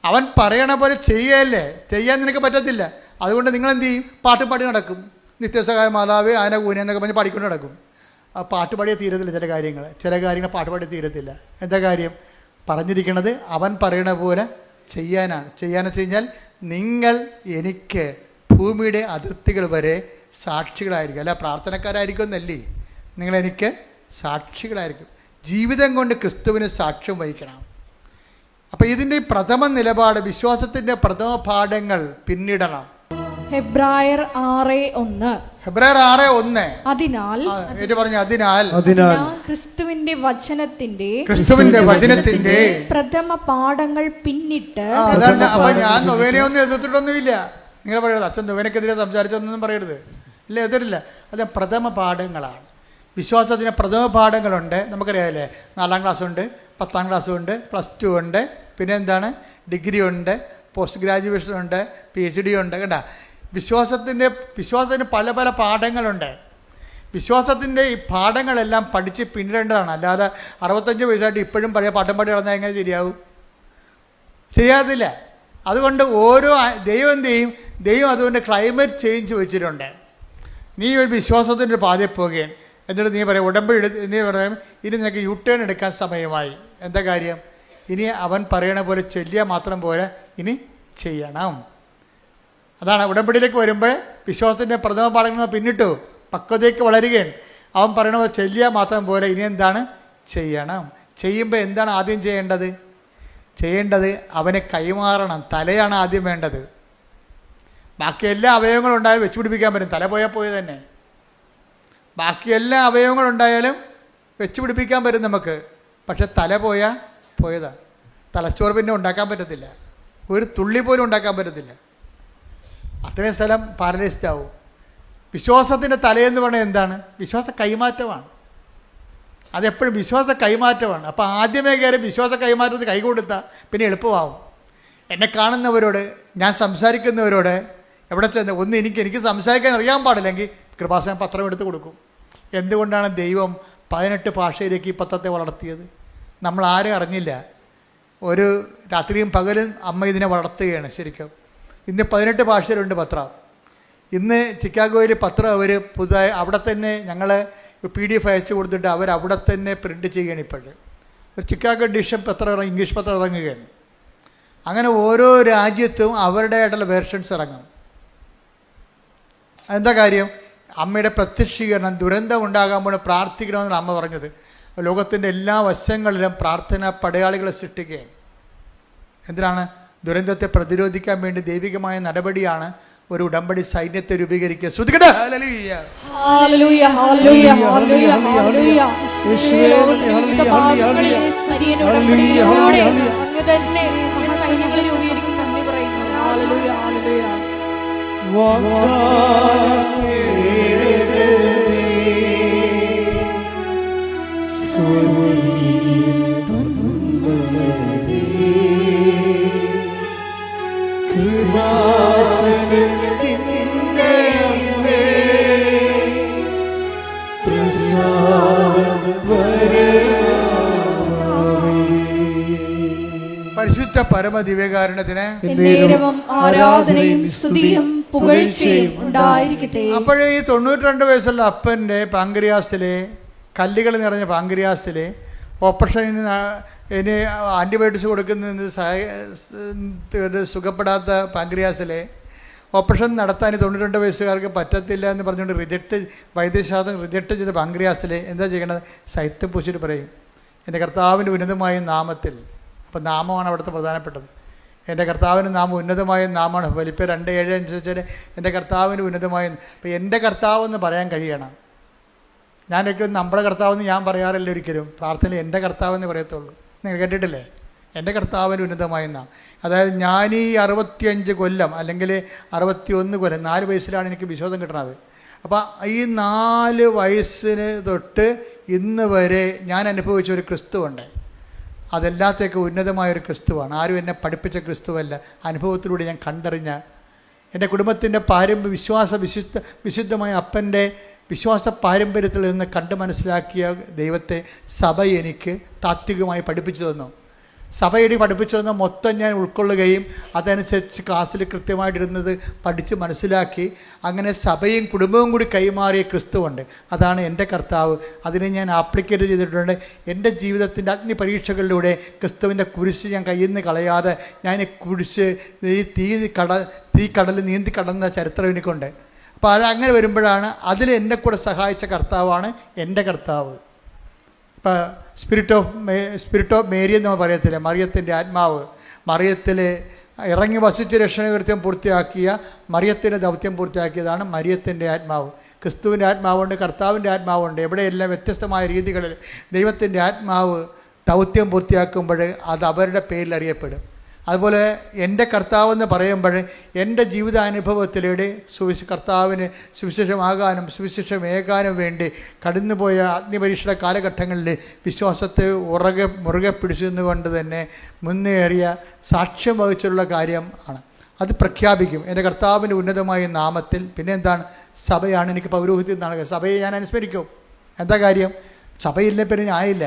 അവൻ പറയണ പോലെ ചെയ്യല്ലേ, ചെയ്യാൻ നിനക്ക് പറ്റത്തില്ല. അതുകൊണ്ട് നിങ്ങളെന്ത് ചെയ്യും? പാട്ടുപാടി നടക്കും. നിത്യസഹായ മാതാവ് ആന കൂന എന്നൊക്കെ പറഞ്ഞ് പാടിക്കൊണ്ട് നടക്കും. ആ പാട്ടുപാടിയെ തീരത്തില്ല. ചില കാര്യങ്ങൾ പാട്ടുപാടി തീരത്തില്ല. എന്താ കാര്യം? പറഞ്ഞിരിക്കുന്നത് അവൻ പറയണ പോലെ ചെയ്യാനാണ്. ചെയ്യാന്ന് വെച്ച് കഴിഞ്ഞാൽ നിങ്ങൾ എനിക്ക് ഭൂമിയുടെ അതിർത്തികൾ വരെ സാക്ഷികളായിരിക്കും. അല്ല പ്രാർത്ഥനക്കാരായിരിക്കും എന്നല്ലേ, നിങ്ങളെനിക്ക് സാക്ഷികളായിരിക്കും. ജീവിതം കൊണ്ട് ക്രിസ്തുവിന് സാക്ഷ്യം വഹിക്കണം. അപ്പം ഇതിൻ്റെ പ്രഥമ നിലപാട്, വിശ്വാസത്തിൻ്റെ പ്രഥമ പാഠങ്ങൾ പിന്നിടണം. ഹെബ്രായർ 6:1. ഹെബ്രായർ 6:1. അതിനാൽ അതിനാൽ ക്രിസ്തുവിന്റെ വചനത്തിന്റെ പ്രഥമ പാഠങ്ങൾ പിന്നിട്ട്. അപ്പൊ ഞാൻ നൊവേനയൊന്നും എതിർത്തിട്ടൊന്നുമില്ല. നിങ്ങൾ പറയരുത് അച്ഛൻ നൊവേനക്കെതിരെ സംസാരിച്ചൊന്നും പറയരുത്. ഇല്ല, എതിരില്ല. അത് പ്രഥമ പാഠങ്ങളാണ്. വിശ്വാസത്തിന് പ്രഥമ പാഠങ്ങളുണ്ട്. നമുക്കറിയാമല്ലേ, 4ാം ക്ലാസ്സുണ്ട്, 10ാം ക്ലാസ്സുണ്ട്, +2 ഉണ്ട്, പിന്നെ എന്താണ്, ഡിഗ്രി ഉണ്ട്, പോസ്റ്റ് ഗ്രാജുവേഷൻ ഉണ്ട്, PhD ഉണ്ട്. കേട്ടോ, വിശ്വാസത്തിന് പല പല പാഠങ്ങളുണ്ട്. വിശ്വാസത്തിൻ്റെ ഈ പാഠങ്ങളെല്ലാം പഠിച്ച് പിന്നിടേണ്ടതാണ്. അല്ലാതെ 65 വയസ്സായിട്ട് ഇപ്പോഴും പഴയ പാഠം പാടി നടന്നാൽ എങ്ങനെ ശരിയാവും? ശരിയാകത്തില്ല. അതുകൊണ്ട് ഓരോ ദൈവം എന്ത് ചെയ്യും? ദൈവം അതുകൊണ്ട് ക്ലൈമറ്റ് ചേഞ്ച് വെച്ചിട്ടുണ്ട്. നീ ഒരു വിശ്വാസത്തിൻ്റെ ഒരു പാതയിൽ പോകുകയാണ്, എന്നിട്ട് നീ പറയാം ഉടമ്പടി നീ പറയും ഇനി നിനക്ക് U-turn എടുക്കാൻ സമയമായി. എന്താ കാര്യം? ഇനി അവൻ പറയണ പോലെ ചെല്ലിയാൽ മാത്രം പോരാ, ഇനി ചെയ്യണം. അതാണ് ഉടമ്പടിയിലേക്ക് വരുമ്പോൾ വിശ്വാസത്തിൻ്റെ പ്രഥമ പാഠങ്ങൾ പിന്നിട്ടു പക്വതയ്ക്ക് വളരുകയാണ്. അവൻ പറയണ പോലെ ചെല്ലിയാൽ മാത്രം പോലെ, ഇനി എന്താണ്? ചെയ്യണം. ചെയ്യുമ്പോൾ എന്താണ് ആദ്യം ചെയ്യേണ്ടത്? അവനെ കൈമാറണം. തലയാണ് ആദ്യം വേണ്ടത്. ബാക്കി എല്ലാ അവയവങ്ങളും ഉണ്ടായാലും വെച്ച് പിടിപ്പിക്കാൻ പറ്റും. തല പോയാൽ പോയി തന്നെ. ബാക്കി എല്ലാ അവയവങ്ങളുണ്ടായാലും വെച്ച് പിടിപ്പിക്കാൻ പറ്റും നമുക്ക്. പക്ഷെ തല പോയതാണ്. തലച്ചോറ് പിന്നെ ഉണ്ടാക്കാൻ പറ്റത്തില്ല. ഒരു തുള്ളി പോലും ഉണ്ടാക്കാൻ പറ്റത്തില്ല. അത്രയും സ്ഥലം പാരലൈസ്ഡ് ആവും. വിശ്വാസത്തിൻ്റെ തലയെന്ന് പറഞ്ഞാൽ എന്താണ്? വിശ്വാസ കൈമാറ്റമാണ്. അതെപ്പോഴും വിശ്വാസ കൈമാറ്റമാണ്. അപ്പോൾ ആദ്യമേ കയറി വിശ്വാസ കൈമാറ്റത്തിന് കൈ കൊടുത്താൽ പിന്നെ എളുപ്പമാവും. എന്നെ കാണുന്നവരോട്, ഞാൻ സംസാരിക്കുന്നവരോട് എവിടെ ചെന്ന് എനിക്ക് സംസാരിക്കാൻ അറിയാൻ പാടില്ലെങ്കിൽ കൃപാസനം പത്രം എടുത്ത് കൊടുക്കും. എന്തുകൊണ്ടാണ് ദൈവം 18 ഭാഷയിലേക്ക് ഈ പത്രത്തെ വളർത്തിയത്? നമ്മൾ ആരും അറിഞ്ഞില്ല. ഒരു രാത്രിയും പകലും അമ്മ ഇതിനെ വളർത്തുകയാണ് ശരിക്കും. ഇന്ന് 18 ഭാഷയിലുണ്ട് പത്രം. ഇന്ന് ചിക്കാഗോയിൽ പത്രം അവർ പുതുതായി അവിടെ തന്നെ ഞങ്ങൾ PDF അയച്ചു കൊടുത്തിട്ട് അവർ അവിടെ തന്നെ പ്രിൻ്റ് ചെയ്യുകയാണ്. ഇപ്പോഴും ഒരു ചിക്കാഗോ എഡിഷൻ പത്രം ഇംഗ്ലീഷ് പത്രം ഇറങ്ങുകയാണ്. അങ്ങനെ ഓരോ രാജ്യത്തും അവരുടേതായിട്ടുള്ള വേർഷൻസ് ഇറങ്ങും. എന്താ കാര്യം? അമ്മയുടെ പ്രത്യക്ഷീകരണം, ദുരന്തം ഉണ്ടാകാമ്പോൾ പ്രാർത്ഥിക്കണമെന്നാണ് അമ്മ പറഞ്ഞത്. ലോകത്തിൻ്റെ എല്ലാ വശങ്ങളിലും പ്രാർത്ഥന പടയാളികളെ സൃഷ്ടിക്കുകയാണ്. എന്തിനാണ്? ദുരന്തത്തെ പ്രതിരോധിക്കാൻ വേണ്ടി ദൈവികമായ നടപടിയാണ് ഒരു ഉടമ്പടി സൈന്യത്തെ രൂപീകരിക്കുക. ശ്രുതിക്കട്ടെ. ഹല്ലേലൂയ. ഹല്ലേലൂയ, ഹല്ലേലൂയ, ഹല്ലേലൂയ, ഹല്ലേലൂയ. ലോകത്തിന്റെ വിവിധ ഭാഗങ്ങളിൽ ഹരിയൻ ഉടമ്പടിയിലൂടെ അങ്ങ് തന്നെ ഈ സൈന്യങ്ങളെ രൂപീകരിക്കും നന്ദി പറയുന്നു. ഹല്ലേലൂയ, ഹല്ലേലൂയ. പരിശുദ്ധ പരമദിവ്യകാരുണ്യത്തിന് എന്നേരവും ആരാധനയും സ്തുതിയും പുകഴ്ചയും ഉണ്ടായിരിക്കട്ടെ. അപ്പോഴേ ഈ 92 വയസ്സുള്ള അപ്പൻ്റെ പാങ്ക്രിയാസിലെ കല്ലുകൾ നിറഞ്ഞ പാങ്ക്രിയാസിലെ ഓപ്പറേഷന് ഇനി ആൻറ്റിബയോട്ടിക്സ് കൊടുക്കുന്നതിന് സുഖപ്പെടാത്ത പാങ്ക്രിയാസിലെ ഓപ്പറേഷൻ നടത്താൻ 92 വയസ്സുകാർക്ക് പറ്റത്തില്ല എന്ന് പറഞ്ഞുകൊണ്ട് വൈദ്യശാസ്ത്രം റിജക്റ്റ് ചെയ്ത പാങ്ക്രിയാസിലെ എന്താ ചെയ്യേണ്ടത്? സൈത്ത് പൂശിട്ട് പറയും, എൻ്റെ കർത്താവിൻ്റെ ഉന്നതമായ നാമത്തിൽ. അപ്പം നാമമാണ് അവിടുത്തെ പ്രധാനപ്പെട്ടത്. എൻ്റെ കർത്താവിന് നാമം ഉന്നതമായ നാമമാണ്. ഫിലിപ്പിയർ 2:7 അനുസരിച്ച് എൻ്റെ കർത്താവിന് ഉന്നതമായ. അപ്പം എൻ്റെ കർത്താവെന്ന് പറയാൻ കഴിയണം. ഞാനൊക്കെ നമ്മുടെ കർത്താവെന്ന് ഞാൻ പറയാറില്ല ഒരിക്കലും. പ്രാർത്ഥനയിൽ എൻ്റെ കർത്താവെന്ന് പറയത്തുള്ളൂ. നിങ്ങൾ കേട്ടിട്ടില്ലേ? എൻ്റെ കർത്താവിന് ഉന്നതമായ നാം. അതായത് ഞാൻ ഈ 65 കൊല്ലം അല്ലെങ്കിൽ 61 കൊല്ലം 4 വയസ്സിലാണ് എനിക്ക് വിശ്വാസം കിട്ടുന്നത്. അപ്പം ഈ 4 വയസ്സിന് തൊട്ട് ഇന്ന് വരെ ഞാൻ അനുഭവിച്ച ഒരു ക്രിസ്തുവുണ്ട്. അതെല്ലാത്തേക്കും ഉന്നതമായൊരു ക്രിസ്തുവാണ്. ആരും എന്നെ പഠിപ്പിച്ച ക്രിസ്തുവല്ല, അനുഭവത്തിലൂടെ ഞാൻ കണ്ടറിഞ്ഞ എൻ്റെ കുടുംബത്തിൻ്റെ വിശുദ്ധമായ അപ്പൻ്റെ വിശ്വാസ പാരമ്പര്യത്തിൽ നിന്ന് കണ്ട് മനസ്സിലാക്കിയ ദൈവത്തെ സഭ എനിക്ക് താത്വികമായി പഠിപ്പിച്ചു തന്നു. സഭയുടെ പഠിപ്പിച്ചു തന്ന മൊത്തം ഞാൻ ഉൾക്കൊള്ളുകയും അതനുസരിച്ച് ക്ലാസ്സിൽ കൃത്യമായിട്ടിരുന്നത് പഠിച്ച് മനസ്സിലാക്കി അങ്ങനെ സഭയും കുടുംബവും കൂടി കൈമാറിയ ക്രിസ്തുവുണ്ട്. അതാണ് എൻ്റെ കർത്താവ്. അതിനെ ഞാൻ ആപ്ലിക്കേറ്റ് ചെയ്തിട്ടുണ്ട്. എൻ്റെ ജീവിതത്തിൻ്റെ അഗ്നി പരീക്ഷകളിലൂടെ ക്രിസ്തുവിൻ്റെ കുരിശ് ഞാൻ കയ്യിൽ നിന്ന് കളയാതെ ഞാൻ കുരിശ് ഈ തീ കടൽ നീന്തി കടന്ന ചരിത്രം എനിക്കുണ്ട്. അപ്പോൾ അത് അങ്ങനെ വരുമ്പോഴാണ് അതിൽ എന്നെ കൂടെ സഹായിച്ച കർത്താവാണ് എൻ്റെ കർത്താവ്. ഇപ്പം സ്പിരിറ്റ് ഓഫ് മേരി എന്ന് പറയത്തില്ല, മറിയത്തിൻ്റെ ആത്മാവ്. മറിയത്തിൽ ഇറങ്ങി വസിച്ച് രക്ഷണകൃത്യം പൂർത്തിയാക്കിയ മറിയത്തിൻ്റെ ദൗത്യം പൂർത്തിയാക്കിയതാണ് മറിയത്തിൻ്റെ ആത്മാവ്. ക്രിസ്തുവിൻ്റെ ആത്മാവുണ്ട്, കർത്താവിൻ്റെ ആത്മാവുണ്ട്. എവിടെയെല്ലാം വ്യത്യസ്തമായ രീതികളിൽ ദൈവത്തിൻ്റെ ആത്മാവ് ദൗത്യം പൂർത്തിയാക്കുമ്പോൾ അത് അവരുടെ പേരിൽ അറിയപ്പെടും. അതുപോലെ എൻ്റെ കർത്താവെന്ന് പറയുമ്പോൾ എൻ്റെ ജീവിതാനുഭവത്തിലൂടെ കർത്താവിന് സുവിശേഷമാകാനും സുവിശേഷമേകാനും വേണ്ടി കടന്നുപോയ അഗ്നിപരീക്ഷയുടെ കാലഘട്ടങ്ങളിൽ വിശ്വാസത്തെ മുറുകെ പിടിച്ചുകൊണ്ട് തന്നെ മുന്നേറിയ സാക്ഷ്യം വഹിച്ചുള്ള കാര്യം ആണ്. അത് പ്രഖ്യാപിക്കും എൻ്റെ കർത്താവിൻ്റെ ഉന്നതമായ നാമത്തിൽ. പിന്നെ എന്താണ്? സഭയാണ് എനിക്ക് പൗരോഹിത്യം നൽകുക. സഭയെ ഞാൻ അനുസ്മരിക്കും. എന്താ കാര്യം? സഭയില്ല പിന്നെ ഞാനില്ല.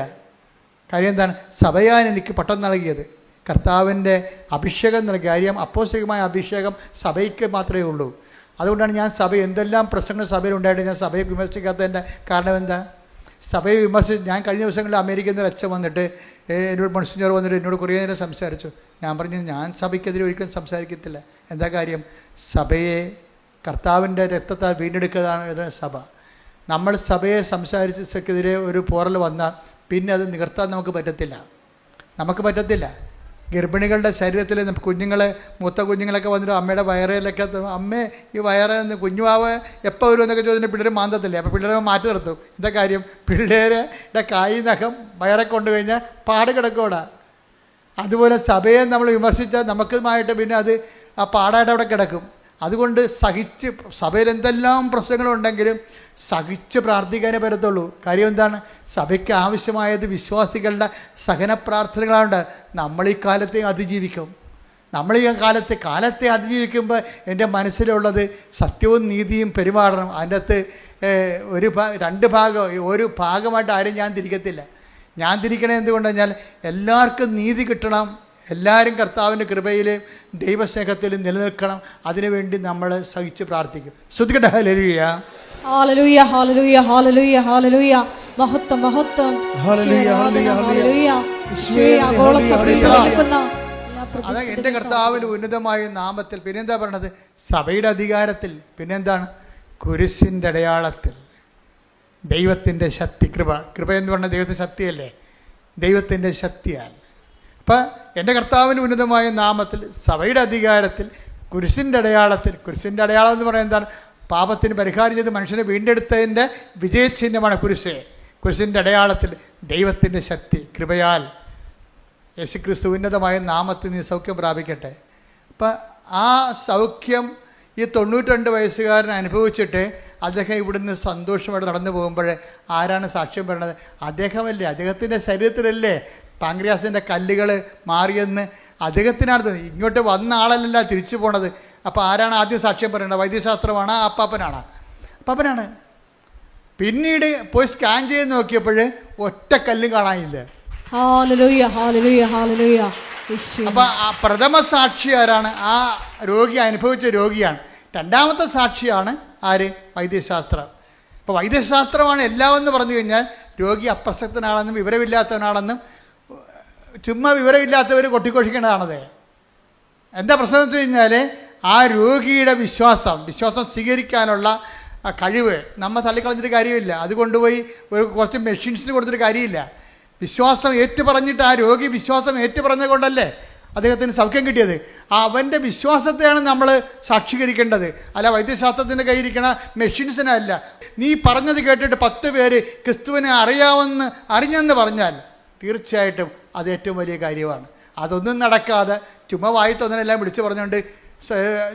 കാര്യം എന്താണ്? സഭയാണ് എനിക്ക് പട്ടം നൽകിയത്, കർത്താവിൻ്റെ അഭിഷേകം നൽകിയ കാര്യം. അപ്പോസ്തലികമായ അഭിഷേകം സഭയ്ക്ക് മാത്രമേ ഉള്ളൂ. അതുകൊണ്ടാണ് ഞാൻ സഭ എന്തെല്ലാം പ്രശ്നങ്ങൾ സഭയിലുണ്ടായിട്ട് ഞാൻ സഭയെ വിമർശിക്കാത്തതിൻ്റെ കാരണം എന്താ? സഭയെ ഞാൻ കഴിഞ്ഞ ദിവസങ്ങളിൽ അമേരിക്കയിൽ നിന്ന് അച്ഛൻ വന്നിട്ട് എന്നോട് മൺസിഞ്ഞർ വന്നിട്ട് എന്നോട് കുറേ നേരം സംസാരിച്ചു. ഞാൻ പറഞ്ഞു ഞാൻ സഭയ്ക്കെതിരെ ഒരിക്കലും സംസാരിക്കത്തില്ല. എന്താ കാര്യം? സഭയെ കർത്താവിൻ്റെ രക്തത്താൽ വീണ്ടെടുക്കുന്നതാണ് സഭ. നമ്മൾ സഭയെ സംസാരിച്ചെതിരെ ഒരു പോറൽ വന്നാൽ പിന്നെ അത് നികർത്താൻ നമുക്ക് പറ്റത്തില്ല. ഗർഭിണികളുടെ ശരീരത്തിൽ കുഞ്ഞുങ്ങളെ, മൂത്ത കുഞ്ഞുങ്ങളൊക്കെ വന്നിട്ട് അമ്മയുടെ വയറിലൊക്കെ, അമ്മേ ഈ വയറെന്ന് കുഞ്ഞുവാവ് എപ്പോൾ വരും എന്നൊക്കെ ചോദിച്ചിട്ട് പിള്ളേർ മാന്തത്തില്ലേ. അപ്പോൾ പിള്ളേരെ മാറ്റി നിർത്തും. എന്താ കാര്യം? പിള്ളേരുടെ കായ് നഖം വയറെ കൊണ്ടു കഴിഞ്ഞാൽ പാട് കിടക്കൂടാ. അതുപോലെ സഭയെ നമ്മൾ വിമർശിച്ചാൽ നമുക്കുമായിട്ട് പിന്നെ അത് ആ പാടായിട്ട് അവിടെ കിടക്കും. അതുകൊണ്ട് സഹിച്ച്, സഭയിൽ എന്തെല്ലാം പ്രശ്നങ്ങളുണ്ടെങ്കിലും സഹിച്ച് പ്രാർത്ഥിക്കാനേ പറ്റത്തുള്ളൂ. കാര്യം എന്താണ്? സഭയ്ക്ക് ആവശ്യമായത് വിശ്വാസികളുടെ സഹന പ്രാർത്ഥനകളാണ്. നമ്മൾ ഈ കാലത്തെ അതിജീവിക്കും. നമ്മൾ ഈ കാലത്തെ അതിജീവിക്കുമ്പോൾ എൻ്റെ മനസ്സിലുള്ളത് സത്യവും നീതിയും പെരുമാറണം. അതിൻ്റെ അകത്ത് രണ്ട് ഭാഗം, ഒരു ഭാഗമായിട്ട് ആരും ഞാൻ തിരിക്കത്തില്ല. ഞാൻ തിരിക്കണേ എന്തുകൊണ്ടെന്ന് പറഞ്ഞാൽ എല്ലാവർക്കും നീതി കിട്ടണം, എല്ലാവരും കർത്താവിൻ്റെ കൃപയിലും ദൈവസ്നേഹത്തിലും നിലനിൽക്കണം. അതിനുവേണ്ടി നമ്മൾ സഹിച്ച് പ്രാർത്ഥിക്കും. ശ്രദ്ധിക്കട്ടെ. ഹല്ലേലൂയ, ഹല്ലേലൂയ, ഹല്ലേലൂയ, ഹല്ലേലൂയ, ഹല്ലേലൂയ. മഹത്വം, മഹത്വം. ഹല്ലേലൂയ, ഹല്ലേലൂയ, ഹല്ലേലൂയ. യേശുവേ, ആഗോള സഭയിൽ നിൽക്കുന്ന അത് എൻ്റെ കർത്താവിൻ്റെ ഉന്നതമായ നാമത്തിൽ. പിന്നെന്താ പറയണത്? സഭയുടെ അധികാരത്തിൽ. പിന്നെന്താണ്? കുരിശിൻ്റെ അടയാളത്തിൽ. ദൈവത്തിൻ്റെ ശക്തി, കൃപ എന്ന് പറഞ്ഞാൽ ദൈവത്തിൻ്റെ ശക്തിയല്ലേ? ദൈവത്തിൻ്റെ ശക്തിയാൽ. അപ്പം എൻ്റെ കർത്താവിൻ്റെ ഉന്നതമായ നാമത്തിൽ, സഭയുടെ അധികാരത്തിൽ, കുരിശിൻ്റെ അടയാളത്തിൽ. കുരിശിൻ്റെ അടയാളം എന്ന് പറയുന്നത് എന്താണ്? പാപത്തിന് പരിഹാരം ചെയ്ത് മനുഷ്യനെ വീണ്ടെടുത്തതിൻ്റെ വിജയചിഹ്നമാണ് കുരിശ്. കുരിശിൻ്റെ അടയാളത്തിൽ ദൈവത്തിൻ്റെ ശക്തി, കൃപയാൽ യേശുക്രിസ്തു ഉന്നതമായ നാമത്തിൽ നീ സൗഖ്യം പ്രാപിക്കട്ടെ. അപ്പം ആ സൗഖ്യം ഈ 92 വയസ്സുകാരൻ അനുഭവിച്ചിട്ട് അദ്ദേഹം ഇവിടുന്ന് സന്തോഷമായിട്ട് നടന്നു പോകുമ്പോൾ ആരാണ് സാക്ഷ്യം പറയുന്നത്? അദ്ദേഹമല്ലേ? അദ്ദേഹത്തിൻ്റെ ശരീരത്തിലല്ലേ പാങ്ക്രിയാസിൻ്റെ കല്ലുകൾ മാറിയെന്ന് അദ്ദേഹത്തിനാണ്. ഇങ്ങോട്ട് വന്ന ആളല്ല തിരിച്ചു പോണത്. അപ്പോൾ ആരാണ് ആദ്യം സാക്ഷ്യം പറയേണ്ടത്? വൈദ്യശാസ്ത്രമാണ്? അപ്പാപ്പനാണ്? അപ്പാപ്പനാണ്. പിന്നീട് പോയി സ്കാൻ ചെയ്ത് നോക്കിയപ്പോൾ ഒറ്റ കല്ലും കാണാനില്ല. ഹല്ലേലൂയ, ഹല്ലേലൂയ, ഹല്ലേലൂയ. അപ്പം ആ പ്രഥമ സാക്ഷി ആരാണ്? ആ രോഗി അനുഭവിച്ച രോഗിയാണ്. രണ്ടാമത്തെ സാക്ഷിയാണ് ആര്? വൈദ്യശാസ്ത്രം. അപ്പോൾ വൈദ്യശാസ്ത്രമാണ് എല്ലാം എന്ന് പറഞ്ഞു കഴിഞ്ഞാൽ രോഗി അപ്രസക്തനാണെന്നും വിവരമില്ലാത്തവനാണെന്നും ചുമ്മാ വിവരമില്ലാത്തവർ കൊട്ടിക്കൊഴിക്കേണ്ടതാണത്. എന്താ പ്രശ്നം എന്ന് വെച്ച് കഴിഞ്ഞാൽ ആ രോഗിയുടെ വിശ്വാസം സ്വീകരിക്കാനുള്ള കഴിവ് നമ്മൾ തള്ളിക്കളഞ്ഞിട്ട് കാര്യമില്ല. അത് കൊണ്ടുപോയി കുറച്ച് മെഷീൻസിന് കൊടുത്തിട്ട് കാര്യമില്ല. വിശ്വാസം ഏറ്റുപറഞ്ഞിട്ട് ആ രോഗി വിശ്വാസം ഏറ്റുപറഞ്ഞുകൊണ്ടല്ലേ അദ്ദേഹത്തിന് സൗഖ്യം കിട്ടിയത്. അവൻ്റെ വിശ്വാസത്തെയാണ് നമ്മൾ സാക്ഷീകരിക്കേണ്ടത്, അല്ല വൈദ്യശാസ്ത്രത്തിൻ്റെ കയ്യിരിക്കണ മെഷീൻസിനല്ല. നീ പറഞ്ഞത് കേട്ടിട്ട് 10 പേര് ക്രിസ്തുവിനെ അറിഞ്ഞെന്ന് പറഞ്ഞാൽ തീർച്ചയായിട്ടും അത് ഏറ്റവും വലിയ കാര്യമാണ്. അതൊന്നും നടക്കാതെ ചുമ്മാ വായി തോന്നലെല്ലാം വിളിച്ചു പറഞ്ഞുകൊണ്ട്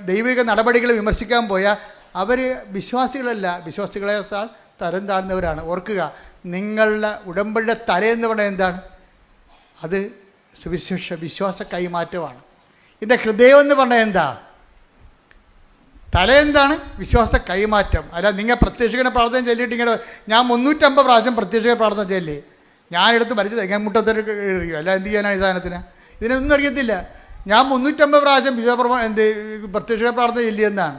ദൈവിക നടപടികൾ വിമർശിക്കാൻ പോയാൽ അവർ വിശ്വാസികളല്ല, വിശ്വാസികളെക്കാൾ തരം താഴ്ന്നവരാണ്. ഓർക്കുക, നിങ്ങളുടെ ഉടമ്പടിയുടെ തലയെന്ന് പറയുന്നത് എന്താണ്? അത് വിശ്വാസ കൈമാറ്റമാണ്. ഇതിൻ്റെ ഹൃദയം എന്ന് പറഞ്ഞാൽ എന്താ? തല എന്താണ്? വിശ്വാസ കൈമാറ്റം. അല്ല നിങ്ങൾ പ്രത്യക്ഷീകരണ പ്രാർത്ഥന ചൊല്ലിയിട്ട് ഇങ്ങനെ ഞാൻ 350 പ്രാവശ്യം പ്രത്യക്ഷീകരണ പ്രാർത്ഥന ചൊല്ലി ഞാനെടുത്ത് മരിച്ചത് എങ്ങനെ മുട്ടത്തൊരു എറിയോ? അല്ല എന്ത് ചെയ്യാനാണ് ഈ സാധനത്തിന്? ഇതിനൊന്നും അറിയത്തില്ല. ഞാൻ 350 പ്രാവശ്യം പ്രത്യക്ഷീകരണ പ്രാർത്ഥന ചൊല്ലിയെന്നാണ്.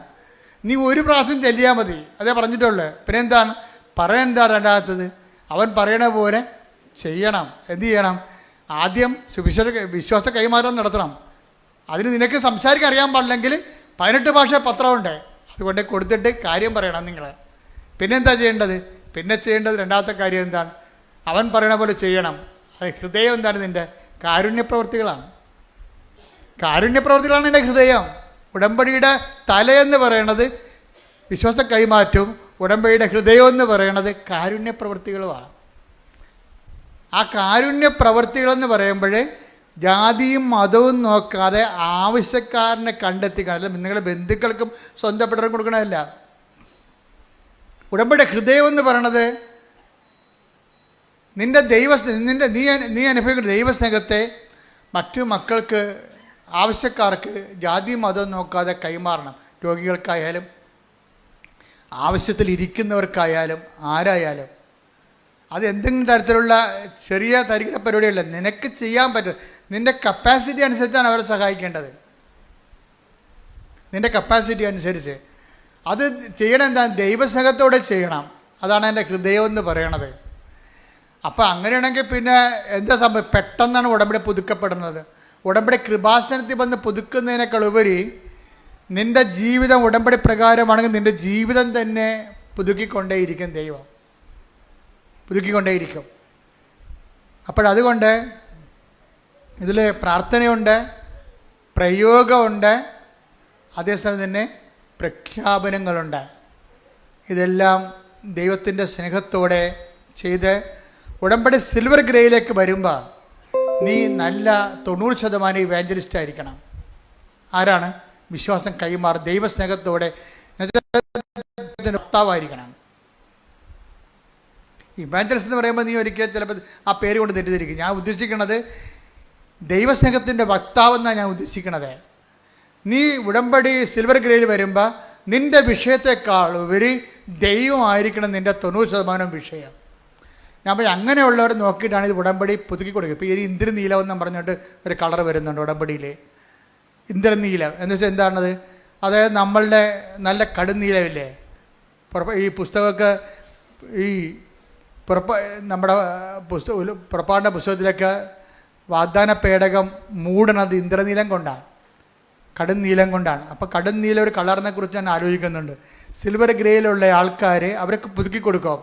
നീ 1 പ്രാവശ്യം ചൊല്ലിയാൽ മതി, അതേ പറഞ്ഞിട്ടുള്ളൂ. പിന്നെ എന്താണ് പറയെന്താ? രണ്ടാമത്തത് അവൻ പറയണ പോലെ ചെയ്യണം. എന്ത് ചെയ്യണം? ആദ്യം വിശ്വാസ കൈമാറ്റം നടത്തണം. അതിന് നിനക്ക് സംസാരിക്കാൻ അറിയാൻ പാടില്ലെങ്കിൽ 18 ഭാഷ പത്രമുണ്ട്, അതുകൊണ്ട് കൊടുത്തിട്ട് കാര്യം പറയണം നിങ്ങൾ. പിന്നെന്താ ചെയ്യേണ്ടത്? പിന്നെ ചെയ്യേണ്ടത് രണ്ടാമത്തെ കാര്യം എന്താണ്? അവൻ പറയണ പോലെ ചെയ്യണം. അത് ഹൃദയം എന്താണ്? നിൻ്റെ കാരുണ്യപ്രവർത്തികളാണ്. കാരുണ്യപ്രവർത്തികളാണ് നിൻ്റെ ഹൃദയം. ഉടമ്പടിയുടെ തലയെന്ന് പറയണത് വിശ്വാസ കൈമാറ്റവും ഉടമ്പടിയുടെ ഹൃദയം എന്ന് പറയണത് കാരുണ്യപ്രവർത്തികളുമാണ്. ആ കാരുണ്യപ്രവർത്തികളെന്ന് പറയുമ്പോൾ ജാതിയും മതവും നോക്കാതെ ആവശ്യക്കാരനെ കണ്ടെത്തി, കാരണം നിങ്ങളുടെ ബന്ധുക്കൾക്കും സ്വന്തപ്പെട്ടവരും കൊടുക്കണമല്ല. ഉടമ്പടിയുടെ ഹൃദയം എന്ന് പറയണത് നിൻ്റെ നീ അനുഭവിക്കുന്ന ദൈവസ്നേഹത്തെ മറ്റു മക്കൾക്ക്, ആവശ്യക്കാർക്ക് ജാതി മതം നോക്കാതെ കൈമാറണം. രോഗികൾക്കായാലും ആവശ്യത്തിൽ ഇരിക്കുന്നവർക്കായാലും ആരായാലും. അത് എന്തെങ്കിലും തരത്തിലുള്ള ചെറിയ തരികിട പരിപാടിയല്ല, നിനക്ക് ചെയ്യാൻ പറ്റും. നിൻ്റെ കപ്പാസിറ്റി അനുസരിച്ചാണ് അവരെ സഹായിക്കേണ്ടത്. നിൻ്റെ കപ്പാസിറ്റി അനുസരിച്ച് അത് ചെയ്യണം. എന്താ? ദൈവസ്നേഹത്തോടെ ചെയ്യണം. അതാണ് എൻ്റെ ഹൃദയം എന്ന് പറയണത്. അപ്പം അങ്ങനെയാണെങ്കിൽ പിന്നെ എന്താ സംഭവം? പെട്ടെന്നാണ് ഉടമ്പടി പുതുക്കപ്പെടുന്നത്. ഉടമ്പടി കൃപാസനത്തിൽ വന്ന് പുതുക്കുന്നതിനേക്കാൾ ഉപരി നിൻ്റെ ജീവിതം ഉടമ്പടി പ്രകാരമാണെങ്കിൽ നിൻ്റെ ജീവിതം തന്നെ പുതുക്കിക്കൊണ്ടേയിരിക്കും. ദൈവം പുതുക്കിക്കൊണ്ടേയിരിക്കും. അപ്പോഴതുകൊണ്ട് ഇതിൽ പ്രാർത്ഥനയുണ്ട്, പ്രയോഗമുണ്ട്, അതേസമയം തന്നെ പ്രഖ്യാപനങ്ങളുണ്ട്. ഇതെല്ലാം ദൈവത്തിൻ്റെ സ്നേഹത്തോടെ ചെയ്ത് ഉടമ്പടി സിൽവർ ഗ്രേയിലേക്ക് വരുമ്പോൾ നീ നല്ല 90% ഇവാഞ്ചലിസ്റ്റ് ആയിരിക്കണം. ആരാണ്? വിശ്വാസം കൈമാറും ദൈവസ്നേഹത്തോടെ വക്താവായിരിക്കണം. ഇവാഞ്ചലിസ്റ്റ് എന്ന് പറയുമ്പോൾ നീ ഒരിക്കലും ചിലപ്പോൾ ആ പേര് കൊണ്ട് തെറ്റിദ്ധരിക്കും. ഞാൻ ഉദ്ദേശിക്കുന്നത് ദൈവസ്നേഹത്തിൻ്റെ വക്താവെന്നാണ് ഞാൻ ഉദ്ദേശിക്കുന്നത്. നീ ഉടമ്പടി സിൽവർ ഗ്രേയിൽ വരുമ്പോൾ നിൻ്റെ വിഷയത്തെക്കാൾ ഉപരി ദൈവമായിരിക്കണം നിൻ്റെ 90% വിഷയം. ഞാൻ അങ്ങനെയുള്ളവർ നോക്കിയിട്ടാണ് ഇത് ഉടമ്പടി പുതുക്കി കൊടുക്കുക. ഇപ്പോൾ ഈ ഇന്ദ്രനീലം എന്ന് പറഞ്ഞിട്ട് ഒരു കളർ വരുന്നുണ്ട് ഉടമ്പടിയിൽ. ഇന്ദ്രനീലം എന്ന് വെച്ചാൽ എന്താണത്? അതായത് നമ്മളുടെ നല്ല കടുന്നീലമില്ലേ, ഈ പുസ്തകമൊക്കെ ഈ നമ്മുടെ പുറപ്പാടിൻ്റെ പുസ്തകത്തിലൊക്കെ വാഗ്ദാന പേടകം മൂടണത് ഇന്ദ്രനീലം കൊണ്ടാണ്, കടുന്നീലം കൊണ്ടാണ്. അപ്പോൾ കടുന്നീലം ഒരു കളറിനെ കുറിച്ച് ഞാൻ ആലോചിക്കുന്നുണ്ട്. സിൽവർ ഗ്രേയിലുള്ള ആൾക്കാർ അവരൊക്കെ പുതുക്കി കൊടുക്കും.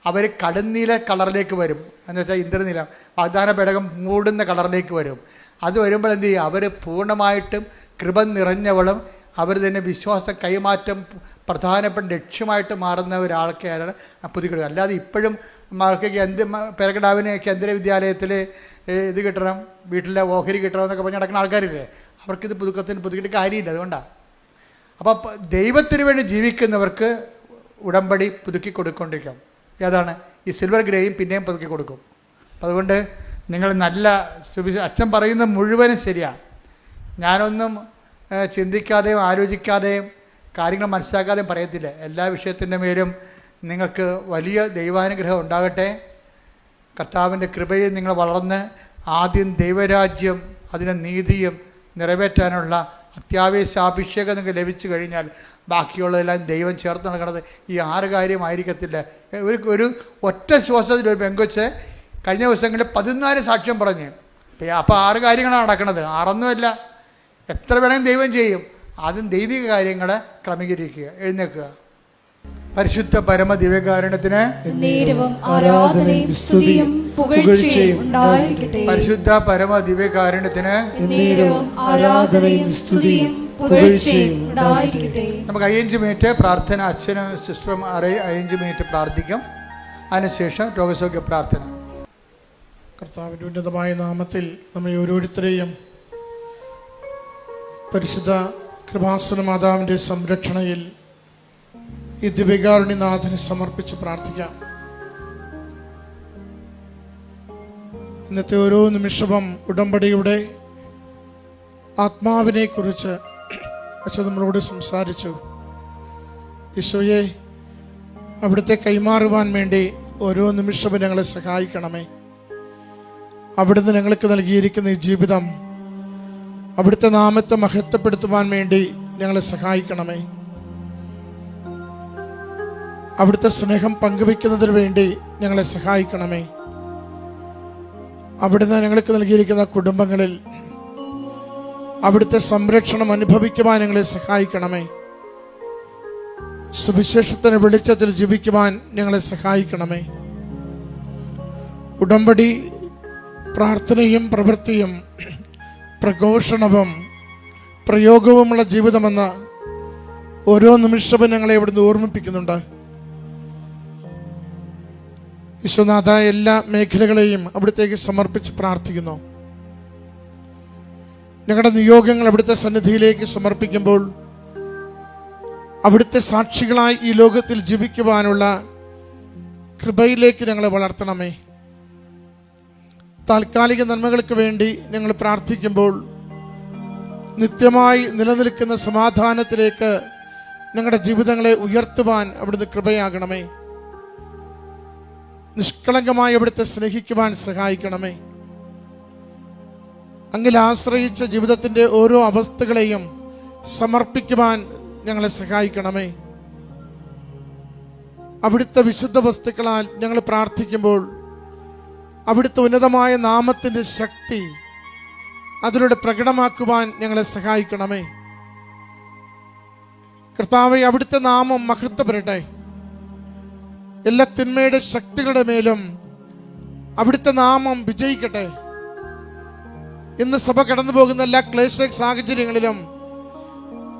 അവർ കടുന്നീല കളറിലേക്ക് വരും. എന്ന് വെച്ചാൽ ഇന്ദ്രനീലം വാഗ്ദാന പേടകം മൂടുന്ന കളറിലേക്ക് വരും. അത് വരുമ്പോൾ എന്ത് ചെയ്യും? അവർ പൂർണ്ണമായിട്ടും കൃപ നിറഞ്ഞവളും അവർ തന്നെ വിശ്വാസ കൈമാറ്റം പ്രധാനപ്പെട്ട ലക്ഷ്യമായിട്ട് മാറുന്ന ഒരാൾക്കാരാണ് പുതുക്കി. അല്ലാതെ ഇപ്പോഴും ആൾക്ക് പേരക്കിടാവിന് കേന്ദ്ര വിദ്യാലയത്തിൽ ഇത് കിട്ടണം, വീട്ടിലെ ഓഹരി കിട്ടണം എന്നൊക്കെ പറഞ്ഞ് നടക്കുന്ന ആൾക്കാരില്ലേ, അവർക്കിത് പുതുക്കിയിട്ട് കാര്യമില്ല. അതുകൊണ്ടാണ്. അപ്പോൾ ദൈവത്തിന് വേണ്ടി ജീവിക്കുന്നവർക്ക് ഉടമ്പടി പുതുക്കി കൊടുക്കൊണ്ടിരിക്കും. ഏതാണ്? ഈ സിൽവർ ഗ്രേയും പിന്നെയും പുതുക്കി കൊടുക്കും. അപ്പം അതുകൊണ്ട് നിങ്ങൾ നല്ല അച്ഛൻ പറയുന്ന മുഴുവനും ശരിയാണ്. ഞാനൊന്നും ചിന്തിക്കാതെയും ആലോചിക്കാതെയും കാര്യങ്ങൾ മനസ്സിലാക്കാതെയും പറയത്തില്ല. എല്ലാ വിഷയത്തിൻ്റെ മേലും നിങ്ങൾക്ക് വലിയ ദൈവാനുഗ്രഹം ഉണ്ടാകട്ടെ. കർത്താവിൻ്റെ കൃപയിൽ നിങ്ങൾ വളർന്ന് ആദ്യം ദൈവരാജ്യം അതിൻ്റെ നീതിയും നിറവേറ്റാനുള്ള അത്യാവശ്യാഭിഷേകം നിങ്ങൾക്ക് ലഭിച്ചു കഴിഞ്ഞാൽ ബാക്കിയുള്ളതെല്ലാം ദൈവം ചേർത്ത് നടക്കുന്നത് ഈ 6 കാര്യമായിരിക്കത്തില്ല. ഒരു ഒറ്റ ശ്വാസത്തിൽ ഒരു പെങ്കൊച്ച് കഴിഞ്ഞ ദിവസങ്ങളിൽ 14 സാക്ഷ്യം പറഞ്ഞു. അപ്പോൾ 6 കാര്യങ്ങളാണ് നടക്കുന്നത്. 6ഒന്നുമല്ല, എത്ര വേണമെങ്കിലും ദൈവം ചെയ്യും. ആദ്യം ദൈവിക കാര്യങ്ങൾ ക്രമീകരിക്കുക. എഴുന്നേൽക്കുക. പരിശുദ്ധ പരമ ദിവ്യകാരുണ്യത്തിന് ആരാധനയും സ്തുതിയും പുകഴ്ചയും ഉണ്ടായിരിക്കട്ടെ. പരിശുദ്ധ പരമ ദിവ്യകാരുണ്യത്തിന് ആരാധനയും സ്തുതിയും പുകഴ്ചയും ഉണ്ടായിരിക്കട്ടെ. നമുക്ക് 5 മിനിറ്റ് പ്രാർത്ഥന, അച്ഛനും സിസ്റ്ററും 5 മിനിറ്റ് പ്രാർത്ഥിക്കും. അതിനുശേഷം രോഗസൗഖ്യ പ്രാർത്ഥന. കർത്താവിൻ്റെ ഉന്നതമായ നാമത്തിൽ നമ്മെ ഓരോരുത്തരെയും പരിശുദ്ധ കൃപാസന മാതാവിൻ്റെ സംരക്ഷണയിൽ ഈ ദിവ്യകാരുണ്യനാഥനെ സമർപ്പിച്ച് പ്രാർത്ഥിക്കാം. ഇന്നത്തെ ഓരോ നിമിഷവും ഉടമ്പടിയുടെ ആത്മാവിനെ കുറിച്ച് അച്ഛൻ നമ്മളോട് സംസാരിച്ചു. ഈശോയെ, അവിടുത്തെ കൈമാറുവാൻ വേണ്ടി ഓരോ നിമിഷവും ഞങ്ങളെ സഹായിക്കണമേ. അവിടുന്ന് ഞങ്ങൾക്ക് നൽകിയിരിക്കുന്ന ഈ ജീവിതം അവിടുത്തെ നാമത്തെ മഹത്വപ്പെടുത്തുവാൻ വേണ്ടി ഞങ്ങളെ സഹായിക്കണമേ. അവിടുത്തെ സ്നേഹം പങ്കുവെക്കുന്നതിന് വേണ്ടി ഞങ്ങളെ സഹായിക്കണമേ. അവിടുന്ന് ഞങ്ങൾക്ക് നൽകിയിരിക്കുന്ന കുടുംബങ്ങളിൽ അവിടുത്തെ സംരക്ഷണം അനുഭവിക്കുവാൻ ഞങ്ങളെ സഹായിക്കണമേ. സുവിശേഷത്തിന് വെളിച്ചത്തിൽ ജീവിക്കുവാൻ ഞങ്ങളെ സഹായിക്കണമേ. ഉടമ്പടി പ്രാർത്ഥനയും പ്രവൃത്തിയും പ്രഘോഷണവും പ്രയോഗവുമുള്ള ജീവിതമെന്ന് ഓരോ നിമിഷവും ഞങ്ങളെ ഇവിടുന്ന് ഓർമ്മിപ്പിക്കുന്നുണ്ട്. വിശ്വനാഥ, എല്ലാ മേഖലകളെയും അവിടുത്തേക്ക് സമർപ്പിച്ച് പ്രാർത്ഥിക്കുന്നു. ഞങ്ങളുടെ നിയോഗങ്ങൾ അവിടുത്തെ സന്നിധിയിലേക്ക് സമർപ്പിക്കുമ്പോൾ അവിടുത്തെ സാക്ഷികളായി ഈ ലോകത്തിൽ ജീവിക്കുവാനുള്ള കൃപയിലേക്ക് ഞങ്ങളെ വളർത്തണമേ. താൽക്കാലിക നന്മകൾക്ക് വേണ്ടി ഞങ്ങൾ പ്രാർത്ഥിക്കുമ്പോൾ നിത്യമായി നിലനിൽക്കുന്ന സമാധാനത്തിലേക്ക് ഞങ്ങളുടെ ജീവിതങ്ങളെ ഉയർത്തുവാൻ അവിടുന്ന് കൃപയാകണമേ. നിഷ്കളങ്കമായി അവിടുത്തെ സ്നേഹിക്കുവാൻ സഹായിക്കണമേ. അങ്ങിൽ ആശ്രയിച്ച ജീവിതത്തിൻ്റെ ഓരോ അവസ്ഥകളെയും സമർപ്പിക്കുവാൻ ഞങ്ങളെ സഹായിക്കണമേ. അവിടുത്തെ വിശുദ്ധ വസ്തുക്കളാൽ ഞങ്ങൾ പ്രാർത്ഥിക്കുമ്പോൾ അവിടുത്തെ ഉന്നതമായ നാമത്തിൻ്റെ ശക്തി അതിലൂടെ പ്രകടമാക്കുവാൻ ഞങ്ങളെ സഹായിക്കണമേ. കർത്താവേ, അവിടുത്തെ നാമം മഹത്വപ്പെടട്ടെ. എല്ലാ തിന്മയുടെ ശക്തികളുടെ മേലും അവിടുത്തെ നാമം വിജയിക്കട്ടെ. ഇന്ന് സഭ കടന്നു പോകുന്ന എല്ലാ ക്ലേശ സാഹചര്യങ്ങളിലും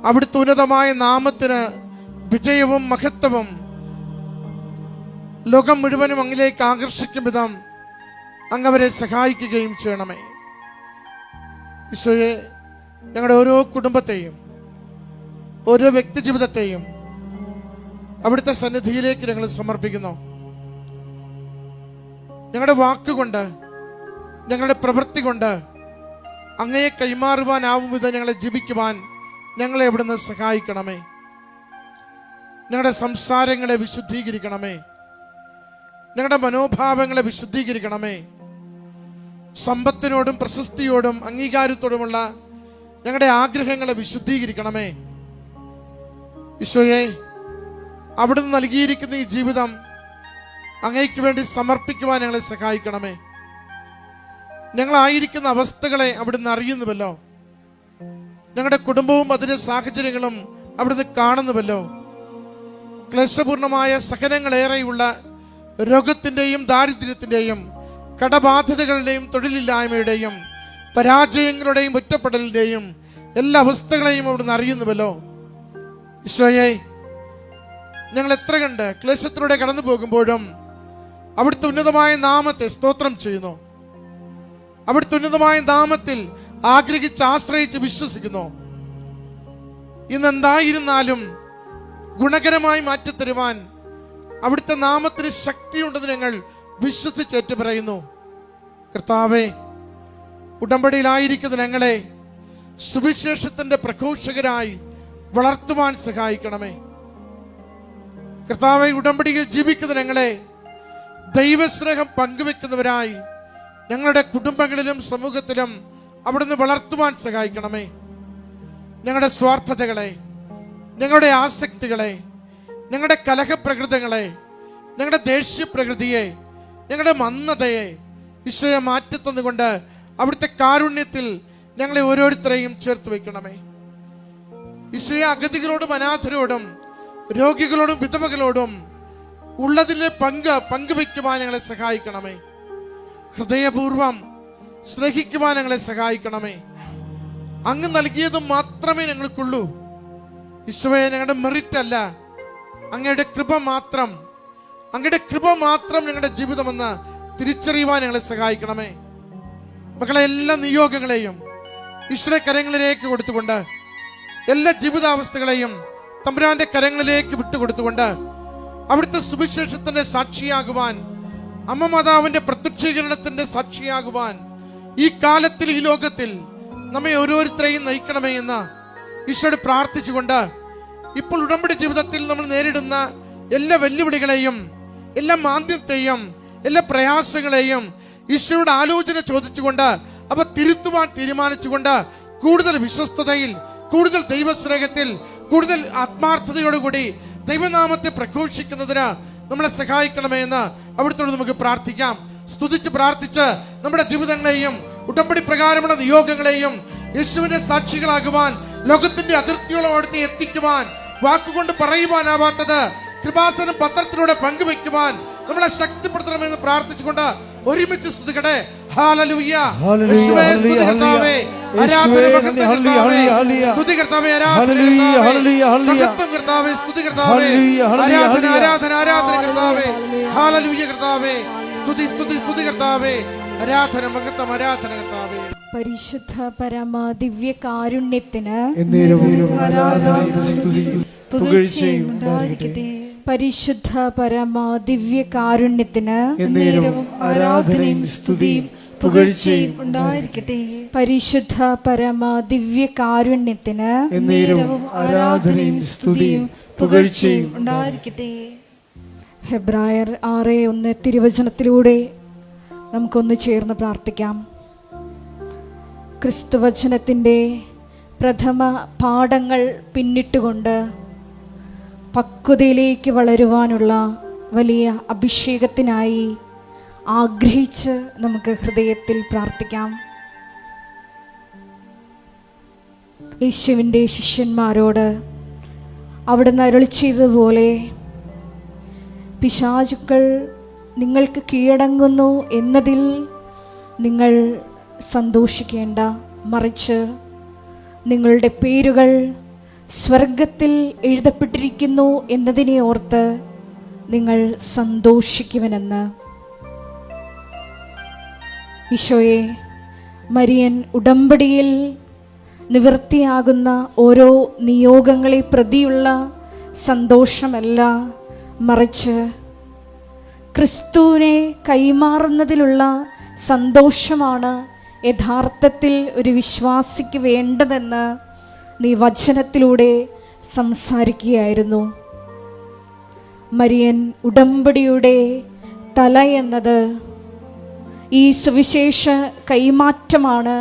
അവിടുത്തെ ഉന്നതമായ നാമത്തിന് വിജയവും മഹത്വവും ലോകം മുഴുവനും അങ്ങിലേക്ക് ആകർഷിക്കും വിധം അങ്ങവരെ സഹായിക്കുകയും ചെയ്യണമേ. ഈശോയെ, ഞങ്ങളുടെ ഓരോ കുടുംബത്തെയും ഓരോ വ്യക്തി ജീവിതത്തെയും അവിടുത്തെ സന്നിധിയിലേക്ക് ഞങ്ങൾ സമർപ്പിക്കുന്നു. ഞങ്ങളുടെ വാക്കുകൊണ്ട് ഞങ്ങളുടെ പ്രവൃത്തി കൊണ്ട് അങ്ങയെ കൈമാറുവാനാവും വിധം ഞങ്ങളെ ജീവിക്കുവാൻ ഞങ്ങളെ അവിടുന്ന് സഹായിക്കണമേ. ഞങ്ങളുടെ സംസാരങ്ങളെ വിശുദ്ധീകരിക്കണമേ. ഞങ്ങളുടെ മനോഭാവങ്ങളെ വിശുദ്ധീകരിക്കണമേ. സമ്പത്തിനോടും പ്രശസ്തിയോടും അംഗീകാരത്തോടുമുള്ള ഞങ്ങളുടെ ആഗ്രഹങ്ങളെ വിശുദ്ധീകരിക്കണമേ. ഈശോയെ, അവിടുന്ന് നൽകിയിരിക്കുന്ന ഈ ജീവിതം അങ്ങയ്ക്ക് വേണ്ടി സമർപ്പിക്കുവാൻ ഞങ്ങളെ സഹായിക്കണമേ. ഞങ്ങളായിരിക്കുന്ന അവസ്ഥകളെ അവിടുന്ന് അറിയുന്നുവല്ലോ. ഞങ്ങളുടെ കുടുംബവും അതിന്റെ സാഹചര്യങ്ങളും അവിടുന്ന് കാണുന്നുവല്ലോ. ക്ലേശപൂർണമായ സഹനങ്ങളേറെയുള്ള രോഗത്തിൻ്റെയും ദാരിദ്ര്യത്തിൻ്റെയും കടബാധ്യതകളുടെയും തൊഴിലില്ലായ്മയുടെയും പരാജയങ്ങളുടെയും ഒറ്റപ്പെടലിൻ്റെയും എല്ലാ അവസ്ഥകളെയും അവിടുന്ന് അറിയുന്നുവല്ലോ. ഈശോയെ, ഞങ്ങൾ എത്ര കണ്ട് ക്ലേശത്തിലൂടെ കടന്നു പോകുമ്പോഴും അവിടുത്തെ ഉന്നതമായ നാമത്തെ സ്തോത്രം ചെയ്യുന്നു. അവിടുത്തെ ഉന്നതമായ നാമത്തിൽ ആഗ്രഹിച്ച് ആശ്രയിച്ച് വിശ്വസിക്കുന്നു. ഇന്ന് എന്തായിരുന്നാലും ഗുണകരമായി മാറ്റിത്തരുവാൻ അവിടുത്തെ നാമത്തിന് ശക്തിയുണ്ടെന്ന് ഞങ്ങൾ വിശ്വസിച്ചേറ്റു പറയുന്നു. കർത്താവേ, ഉടമ്പടിയിലായിരിക്കുന്ന ഞങ്ങളെ സുവിശേഷത്തിന്റെ പ്രഘോഷകരായി വളർത്തുവാൻ സഹായിക്കണമേ. കർത്താവേ, ഉടമ്പടിയിൽ ജീവിക്കുന്ന ഞങ്ങളെ ദൈവസ്നേഹം പങ്കുവെക്കുന്നവരായി ഞങ്ങളുടെ കുടുംബങ്ങളിലും സമൂഹത്തിലും അവിടുന്ന് വളർത്തുവാൻ സഹായിക്കണമേ. ഞങ്ങളുടെ സ്വാർത്ഥതകളെ, ഞങ്ങളുടെ ആസക്തികളെ, ഞങ്ങളുടെ കലഹപ്രകൃതങ്ങളെ, ഞങ്ങളുടെ ദേഷ്യപ്രകൃതിയെ, ഞങ്ങളുടെ മന്ദതയെ ഈശോയെ മാറ്റിത്തന്നുകൊണ്ട് അവിടുത്തെ കാരുണ്യത്തിൽ ഞങ്ങളെ ഓരോരുത്തരെയും ചേർത്ത് വയ്ക്കണമേ. ഈശോയെ, അഗതികളോടും അനാഥരോടും രോഗികളോടും വിധവകളോടും ഉള്ളതിലെ പങ്കുവയ്ക്കുവാൻ ഞങ്ങളെ സഹായിക്കണമേ. ഹൃദയപൂർവം സ്നേഹിക്കുവാൻ ഞങ്ങളെ സഹായിക്കണമേ. അങ്ങ് നൽകിയതും മാത്രമേ ഞങ്ങൾക്കുള്ളൂ. ഈശോയെ, ഞങ്ങളുടെ മെറിറ്റ് അല്ല, അങ്ങയുടെ കൃപ മാത്രം, അങ്ങയുടെ കൃപ മാത്രം ഞങ്ങളുടെ ജീവിതമെന്ന് തിരിച്ചറിയുവാൻ ഞങ്ങളെ സഹായിക്കണമേ. മക്കളെ, എല്ലാ നിയോഗങ്ങളെയും ഈശ്വര കരങ്ങളിലേക്ക് കൊടുത്തുകൊണ്ട് എല്ലാ ജീവിതാവസ്ഥകളെയും തമ്പുരാന്റെ കരങ്ങളിലേക്ക് വിട്ടുകൊടുത്തുകൊണ്ട് അവിടുത്തെ സുവിശേഷത്തിന്റെ സാക്ഷിയാകുവാൻ, അമ്മ മാതാവിന്റെ പ്രത്യക്ഷീകരണത്തിന്റെ സാക്ഷിയാകുവാൻ ഈ കാലത്തിൽ ഈ ലോകത്തിൽ നമ്മെ ഓരോരുത്തരെയും നയിക്കണമേ എന്ന് ഈശോയോട് പ്രാർത്ഥിച്ചുകൊണ്ട് ഇപ്പോൾ ഉടമ്പടി ജീവിതത്തിൽ നമ്മൾ നേരിടുന്ന എല്ലാ വെല്ലുവിളികളെയും എല്ലാ മാന്ദ്യത്തെയും എല്ലാ പ്രയാസങ്ങളെയും ഈശോയുടെ ആലോചന ചോദിച്ചുകൊണ്ട് അവ തിരുത്തുവാൻ തീരുമാനിച്ചുകൊണ്ട് കൂടുതൽ വിശ്വസ്തതയിൽ, കൂടുതൽ ദൈവസ്നേഹത്തിൽ, കൂടുതൽ ആത്മാർത്ഥതയോടുകൂടി ദൈവനാമത്തെ പ്രഘോഷിക്കുന്നതിന് നമ്മളെ സഹായിക്കണമേ എന്ന് അവിടുത്തോട് നമുക്ക് പ്രാർത്ഥിക്കാം. സ്തുതിച്ച് പ്രാർത്ഥിച്ച് നമ്മുടെ ജീവിതങ്ങളെയും ഉടമ്പടി പ്രകാരമുള്ള നിയോഗങ്ങളെയും യേശുവിന്റെ സാക്ഷികളാകുവാൻ, ലോകത്തിന്റെ അതിർത്തിയോളം അവിടുത്തെ എത്തിക്കുവാൻ, വാക്കുകൊണ്ട് പറയുവാനാവാത്തത് കൃപാസനം പത്രത്തിലൂടെ പങ്കുവെക്കുവാൻ നമ്മളെ ശക്തിപ്പെടുത്തണമെന്ന് പ്രാർത്ഥിച്ചുകൊണ്ട് ഒരുമിച്ച് സ്തുതിക്കട്ടെ. ഹല്ലേലൂയ. ഹല്ലേലൂയ, യേശുവേ സ്തുതി ഹല്ലേലൂയ, കർത്താവേ. യേശുവേ ആരാധന നന്ദി, മഹത്വം ഹല്ലേലൂയ, കർത്താവേ. ഹല്ലേലൂയ. സ്തുതി കർത്താവേ, ആരാധന ഹല്ലേലൂയ, കർത്താവേ. ഹല്ലേലൂയ, ഹല്ലേലൂയ. മഹത്വം കർത്താവേ, സ്തുതി കർത്താവേ. ഹല്ലേലൂയ, ഹല്ലേലൂയ, ആരാധന ഹല്ലേലൂയ. ആരാധന ആരാധന കർത്താവേ. ഹല്ലേലൂയ കർത്താവേ. സ്തുതി സ്തുതി സ്തുതി കർത്താവേ. ആരാധന മഹത്വം ആരാധന കർത്താവേ. പരിശുദ്ധ പരമ ദിവ്യ കാരുണ്യത്തിന് എന്നേരവും ആരാധനയും സ്തുതിയും പുകഴ്ചയും ഉണ്ടായിരിക്കട്ടെ. പരിശുദ്ധ പരമ ദിവ്യ കാരുണ്യത്തിന് എന്നേരവും ആരാധനയും സ്തുതിയും പുകഴ്ചയും ഉണ്ടായിരിക്കട്ടെ. പരിശുദ്ധ പരമ ദിവ്യ കാരുണ്യത്തിന് എന്നേരവും ആരാധനയും സ്തുതിയും പുകഴ്ചയും ഉണ്ടായിരിക്കട്ടെ. ഹെബ്രായർ 6:1 തിരുവചനത്തിലൂടെ നമുക്കൊന്ന് ചേർന്ന് പ്രാർത്ഥിക്കാം. ക്രിസ്തുവചനത്തിൻ്റെ പ്രഥമ പാഠങ്ങൾ പിന്നിട്ടുകൊണ്ട് പക്വതയിലേക്ക് വളരുവാനുള്ള വലിയ അഭിഷേകത്തിനായി ആഗ്രഹിച്ച് നമുക്ക് ഹൃദയത്തിൽ പ്രാർത്ഥിക്കാം. യേശുവിൻ്റെ ശിഷ്യന്മാരോട് അവിടുന്ന് അരുളി ചെയ്തതുപോലെ പിശാചുക്കൾ നിങ്ങൾക്ക് കീഴടങ്ങുന്നു എന്നതിൽ നിങ്ങൾ സന്തോഷിക്കേണ്ട, മറിച്ച് നിങ്ങളുടെ പേരുകൾ സ്വർഗത്തിൽ എഴുതപ്പെട്ടിരിക്കുന്നു എന്നതിനെ ഓർത്ത് നിങ്ങൾ സന്തോഷിക്കുമെന്ന്. ഈശോയെ, മരിയൻ ഉടമ്പടിയിൽ നിവൃത്തിയാകുന്ന ഓരോ നിയോഗങ്ങളെ പ്രതിയുള്ള സന്തോഷമല്ല, മറിച്ച് ക്രിസ്തുവിനെ കൈമാറുന്നതിലുള്ള സന്തോഷമാണ് യഥാർത്ഥത്തിൽ ഒരു വിശ്വാസിക്ക് വേണ്ടതെന്ന് നീ വചനത്തിലൂടെ സംസാരിക്കുകയായിരുന്നു. മരിയൻ ഉടമ്പടിയുടെ തല എന്നത് ഈ സുവിശേഷ കൈമാറ്റമാണ്,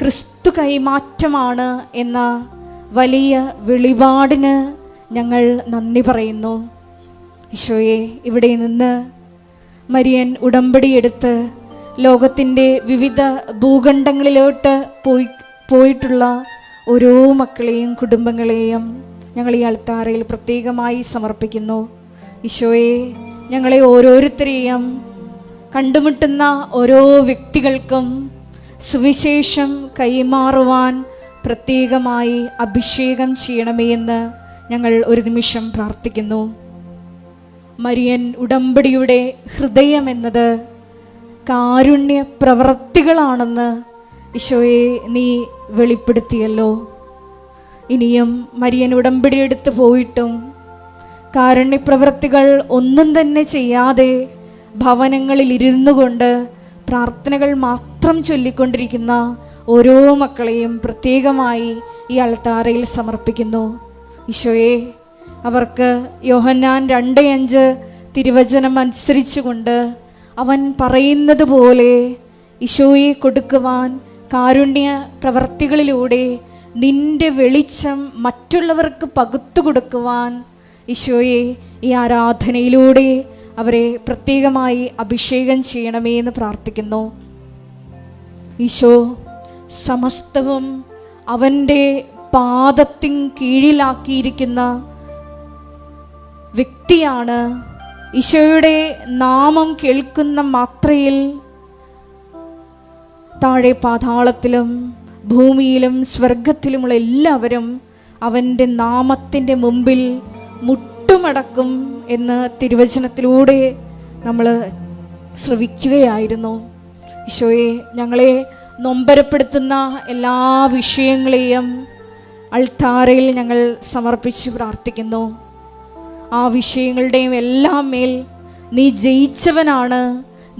ക്രിസ്തു കൈമാറ്റമാണ് എന്ന വലിയ വെളിപാടിന് ഞങ്ങൾ നന്ദി പറയുന്നു. ഈശോയെ, ഇവിടെ നിന്ന് മരിയൻ ഉടമ്പടിയെടുത്ത് ലോകത്തിൻ്റെ വിവിധ ഭൂഖണ്ഡങ്ങളിലോട്ട് പോയിട്ടുള്ള ഓരോ മക്കളെയും കുടുംബങ്ങളെയും ഞങ്ങൾ ഈ അൾത്താരയിൽ പ്രത്യേകമായി സമർപ്പിക്കുന്നു. ഈശോയെ, ഞങ്ങളെ ഓരോരുത്തരെയും കണ്ടുമുട്ടുന്ന ഓരോ വ്യക്തികൾക്കും സുവിശേഷം കൈമാറുവാൻ പ്രത്യേകമായി അഭിഷേകം ചെയ്യണമേ എന്ന് ഞങ്ങൾ ഒരു നിമിഷം പ്രാർത്ഥിക്കുന്നു. മരിയൻ ഉടമ്പടിയുടെ ഹൃദയം എന്നത് കാരുണ്യ പ്രവൃത്തികളാണെന്ന് ഈശോയെ നീ വെളിപ്പെടുത്തിയല്ലോ. ഇനിയും മരിയൻ ഉടമ്പടി എടുത്ത് പോയിട്ടും കാരുണ്യ പ്രവൃത്തികൾ ഒന്നും തന്നെ ചെയ്യാതെ ഭവനങ്ങളിൽ ഇരുന്നു കൊണ്ട് പ്രാർത്ഥനകൾ മാത്രം ചൊല്ലിക്കൊണ്ടിരിക്കുന്ന ഓരോ മക്കളെയും പ്രത്യേകമായി ഈ അൾത്താരയിൽ സമർപ്പിക്കുന്നു. ഈശോയെ, അവർക്ക് യോഹന്നാൻ 2:5 തിരുവചനം അനുസരിച്ചുകൊണ്ട് അവൻ പറയുന്നത് പോലെ ഈശോയെ കൊടുക്കുവാൻ കാരുണ്യ പ്രവർത്തികളിലൂടെ നിന്റെ വെളിച്ചം മറ്റുള്ളവർക്ക് പകുത്തു കൊടുക്കുവാൻ ഈശോയെ ഈ ആരാധനയിലൂടെ അവരെ പ്രത്യേകമായി അഭിഷേകം ചെയ്യണമേ എന്ന് പ്രാർത്ഥിക്കുന്നു. ഈശോ സമസ്തവും അവൻ്റെ പാദത്തിൻ കീഴിലാക്കിയിരിക്കുന്ന വ്യക്തിയാണ്. ഈശോയുടെ നാമം കേൾക്കുന്ന മാത്രയിൽ താഴെ പാതാളത്തിലും ഭൂമിയിലും സ്വർഗത്തിലുമുള്ള എല്ലാവരും അവൻ്റെ നാമത്തിൻ്റെ മുമ്പിൽ മുട്ടുമടക്കും എന്ന് തിരുവചനത്തിലൂടെ നമ്മൾ ശ്രവിക്കുകയായിരുന്നു. ഈശോയെ, ഞങ്ങളെ നൊമ്പരപ്പെടുത്തുന്ന എല്ലാ വിഷയങ്ങളെയും അൾത്താരയിൽ ഞങ്ങൾ സമർപ്പിച്ച് പ്രാർത്ഥിക്കുന്നു. ആ വിഷയങ്ങളുടെയും എല്ലാം മേൽ നീ ജയിച്ചവനാണ്,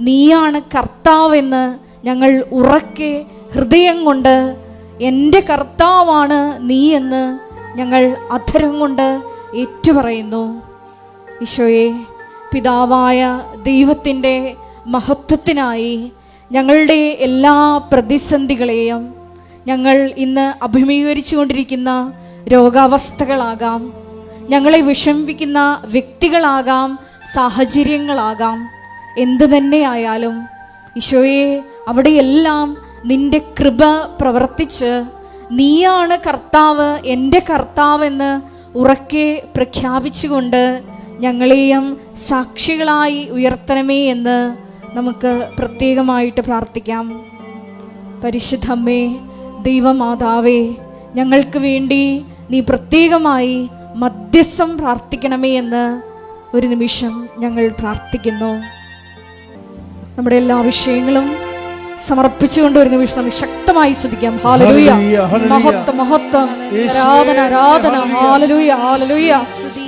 നീയാണ് കർത്താവെന്ന് ഞങ്ങൾ ഉറക്കെ ഹൃദയം കൊണ്ട് എൻ്റെ കർത്താവാണ് നീ എന്ന് ഞങ്ങൾ അധരം കൊണ്ട് ഏറ്റുപറയുന്നു. ഈശോയെ, പിതാവായ ദൈവത്തിൻ്റെ മഹത്വത്തിനായി ഞങ്ങളുടെ എല്ലാ പ്രതിസന്ധികളെയും, ഞങ്ങൾ ഇന്ന് അഭിമുഖീകരിച്ചു കൊണ്ടിരിക്കുന്ന രോഗാവസ്ഥകളാകാം, ഞങ്ങളെ വിഷമിപ്പിക്കുന്ന വ്യക്തികളാകാം, സാഹചര്യങ്ങളാകാം, എന്തു തന്നെയായാലും ഈശോയെ, അവിടെയെല്ലാം നിന്റെ കൃപ പ്രവർത്തിച്ച് നീയാണ് കർത്താവ്, എൻ്റെ കർത്താവെന്ന് ഉറക്കെ പ്രഖ്യാപിച്ചുകൊണ്ട് ഞങ്ങളെയും സാക്ഷികളായി ഉയർത്തണമേ എന്ന് നമുക്ക് പ്രത്യേകമായിട്ട് പ്രാർത്ഥിക്കാം. പരിശുദ്ധമ്മേ, ദൈവമാതാവേ, ഞങ്ങൾക്ക് വേണ്ടി നീ പ്രത്യേകമായി മധ്യസ്ഥം പ്രാർത്ഥിക്കണമേ എന്ന് ഒരു നിമിഷം ഞങ്ങൾ പ്രാർത്ഥിക്കുന്നു. നമ്മുടെ എല്ലാ വിഷയങ്ങളും സമർപ്പിച്ചുകൊണ്ട് ഒരു നിമിഷം നമുക്ക് ശക്തമായി സ്തുതിക്കാം. ഹല്ലേലൂയ, മഹത്വം മഹത്വം, ആരാധന ആരാധന, ഹല്ലേലൂയ ഹല്ലേലൂയ,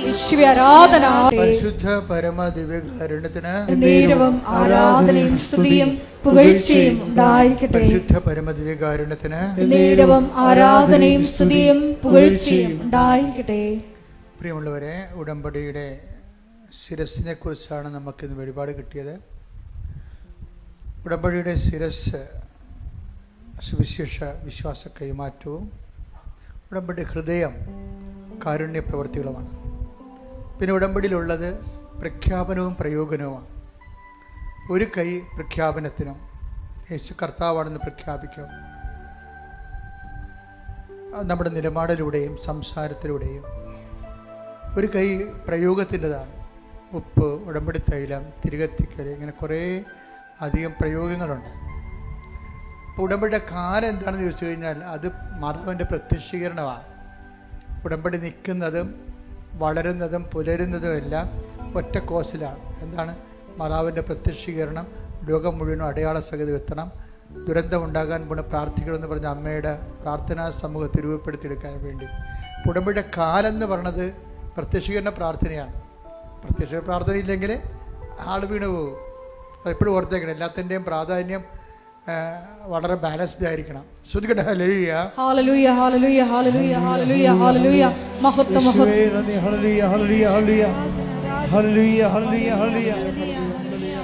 യേശുവേ ആരാധന. പരിശുദ്ധ പരമ ദിവ്യകാരുണ്യത്തിന് നേരവും ആരാധനയും സ്തുതിയും പുകഴ്ചയും ഉണ്ടായിരിക്കട്ടെ. പരിശുദ്ധ പരമ ദിവ്യകാരുണ്യത്തിന് നേരവും ആരാധനയും സ്തുതിയും പുകഴ്ചയും ഉണ്ടായിരിക്കട്ടെ. പ്രിയമുള്ളവരെ, ഉടമ്പടിയുടെ ശിരസിനെ കുറിച്ചാണ് നമുക്കിന്ന് വെളിപാട് കിട്ടിയത്. ഉടമ്പടിയുടെ ശിരസ് സുവിശേഷ വിശ്വാസ കൈമാറ്റവും ഉടമ്പടി ഹൃദയം കാരുണ്യ പ്രവൃത്തികളുമാണ്. പിന്നെ ഉടമ്പടിയിലുള്ളത് പ്രഖ്യാപനവും പ്രയോഗനവുമാണ്. ഒരു കൈ പ്രഖ്യാപനത്തിനും യേശു കർത്താവാണെന്ന് പ്രഖ്യാപിക്കും. നമ്മുടെ നിലപാടിലൂടെയും സംസാരത്തിലൂടെയും. ഒരു കൈ പ്രയോഗത്തിൻ്റെതാണ്. ഉപ്പ്, ഉടമ്പടി തൈലം, തിരികത്തിക്കൽ, ഇങ്ങനെ കുറേ അധികം പ്രയോഗങ്ങളുണ്ട്. അപ്പോൾ ഉടമ്പടിയുടെ കാലം എന്താണെന്ന് ചോദിച്ചു കഴിഞ്ഞാൽ അത് മാതാവിൻ്റെ പ്രത്യക്ഷീകരണമാണ്. ഉടമ്പടി നിൽക്കുന്നതും വളരുന്നതും പുലരുന്നതും എല്ലാം ഒറ്റ കോസിലാണ്. എന്താണ്? മാതാവിൻ്റെ പ്രത്യക്ഷീകരണം ലോകം മുഴുവനും അടയാള സഹിതം എത്തണം. ദുരന്തമുണ്ടാകാൻ പോണ പ്രാർത്ഥിക്കണമെന്ന് പറഞ്ഞ അമ്മയുടെ പ്രാർത്ഥനാ സമൂഹത്തെ രൂപപ്പെടുത്തിയെടുക്കാൻ വേണ്ടി. ഉടമ്പടിയുടെ കാലം എന്ന് പറയുന്നത് പ്രത്യക്ഷീകരണ പ്രാർത്ഥനയാണ്. പ്രത്യക്ഷ പ്രാർത്ഥന ഇല്ലെങ്കിൽ ആൾ വീണ് പോകും. എപ്പോഴും ഓർത്തേക്കണം, എല്ലാത്തിൻ്റെയും പ്രാധാന്യം വളരെ ബാലൻസ്ഡ് ആയിരിക്കണം. ശ്രദ്ധിക്കട്ടെ. ഹല്ലേലൂയ ഹല്ലേലൂയ ഹല്ലേലൂയ ഹല്ലേലൂയ ഹല്ലേലൂയ ഹല്ലേലൂയ, മഹത്വം മഹത്വം. ഹല്ലേലൂയ ഹല്ലേലൂയ ഹല്ലേലൂയ ഹല്ലേലൂയ ഹല്ലേലൂയ ഹല്ലേലൂയ.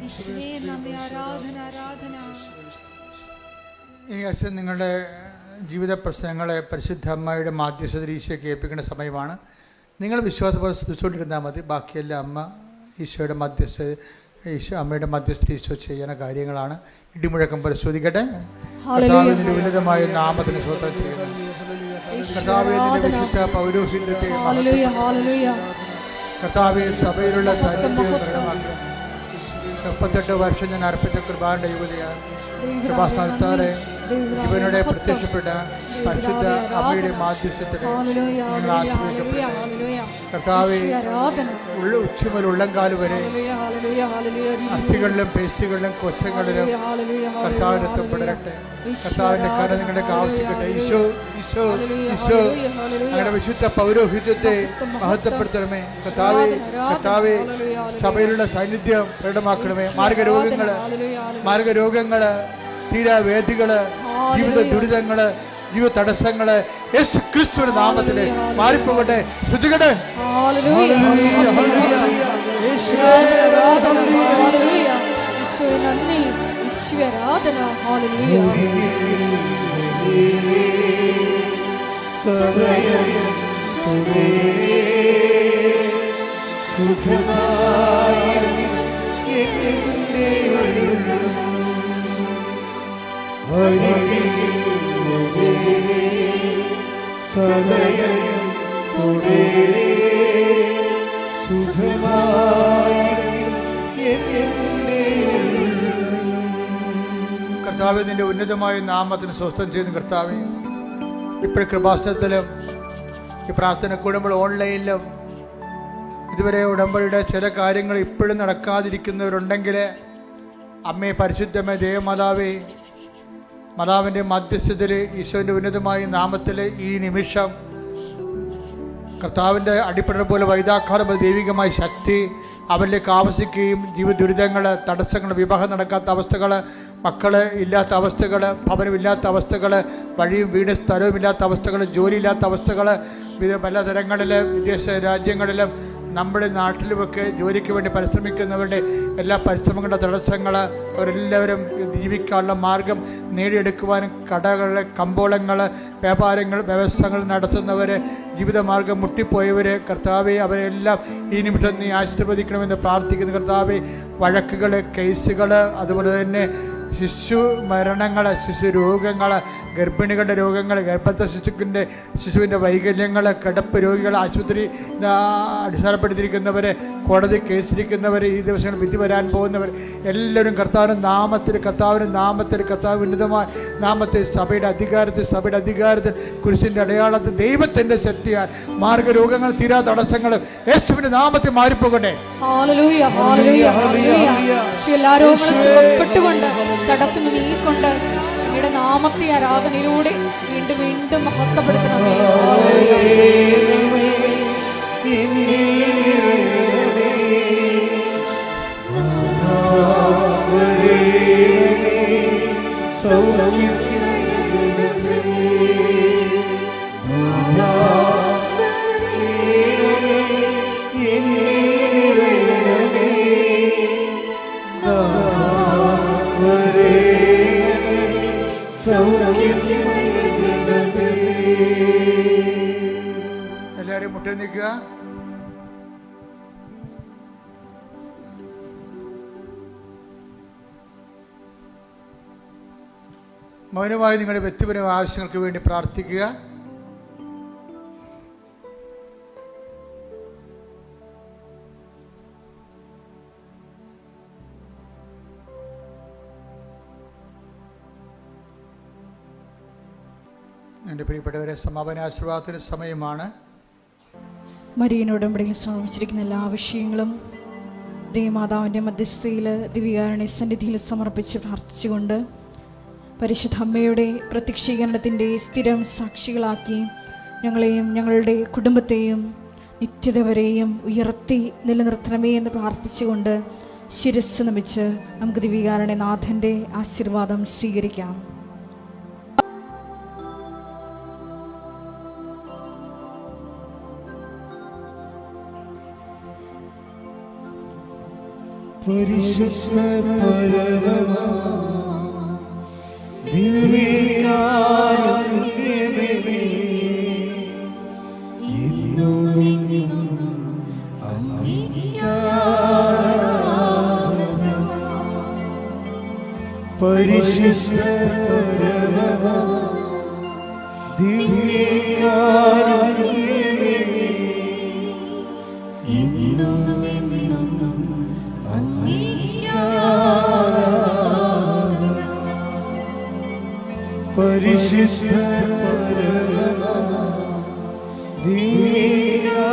ഈശോയെ നന്ദി, ആരാധന ആരാധന. ഈ അച്ഛൻ നിങ്ങളുടെ ജീവിത പ്രശ്നങ്ങളെ പരിശുദ്ധ അമ്മയുടെ മാധ്യസ്ഥതയിൽ ഈശോയ്ക്ക് ഏൽപ്പിക്കേണ്ട സമയമാണ്. നിങ്ങൾ വിശ്വാസപൂർവ്വം ശ്രദ്ധിച്ചുകൊണ്ടിരുന്നാൽ മതി. ബാക്കിയെല്ലാം അമ്മ ഈശോയുടെ അമ്മയുടെ മധ്യസ്ഥ ഈശോ ചെയ്യുന്ന കാര്യങ്ങളാണ്. ഇടിമുഴക്കം പരിശോധിക്കട്ടെ. കർത്താവിന്റെ ഉന്നതമായ നാമത്തിന് സ്വന്തം ചെയ്യുന്നു. കർത്താവിന്റെ വിശുദ്ധ പൗരോഹിത്യത്തെ കർത്താവിൽ സഭയിലുള്ള സാന്നിധ്യം പ്രകടമാക്കുക. 38 വർഷം ഞാൻ അർപ്പിച്ച കൃപാന്റെ യുവതിയാണ്. കൃപാസ്ഥാനത്താലെ ഇവനുടെ പ്രത്യക്ഷപ്പെട്ട പരിശുദ്ധ അമ്മയുടെ മാധ്യസ്ഥത്തിന് നിങ്ങൾ ആശ്രയിക്കപ്പെട്ടു. കർത്താവെ, ഉച്ചമുതൽ ഉള്ളംകാല് വരെ അസ്ഥികളിലും പേശികളിലും കോശങ്ങളിലും കർത്താവിന് എത്തപ്പെടട്ടെ. കർത്താവിന്റെ കര നിങ്ങളുടെ ആവശ്യിക്കട്ടെ. ഈശോ ഈശോ ഈശോ അങ്ങനെ വിശുദ്ധ പൗരോഹിത്യത്തെ മഹത്വപ്പെടുത്തണമേ. കർത്താവെ, സഭയിലുള്ള സാന്നിധ്യം പ്രകടമാക്കണമേ. മാർഗരോഗങ്ങള്, തീരാവേദികള്, ജീവിത ദുരിതങ്ങള്, ജീവ തടസ്സങ്ങള് യേശു ക്രിസ്തുവിന്റെ നാമത്തില് മാറിപ്പോകട്ടെ. ശ്രദ്ധിക്കട്ടെ. കർത്താവേ, നിന്റെ ഉന്നതമായ നാമത്തിന് സ്വസ്ഥം ചെയ്യുന്നു. കർത്താവേ, ഇപ്പോഴും കൃപാസനത്തിലും ഈ പ്രാർത്ഥന കൂടുമ്പോൾ ഓൺലൈനിലും ഇതുവരെ ഉടമ്പടിയുടെ ചില കാര്യങ്ങൾ ഇപ്പോഴും നടക്കാതിരിക്കുന്നവരുണ്ടെങ്കിൽ അമ്മേ, പരിശുദ്ധമേ, ദേവമാതാവേ, മാതാവിൻ്റെ മധ്യസ്ഥതയിൽ ഈശോൻ്റെ ഉന്നതമായ നാമത്തിൽ ഈ നിമിഷം കർത്താവിൻ്റെ അടിപ്പട പോലെ വൈദാഘാതം ദൈവികമായ ശക്തി അവരിലേക്ക് ആവസിക്കുകയും ജീവിത ദുരിതങ്ങൾ, തടസ്സങ്ങൾ, വിവാഹം നടക്കാത്ത അവസ്ഥകൾ, മക്കൾ ഇല്ലാത്ത അവസ്ഥകൾ, ഭവനമില്ലാത്ത അവസ്ഥകൾ, വഴിയും വീട് സ്ഥലവുമില്ലാത്ത അവസ്ഥകൾ, ജോലിയില്ലാത്ത അവസ്ഥകൾ, പലതരങ്ങളിൽ വിദേശ രാജ്യങ്ങളിലും നമ്മുടെ നാട്ടിലുമൊക്കെ ജോലിക്ക് വേണ്ടി പരിശ്രമിക്കുന്നവരുടെ എല്ലാ പരിശ്രമങ്ങളുടെ തടസ്സങ്ങൾ, അവരെല്ലാവരും ജീവിക്കാനുള്ള മാർഗം നേടിയെടുക്കുവാനും കടകൾ, കമ്പോളങ്ങൾ, വ്യാപാരങ്ങൾ, വ്യവസ്ഥകൾ നടത്തുന്നവർ, ജീവിതമാർഗം മുട്ടിപ്പോയവർ, കർത്താവെ, അവരെല്ലാം ഈ നിമിഷം നീ ആശീർവദിക്കണമെന്ന് പ്രാർത്ഥിക്കുന്നു. കർത്താവെ, വഴക്കുകൾ, കേസുകൾ, അതുപോലെ തന്നെ ശിശു മരണങ്ങൾ, ശിശു രോഗങ്ങൾ, ഗർഭിണികളുടെ രോഗങ്ങൾ, ഗർഭസ്ഥ ശിശുവിൻ്റെ വൈകല്യങ്ങൾ, കിടപ്പ് രോഗികൾ, ആശുപത്രി അടിസ്ഥാനപ്പെടുത്തിയിരിക്കുന്നവർ, കോടതി കേസിരിക്കുന്നവർ, ഈ ദിവസങ്ങൾ വിധി വരാൻ പോകുന്നവർ എല്ലാവരും കർത്താവിൻ്റെ നാമത്തിൽ കർത്താവ് ഉന്നതമായ നാമത്തിൽ സഭയുടെ അധികാരത്തിൽ കുരിശിൻ്റെ അടയാളത്തിൽ ദൈവത്തിൻ്റെ ശക്തിയാൽ മാർഗരോഗങ്ങൾ, തീരാ തടസ്സങ്ങളും യേശുവിൻ്റെ നാമത്തിൽ മാറിപ്പോകട്ടെ. ഹല്ലേലൂയ, ഹല്ലേലൂയ, ഹല്ലേലൂയ. എല്ലാ രോഗങ്ങളും സുഖപ്പെട്ടുകൊണ്ട്, തടസ്സങ്ങൾ നീക്കൊണ്ട് അങ്ങയുടെ നാമത്തെ ആരാധനയിലൂടെ വീണ്ടും വീണ്ടും മഹത്വപ്പെടുത്തണമേ. എല്ലാവരും മുട്ടി നിൽക്കുക. മൗനമായി നിങ്ങളുടെ വ്യക്തിപരമായ ആവശ്യങ്ങൾക്ക് വേണ്ടി പ്രാർത്ഥിക്കുക. എൻ്റെ പ്രിയപ്പെട്ടവരെ, സമാപനാശീർവാദത്തിന് സമയമാണ്. മരിയനോടുമ്പടിയിൽ സമർപ്പിച്ചിരിക്കുന്ന എല്ലാ വിഷയങ്ങളും ദേവമാതാവിൻ്റെ മധ്യസ്ഥയിൽ ദിവ്യകാരുണ്യ സന്നിധിയിൽ സമർപ്പിച്ച് പ്രാർത്ഥിച്ചുകൊണ്ട് പരിശുദ്ധ അമ്മയുടെ പ്രത്യക്ഷീകരണത്തിൻ്റെ സ്ഥിരം സാക്ഷികളാക്കി ഞങ്ങളെയും ഞങ്ങളുടെ കുടുംബത്തെയും നിത്യത വരെയും ഉയർത്തി നിലനിർത്തണമേ എന്ന് പ്രാർത്ഥിച്ചുകൊണ്ട് ശിരസ്സ് നമിച്ച് നമുക്ക് ദിവ്യകാരുണ്യ നാഥൻ്റെ ആശീർവാദം സ്വീകരിക്കാം. പരിശുദ്ധ പരമമാ ദിവ്യകാരുണ്യമേ, എന്നുമെന്നും അങ്ങേക്ക് ആരാധന. പരിശുദ്ധ പരമമാ ദിവ്യകാരുണ്യമേ, എന്നുമെന്നും പരിശുദ്ധ പരമമാ ദിവ്യകാരുണ്യമേ,